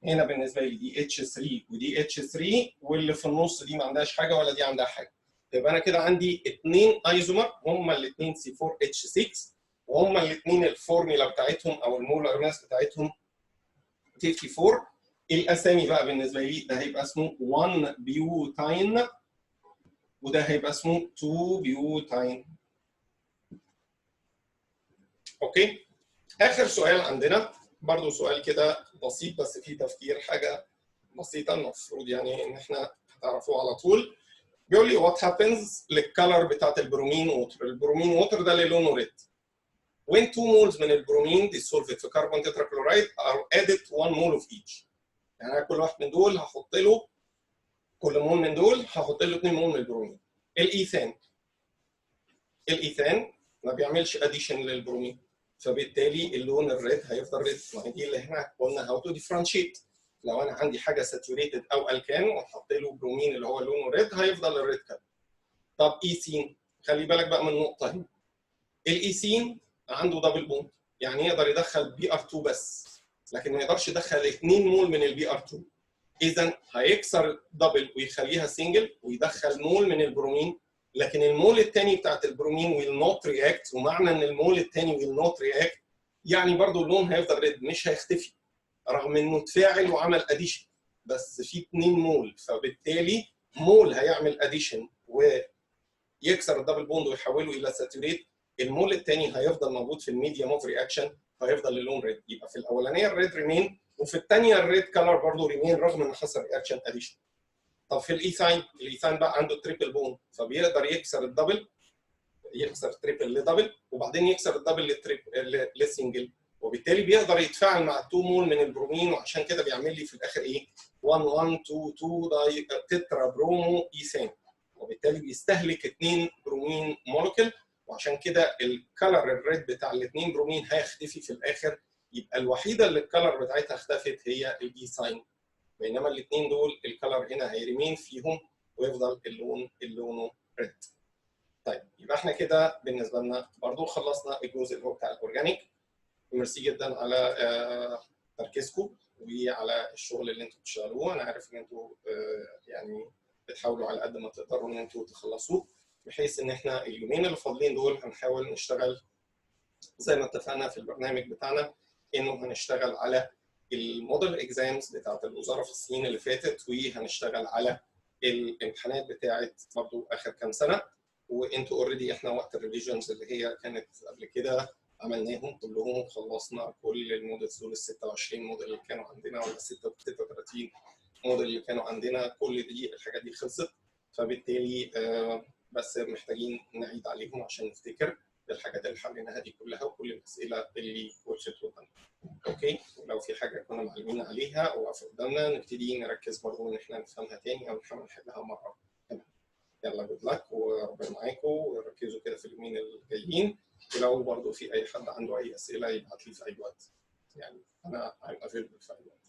هنا بالنسبه لي دي H3 ودي H3 واللي في النص دي ما عندهاش حاجه ولا دي عندها حاجه. يبقى انا كده عندي 2 ايزومر هما الاثنين C4H6 وهما الاثنين الفورمولا بتاعتهم او المولر ماس بتاعتهم 54. الاسامي بقى بالنسبه لي ده هيبقى اسمه 1 بيوتاين وده هيبقى اسمه 2 بيوتاين. اوكي؟ اخر سؤال عندنا برضو سؤال كده بسيط بس فيه تفكير، حاجه بسيطه المفروض يعني ان احنا تعرفوه على طول. بيقول لي وات هابنز للكلر بتاعت البرومين ووتر. البرومين ووتر ده اللي لونه ريد. when 2 moles من البرومين dissolved في كربون تتراكلورايد are added 1 mole of each. يعني انا كل واحد من دول هحط له، كل مول من دول هحط له 2 مول من البرومين. الايثان ما بيعملش اديشن للبرومين، فبالتالي اللون الريد هيفضل ريد. وهي دي اللي احنا قلنا هاو تو ديفرنشيت. لو انا عندي حاجه ساتوريتد او الكان وحط له برومين اللي هو لونه ريد هيفضل الريد كده. طب ايثين، خلي بالك بقى من النقطه هنا. الايثين عنده دبل بوند، يعني يقدر يدخل Br2 بس لكن ما يقدرش يدخل 2 مول من الBr2. اذا هيكسر دبل ويخليها سنجل ويدخل مول من البرومين، لكن المول الثاني بتاعت البرومين ويل نوت رياكت. ومعنى ان المول الثاني ويل نوت رياكت يعني برضو اللون هيفضل ريد مش هيختفي رغم انه اتفاعل وعمل اديشن، بس في 2 مول، فبالتالي مول هيعمل اديشن ويكسر الدبل بوند ويحوله الى ساتوريت، المول الثاني هيفضل موجود في الميديوم اوف رياكشن فهيفضل اللون ريد. يبقى في الاولانيه الريد ريمين وفي الثانيه الريد كلر برضه ريمين رغم ان حصل رياكشن اديشن. طب في الايثاين بقى عنده تريبل بوند فبيقدر يكسر الدبل، يكسر تريبل لدبل وبعدين يكسر الدبل لسنجل، وبالتالي بيقدر يتفاعل مع 2 مول من البرومين، وعشان كده بيعمل لي في الاخر ايه 1 1 2 2 تترا برومو ايثان، وبالتالي بيستهلك 2 برومين مولكيول وعشان كده الكلر الريد بتاع الاثنين برومين هيختفي في الاخر، يبقى الوحيده اللي الكلر بتاعتها اختفت هي البي ساين، بينما الاثنين دول الكلر هنا هيريمين فيهم ويفضل اللون لونه ريد. طيب يبقى احنا كده بالنسبه لنا برضو خلصنا الجزء اللي هو بتاع الاورجانيك. ميرسي جدا على تركيزكم وعلى الشغل اللي انتوا بتشتغلوه. انا عارف ان انتوا يعني بتحاولوا على قد ما تقدروا ان انتوا تخلصوه، بحيث ان احنا اليومين اللي فاضلين دول هنحاول نشتغل زي ما اتفقنا في البرنامج بتاعنا، انه هنشتغل على الموديل اكزامز بتاعت الوزاره في السنين اللي فاتت، وهنشتغل على الامتحانات بتاعت برضه اخر كام سنه. وانتوا اوريدي احنا وقت الريفيجنز اللي هي كانت قبل كده عملناهم كلهم، خلصنا كل المودلز دول ال 26 موديل اللي كانوا عندنا ولا 36 موديل اللي كانوا عندنا، كل دي الحاجات دي خلصت. فبالتالي بس محتاجين نعيد عليهم عشان نفتكر الحاجات اللي حليناها دي كلها وكل الاسئله اللي وقفت قدامنا. اوكي، ولو في حاجه كنا معلمين عليها او واقفه قدامنا نبتدي نركز برضه ان احنا نفهمها تاني او نحاول نحلها مره كمان. يلا جود لك وربنا معاكم، وركزوا كده في اليومين الجايين. ولو برضه في اي حد عنده اي اسئله يبعت لي في اي وقت، يعني انا I'm available في اي وقت.